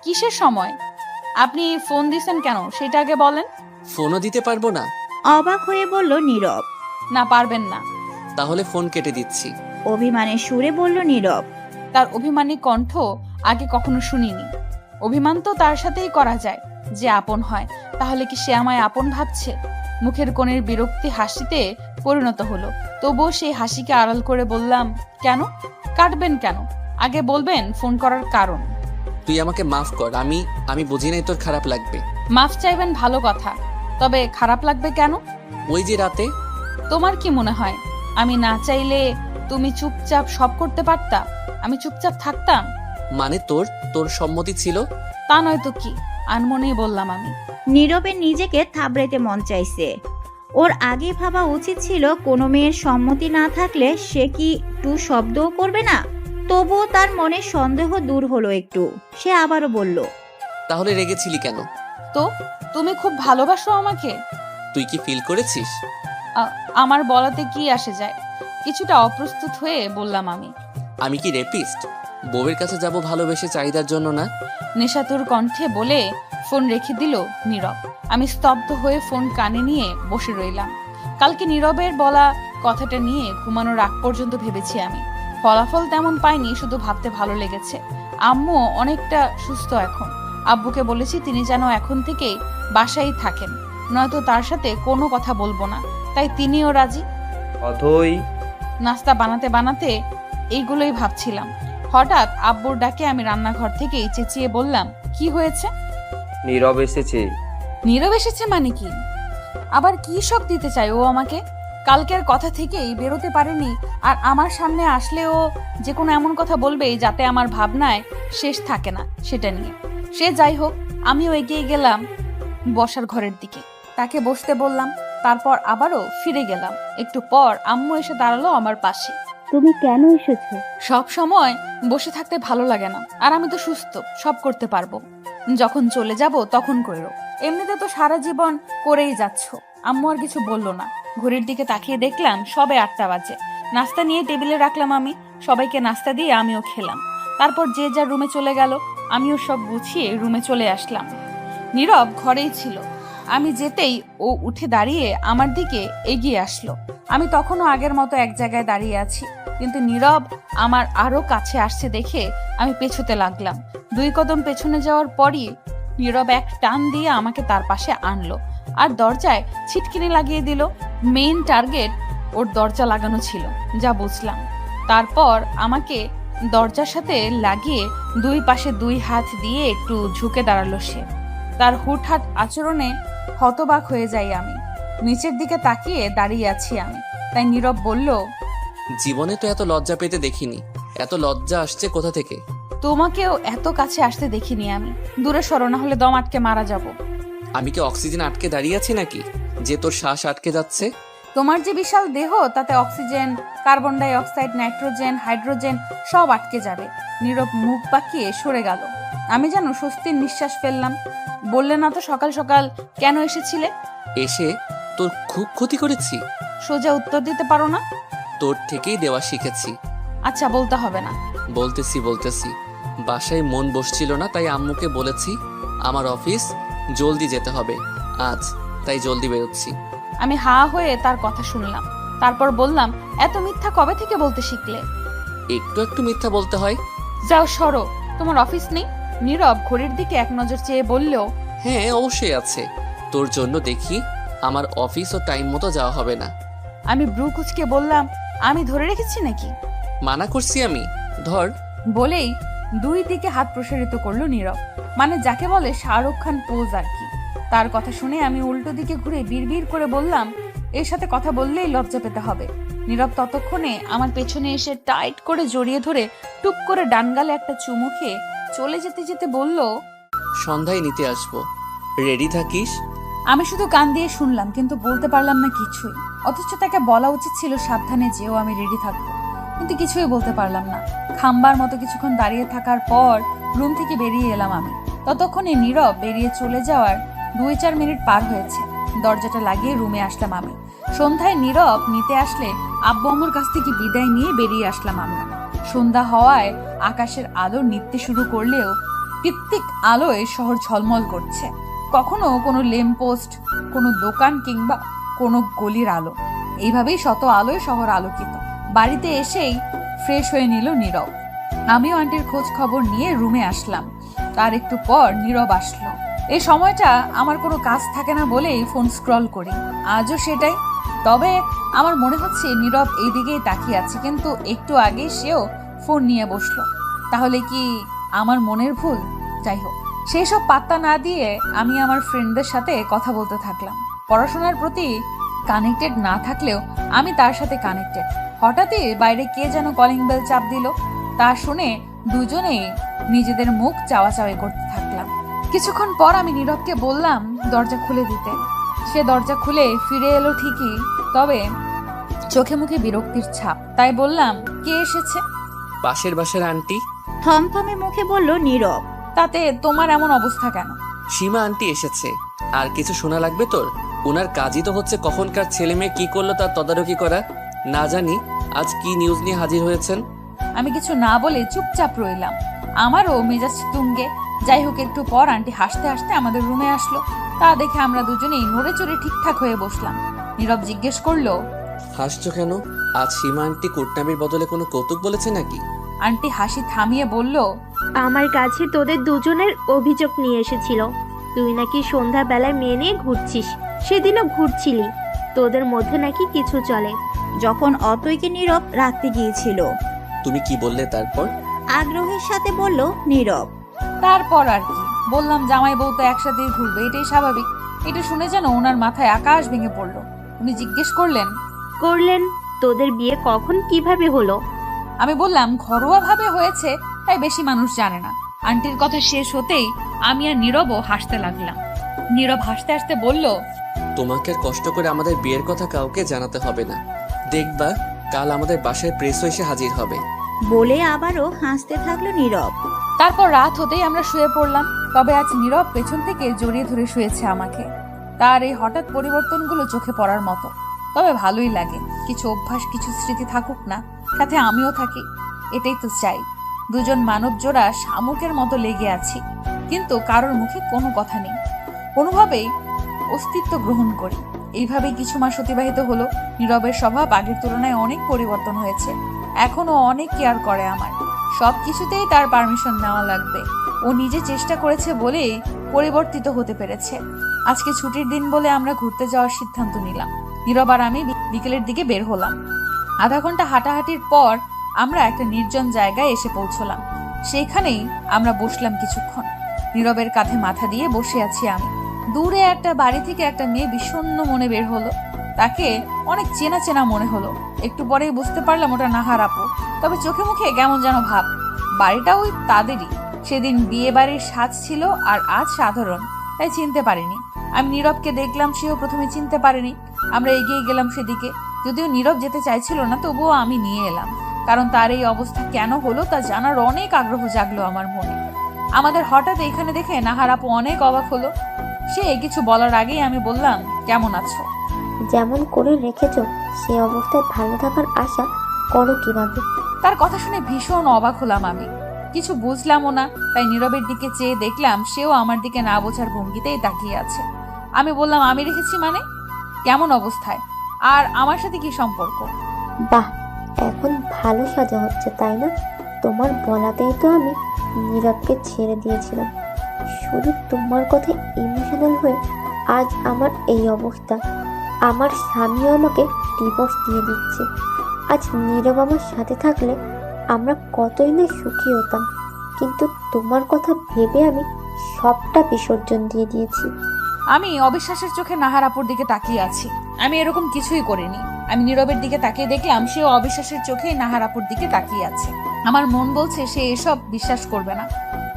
কিসের সময়? আপনি ফোন দিছেন কেন সেটা আগে বলেন। ফোনও দিতে পারবো না? অবাক হয়ে বলল নীরব। না, পারবেন না। তাহলে ফোন কেটে দিচ্ছি। অভিমানের সুরে বলল নীরব। তার অভিমানী কণ্ঠ আগে কখনো শুনিনি। অভিমান তো তার সাথেই করা যায় যে আপন হয়। তাহলে কি সে আমায় আপন ভাবছে? মুখের কোণের বিরক্তি হাসিতে পরিণত হলো। তবুও সেই হাসিকে আড়াল করে বললাম, কেন কাটবেন কেন? আগে বলবেন ফোন করার কারণ। তুই আমাকে মাফ কর, আমি বুঝি নাই তোর খারাপ লাগবে। মাফ চাইবেন ভালো কথা, তবে খারাপ লাগবে কেন? ওই যে রাতে। তোমার কি মনে হয় আমি না চাইলে তুমি চুপচাপ সব করতে পারতা? আমি চুপচাপ থাকতাম? মানে তোর সম্মতি ছিল? তা নয়তো কি, আনমনেই বললাম আমি। নীরবের নিজেকে থাবড়াইতে মন চাইছে। ওর আগে ভাবা উচিত ছিল কোনো মেয়ের সম্মতি না থাকলে সে কি টু শব্দও করবে না। তবুও তার মনে সন্দেহ দূর হলো একটু। সে আবারও বলল, তাহলে রেগেছিলি কেন? তো তুমি খুব ভালোবাসো আমাকে? তুই কি ফিল করেছিস? আমার বলাতে কি আসে যায়? কিছুটা অপ্রস্তুত হয়ে বললাম আমি। আমি কি রেপিস্ট? বউয়ের কাছে যাব ভালোবেসে চাহিদার জন্য না? নেশাতুর কণ্ঠে বলে ফোন রেখে দিল নীরব। আমি স্তব্ধ হয়ে ফোন কানে নিয়ে বসে রইলাম। কালকে নীরবের বলা কথাটা নিয়ে ঘুমানোর আগ পর্যন্ত ভেবেছি আমি। ফলাফল তেমন পাইনি, শুধু ভাবতে ভালো লেগেছে। আম্মু অনেকটা সুস্থ এখন। আব্বুকে বলেছি তিনি যেন এখন থেকেই বাসায় থাকেন, নয়তো তার সাথে কোনো কথা বলবো না। তাই তিনিও রাজি। অথই। নাস্তা বানাতে বানাতে এইগুলোই ভাবছিলাম। হঠাৎ আব্বুর ডাকে আমি রান্নাঘর থেকেই চেঁচিয়ে বললাম, কি হয়েছে? নীরব এসেছে। নীরব এসেছে মানে কি? আবার কি শখ দিতে চাই ও আমাকে? কালকের কথা থেকেই বেরোতে পারেনি, আর আমার সামনে আসলে ও যে কোনো এমন কথা বলবেই যাতে আমার ভাবনায় শেষ থাকে না সেটা নিয়ে। সে যাই হোক, আমিও এগিয়ে গেলাম বসার ঘরের দিকে। তাকে বসতে বললাম, তারপর আবারও ফিরে গেলাম। একটু পর আম্মু এসে দাঁড়ালো আমার পাশে। তুমি কেন এসেছো? সব সময় বসে থাকতে ভালো লাগে না, আর আমি তো সুস্থ, সব করতে পারবো। যখন চলে যাব তখন করো। এমনিতে তো সারা জীবন করেই যাচ্ছ। আম্মু আর কিছু বললো না। ঘড়ির দিকে তাকিয়ে দেখলাম সবে 8টা বাজে। নাস্তা নিয়ে টেবিলে রাখলাম আমি। সবাইকে নাস্তা দিয়ে আমিও খেলাম। তারপর যে যার রুমে চলে গেল। আমিও সব গুছিয়ে রুমে চলে আসলাম। নীরব ঘরেই ছিল। আমি যেতেই ও উঠে দাঁড়িয়ে আমার দিকে এগিয়ে আসলো। আমি তখনও আগের মতো এক জায়গায় দাঁড়িয়ে আছি, কিন্তু নীরব আমার আরো কাছে আসছে দেখে আমি পেছোতে লাগলাম। 2 কদম পেছনে যাওয়ার পরই নীরব এক টান দিয়ে আমাকে তার পাশে আনলো আর দরজায় ছিটকিনি লাগিয়ে দিল। মেইন টার্গেট ওর দরজা লাগানো ছিল, যা বুঝলাম। তারপর আমাকে দরজার সাথে লাগিয়ে 2 পাশে 2 হাত দিয়ে একটু ঝুঁকে দাঁড়ালো সে। তার হুটহাট আচরণে হতবাক হয়ে যাই আমি। নিচের দিকে তাকিয়ে দাঁড়িয়ে আছি আমি। তাই নীরব বলল, জীবনে তো এত লজ্জা পেতে দেখিনি। এত লজ্জা আসছে কোথা থেকে? তোমাকেও এত কাছে আসতে দেখিনি আমি। দূরে সরো, না হলে দম আটকে মারা যাব। আমি কি অক্সিজেন আটকে দাঁড়িয়ে আছি নাকি যে তোর শ্বাস আটকে যাচ্ছে? তোমার যে বিশাল দেহ, তাতে oxygen, carbon die oxide, nitrogen, hydrogen সব আটকে যাবে। নীরব মুখ বাঁকিয়ে সরে গেল। আমি যেন স্বস্তির নিঃশ্বাস ফেললাম। বললে না তো সকাল সকাল কেন এসেছিলে? এসে তোর খুব ক্ষতি করেছি? সোজা উত্তর দিতে পারো না? তোর থেকেই দেওয়া শিখেছি। আচ্ছা, বলতে হবে না। বলতেছি। বাসায় মন বসছিল না, তাই আম্মুকে বলেছি আমার অফিস জলদি যেতে হবে আজ, তাই জলদি বেরোচ্ছি। আমি হা হয়ে তার কথা শুনলাম। তারপর বললাম, এত মিথ্যা কবে থেকে বলতে শিখলে? একটু একটু মিথ্যা বলতে হয়। যাও সরো, তোমার অফিস নেই? নীরব ঘড়ির দিকে এক নজর চেয়ে বলল, হ্যাঁ অবশ্যই আছে। তোর জন্য দেখি আমার অফিস ও টাইম মতো যাওয়া হবে না। আমি ব্রু কুচকে বললাম, আমি ধরে রেখেছি নাকি? মানা করছি আমি, ধর। বলেই দুই দিকে হাত প্রসারিত করলো নীরব, মানে যাকে বলে শাহরুখ খান পোজ আর কি। তার কথা শুনে আমি উল্টো দিকে ঘুরে বিড়বিড় করে বললাম, এর সাথে কথা বললেই লজ্জা পেতে হবে। নীরব ততক্ষণে আমার পেছনে এসে টাইট করে জড়িয়ে ধরে টুপ করে ডান গালে একটা চুমু খেয়ে চলে যেতে যেতে বলল, সন্ধ্যায় নিতে আসবো, রেডি থাকিস। আমি শুধু কান দিয়ে শুনলাম, কিন্তু বলতে পারলাম না কিছুই। অথচ তাকে বলা উচিত ছিল সাবধানে যেও, আমি রেডি থাকবো, কিন্তু কিছুই বলতে পারলাম না। খাম্বার মতো কিছুক্ষণ দাঁড়িয়ে থাকার পর রুম থেকে বেরিয়ে এলাম আমি। ততক্ষণে নীরব বেরিয়ে চলে যাওয়ার 2-4 মিনিট পার হয়েছে। দরজাটা লাগিয়ে রুমে আসলাম আমি। সন্ধ্যায় নীরব নিতে আসলে আব্বু আম্মুর কাছ থেকে বিদায় নিয়ে বেরিয়ে আসলাম আমরা। সন্ধ্যা হওয়ায় আকাশের আলো নিতে শুরু করলেও কৃত্রিক আলোয় শহর ঝলমল করছে। কখনো কোনো ল্যাম্পপোস্ট, কোনো দোকান কিংবা কোনো গলির আলো, এইভাবেই শত আলোয় শহর আলোকিত। বাড়িতে এসেই ফ্রেশ হয়ে নিল নীরব। আমিও আন্টির খোঁজ খবর নিয়ে রুমে আসলাম। তার একটু পর নীরব আসলো। এই সময়টা আমার কোনো কাজ থাকে না বলেই ফোন স্ক্রল করি, আজও সেটাই। তবে আমার মনে হচ্ছে নীরব এই দিকেই তাকিয়ে আছে, কিন্তু একটু আগে সেও ফোন নিয়ে বসলো। তাহলে কি আমার মনের ভুল? যাই হোক, সেই সব পাত্তা না দিয়ে আমি আমার ফ্রেন্ডদের সাথে কথা বলতে থাকলাম। পড়াশোনার প্রতি কানেক্টেড না থাকলেও আমি তার সাথে কানেক্টেড। হঠাৎই বাইরে কে যেন কলিং বেল চাপ দিল। তা শুনে দুজনেই নিজেদের মুখ চাওয়াচাওয়ি করতে থাকলাম। কিছুক্ষণ পর আমি নীরবকে বললাম দরজা খুলে দিতে। সে দরজা খুলে ফিরে এলো ঠিকই, তবে চোখে মুখে বিরক্তির ছাপ। তাই বললাম, কে এসেছে? পাশের বাসার আন্টি। থমথমে মুখে বলল নীরব। তাতে তোমার এমন অবস্থা কেন? সীমা আন্টি এসেছে। আর কিছু শোনা লাগবে তোর? ওনার কাজই তো হচ্ছে কখনকার ছেলে মেয়ে কি করলো তার তদারকি করা। না জানি আজ কি নিউজ নিয়ে হাজির হয়েছেন। আমি কিছু না বলে চুপচাপ রইলাম। আমারও মেজাজ তুঙ্গে। যাই হোক, একটু পর আন্টি হাসতে হাসতে আমাদের রুমে আসলো। তা দেখে আমরা দুজনেই নড়ে চড়ে ঠিকঠাক হয়ে বসলাম। নীরব জিজ্ঞেস করলো, হাসছো কেন? আজ সীমা আন্টি কুটনামির বদলে কোনো কৌতুক বলেছে নাকি? আন্টি হাসি থামিয়ে বলল, আমার কাছে তোদের দুজনের অভিযোগ নিয়ে এসেছিল। তুই নাকি সন্ধ্যাবেলায় মেয়ে নিয়ে ঘুরছিস, সেদিনও ঘুরছিলি, তোদের মধ্যে নাকি কিছু চলে। যখন অতইকে নীরব রাখতে গিয়েছিল। তুমি কি বললে তারপর? আগ্রহের সাথে বলল নীরব। তারপর আর কি বললাম, জামাই বউ তো একসাথেই ঘুরবে, এটাই স্বাভাবিক। এটা শুনে যেন ওনার মাথায় আকাশ ভেঙে পড়লো। উনি জিজ্ঞেস করলেন, তোদের বিয়ে কখন কিভাবে হলো? আমি বললাম, ঘরোয়া ভাবে হয়েছে, তাই বেশি মানুষ জানে না। আন্টির কথা শেষ হতেই আমি আর নীরবও হাসতে লাগলাম। নীরব হাসতে হাসতে বলল, তোমাকে আর কষ্ট করে আমাদের বিয়ের কথা কাউকে জানাতে হবে না। দেখবা কাল আমাদের বাসায় প্রেসও এসে হাজির হবে। বলে আবারও হাসতে থাকলো নীরব। তারপর রাত হতেই আমরা শুয়ে পড়লাম। তবে আজ নীরব পেছন থেকে জড়িয়ে ধরে শুয়েছে আমাকে। তার এই হঠাৎ পরিবর্তনগুলো চোখে পড়ার মতো। তবে ভালোই লাগে, কিছু অভ্যাস কিছু স্মৃতি থাকুক না, সাথে আমিও থাকি, এটাই তো চাই। দুজন মানব জোড়া শামুকের মতো লেগে আছি, কিন্তু কারোর মুখে কোনো কথা নেই। কোনোভাবেই অস্তিত্ব গ্রহণ করি। এইভাবেই কিছু মাস অতিবাহিত হলো। নীরবের স্বভাব আগের তুলনায় অনেক পরিবর্তন হয়েছে। এখনো অনেক কেয়ার করে আমার। সব কিছুতেই তার পারমিশন নেওয়া লাগবে। ও নিজে চেষ্টা করেছে বলেই পরিবর্তিত হতে পেরেছে। আজকে ছুটির দিন বলে আমরা ঘুরতে যাওয়ার সিদ্ধান্ত নিলাম। নীরব আর আমি বিকেলের দিকে বের হলাম। আধা ঘন্টা হাঁটাহাঁটির পর আমরা একটা নির্জন জায়গায় এসে পৌঁছলাম। সেইখানেই আমরা বসলাম কিছুক্ষণ। নীরবের কাঁধে মাথা দিয়ে বসে আছি আমি। দূরে একটা বাড়ি থেকে একটা মেয়ে বিষণ্ণ মনে বের হলো। তাকে অনেক চেনা চেনা মনে হলো। একটু পরেই বুঝতে পারলাম ওটা নাহার আপু। তবে চোখে মুখে কেমন যেন ভাব। বাড়িটা ওই তাদেরই। সেদিন বিয়ে বাড়ির সাজ ছিল আর আজ সাধারণ, তাই চিনতে পারিনি। আমি নীরবকে দেখলাম, সেও প্রথমে চিনতে পারেনি। আমরা এগিয়ে গেলাম সেদিকে। যদিও নীরব যেতে চাইছিল না, তবুও আমি নিয়ে এলাম, কারণ তার এই অবস্থা কেন হলো তা জানার অনেক আগ্রহ জাগলো আমার মনে। আমাদের হঠাৎ এখানে দেখে নাহার আপু অনেক অবাক হলো। সে কিছু বলার আগেই আমি বললাম, কেমন আছো? যেমন করে রেখেছো সে অবস্থায় ভালো থাকার আশা করো কিভাবে? তার কথা শুনে ভীষণ অবাক হলাম আমি। কিছু বুঝলামও না, তাই নীরবের দিকে চেয়ে দেখলাম সেও আমার দিকে না বোঝার ভঙ্গিতেই তাকিয়ে আছে। আমি বললাম, আমি রেখেছি মানে? কেমন অবস্থায়? আর আমার সাথে কি সম্পর্ক? বাহ, এখন ভালো সাজা হচ্ছে তাই না? তোমার বলাতেই তো আমি নীরবকে ছেড়ে দিয়েছিলাম। শুধু তোমার কথা ইমোশনাল হয়ে আজ আমার এই অবস্থা। আমার স্বামীও আমাকে ডিভোর্স দিয়ে দিচ্ছে, আজ নীরব আমার সাথে থাকলে আমরা কতই না সুখী হতাম, কিন্তু তোমার কথা ভেবে আমি সবটা বিসর্জন দিয়ে দিয়েছি। আমি অবিশ্বাসের চোখে নাহার আপুর দিকে তাকিয়ে আছি। আমি এরকম কিছুই করিনি। আমি নীরবের দিকে তাকিয়ে দেখলাম সেও অবিশ্বাসের চোখেই নাহার আপুর দিকে তাকিয়ে আছে। আমার মন বলছে সে এসব বিশ্বাস করবে না,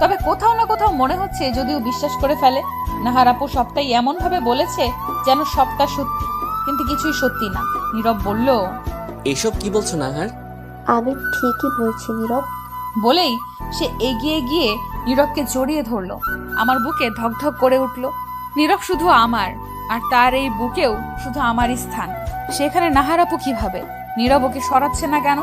তবে কোথাও না কোথাও মনে হচ্ছে যদিও বিশ্বাস করে ফেলে, নাহার আপু সবটাই এমন ভাবে বলেছে যেন সবটা সত্যি, কিন্তু কিছুই সত্যি না। নীরব বলল, এসব কি বলছো নাহার? আমি ঠিকই বলছি নীরব। বলেই সে এগিয়ে গিয়ে নীরবকে জড়িয়ে ধরলো। আমার বুকে ধকধক করে উঠলো। নীরব শুধু আমার, আর তার এই বুকেও শুধু আমারই স্থান। সেখানে নাহার আপু কিভাবে? নীরব ওকে সরাচ্ছে না কেন?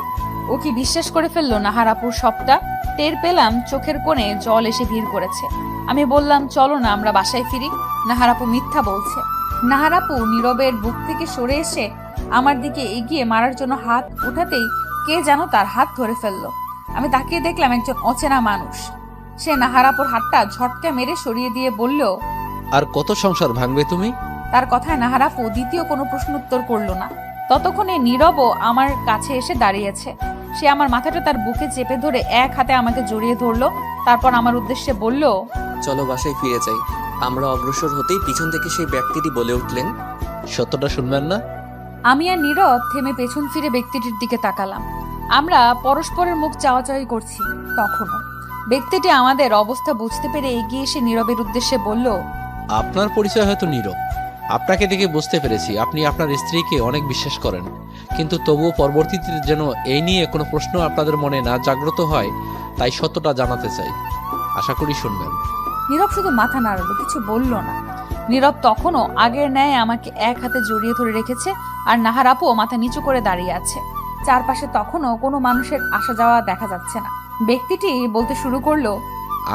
ও কি বিশ্বাস করে ফেললো নাহার আপুর সবটা? টের পেলাম চোখের কোণে জল এসে ভিড় করেছে। আমি বললাম, চলো না আমরা বাসায় ফিরি। নাহার আপু মিথ্যা বলছে। নাহার আপু নীরবের বুক থেকে সরে এসে আমার দিকে এগিয়ে মারার জন্য হাত উঠাতেই কে যেন তার হাত ধরে ফেললো। আমি তাকিয়ে দেখলাম একজন অচেনা মানুষ। সে নাহার আপুর হাতটা ঝটকা মেরে সরিয়ে দিয়ে বলল, আর কত সংসার ভাঙবে তুমি? তার কথায় নাহার আপু দ্বিতীয় কোনো প্রশ্ন উত্তর করলো না। ততক্ষণে নীরবও আমার কাছে এসে দাঁড়িয়েছে। সে আমার মাথাটা তার বুকে চেপে ধরে এক হাতে আমাকে জড়িয়ে ধরলো। তারপর আমার উদ্দেশ্যে বলল, চলো বাসায় ফিরে যাই। আমরা অগ্রসর হতেই পিছন থেকে সেই ব্যক্তিটি বলে উঠলেন, সত্যটা শুনবেন না? আমি আর নীরব থেমে পেছন ফিরে ব্যক্তিটির দিকে তাকালাম। আমরা পরস্পরের মুখ চাওয়াচাওয়ি করছি। তখনও ব্যক্তিটি আমাদের অবস্থা বুঝতে পেরে এগিয়ে এসে নীরবের উদ্দেশ্যে বলল, আপনার পরিচয় হয়তো নীরব। আপনাকে দেখে বুঝতে পেরেছি আপনি আপনার স্ত্রীকে অনেক বিশ্বাস করেন, কিন্তু তবুও পরবর্তীতে যেন এই নিয়ে কোনো প্রশ্ন আপনাদের মনে না জাগ্রত হয়, তাই সত্যটা জানাতে চাই। আশা করি শুনবেন। নীরব শুধু মাথা নাড়ালো, কিছু বলল না। নীরব তখনও আগের ন্যায় আমাকে এক হাতে জড়িয়ে ধরে রেখেছে, আর নাহার আপুও মাথা নিচু করে দাঁড়িয়ে আছে। চারপাশে তখনও কোনো মানুষের আসা যাওয়া দেখা যাচ্ছে না। ব্যক্তিটি বলতে শুরু করলো,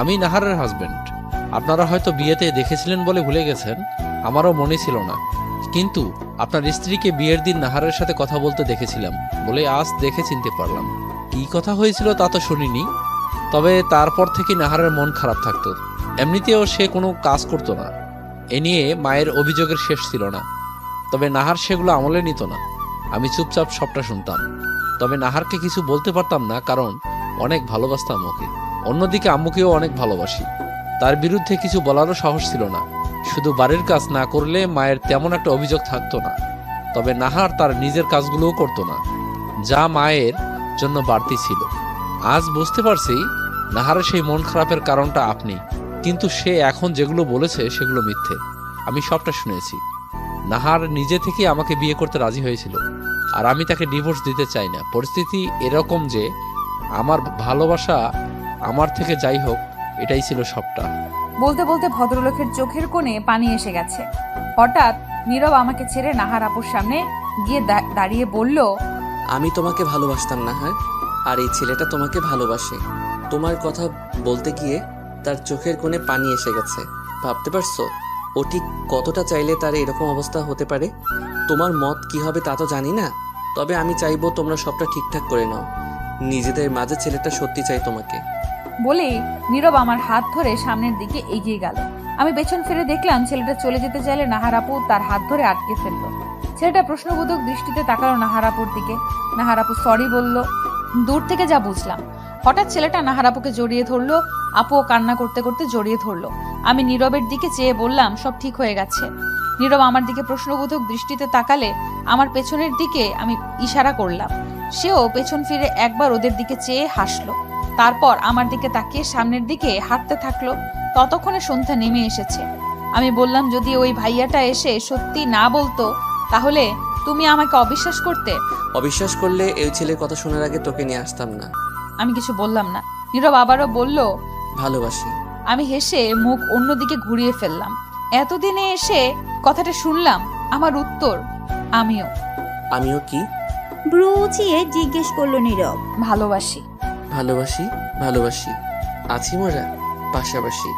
আমি নাহারের হাজবেন্ড। আপনারা হয়তো বিয়েতে দেখেছিলেন বলে ভুলে গেছেন, আমারও মনে ছিল না, কিন্তু আপনার স্ত্রীকে বিয়ের দিন নাহারের সাথে কথা বলতে দেখেছিলাম বলে আজ দেখে চিনতে পারলাম। কি কথা হয়েছিল তা তো শুনিনি, তবে তারপর থেকে নাহারের মন খারাপ থাকতো। এমনিতেও সে কোনো কাজ করতো না। এ নিয়ে মায়ের অভিযোগের শেষ ছিল না, তবে নাহার সেগুলো আমলে নিত না। আমি চুপচাপ সবটা শুনতাম, তবে নাহারকে কিছু বলতে পারতাম না, কারণ অনেক ভালোবাসতাম ওকে। অন্যদিকে আম্মুকেও অনেক ভালোবাসি। তার বিরুদ্ধে কিছু বলারও সাহস ছিল না। শুধু বাড়ির কাজ না করলে মায়ের তেমন একটা অভিযোগ থাকতো না, তবে নাহার তার নিজের কাজগুলোও করতো না, যা মায়ের জন্য বাড়তি ছিল। আজ বুঝতে পারছি নাহারের সেই মন খারাপের কারণটা আপনি, কিন্তু সে এখন যেগুলো বলেছে সেগুলো মিথ্যে। আমি সবটা শুনেছি। নাহার নিজে থেকে আমাকে বিয়ে করতে রাজি হয়েছিল, আর আমি তাকে ডিভোর্স দিতে চাই না। পরিস্থিতি এরকম যে আমার ভালোবাসা আমার থেকে যাই হোক, এটাই ছিল সবটা। বলতে বলতে ভদ্রলোকের চোখের কোণে পানি এসে গেছে। হঠাৎ নীরব আমাকে ছেড়ে নাহার আপুর সামনে গিয়ে দাঁড়িয়ে বলল, আমি তোমাকে ভালোবাসতাম নাহার, আর এই ছেলেটা তোমাকে ভালোবাসে। তোমার কথা বলতে গিয়ে তার চোখের কোণে পানি এসে গেছে। ভাবতে পারছো ও ঠিক কতটা চাইলে তার এরকম অবস্থা হতে পারে? তোমার মত কি হবে তা তো জানি না, তবে আমি চাইবো তোমরা সবটা ঠিকঠাক করে নাও। নিজেদের মাঝে ছেলেটা সত্যি চাই তোমাকে। বলেই নীরব আমার হাত ধরে সামনের দিকে এগিয়ে গেল। আমি পেছন ফিরে দেখলাম ছেলেটা চলে যেতে চাইলে নাহার আপু তার হাত ধরে আটকে ফেলল। ছেলেটা প্রশ্নবোধক দৃষ্টিতে তাকালো নাহার আপুর দিকে। নাহার আপু সরি বলল। দূর থেকে যা বুঝলাম। হঠাৎ ছেলেটা নাহার আপুকে জড়িয়ে ধরলো। আপুও কান্না করতে করতে জড়িয়ে ধরলো। আমি নীরবের দিকে চেয়ে বললাম, সব ঠিক হয়ে গেছে। নীরব আমার দিকে প্রশ্নবোধক দৃষ্টিতে তাকালে আমার পেছনের দিকে আমি ইশারা করলাম। সেও পেছন ফিরে একবার ওদের দিকে চেয়ে হাসলো। তারপর আমার দিকে তাকিয়ে সামনের দিকে হাঁটতে থাকলো। ততক্ষণে সন্ধ্যা নেমে এসেছে। আমি বললাম, যদি ওই ভাইয়াটা এসে সত্যি না বলতো তাহলে তুমি আমাকে অবিশ্বাস করতে। অবিশ্বাস করলে এই ছেলের কথা শোনার আগে তোকে নিয়ে আসতাম না। আমি কিছু বললাম না। নীরব আবারও বলল, ভালোবাসি। আমি হেসে মুখ অন্যদিকে ঘুরিয়ে ফেললাম। এতদিনে এসে কথাটা শুনলাম। আমার উত্তর, আমিও। আমিও কি? ব্রু উঁচিয়ে জিজ্ঞেস করলো নীরব। ভালোবাসি। ভালোবাসি, ভালোবাসি। আছি মোরা পাশাপাশি।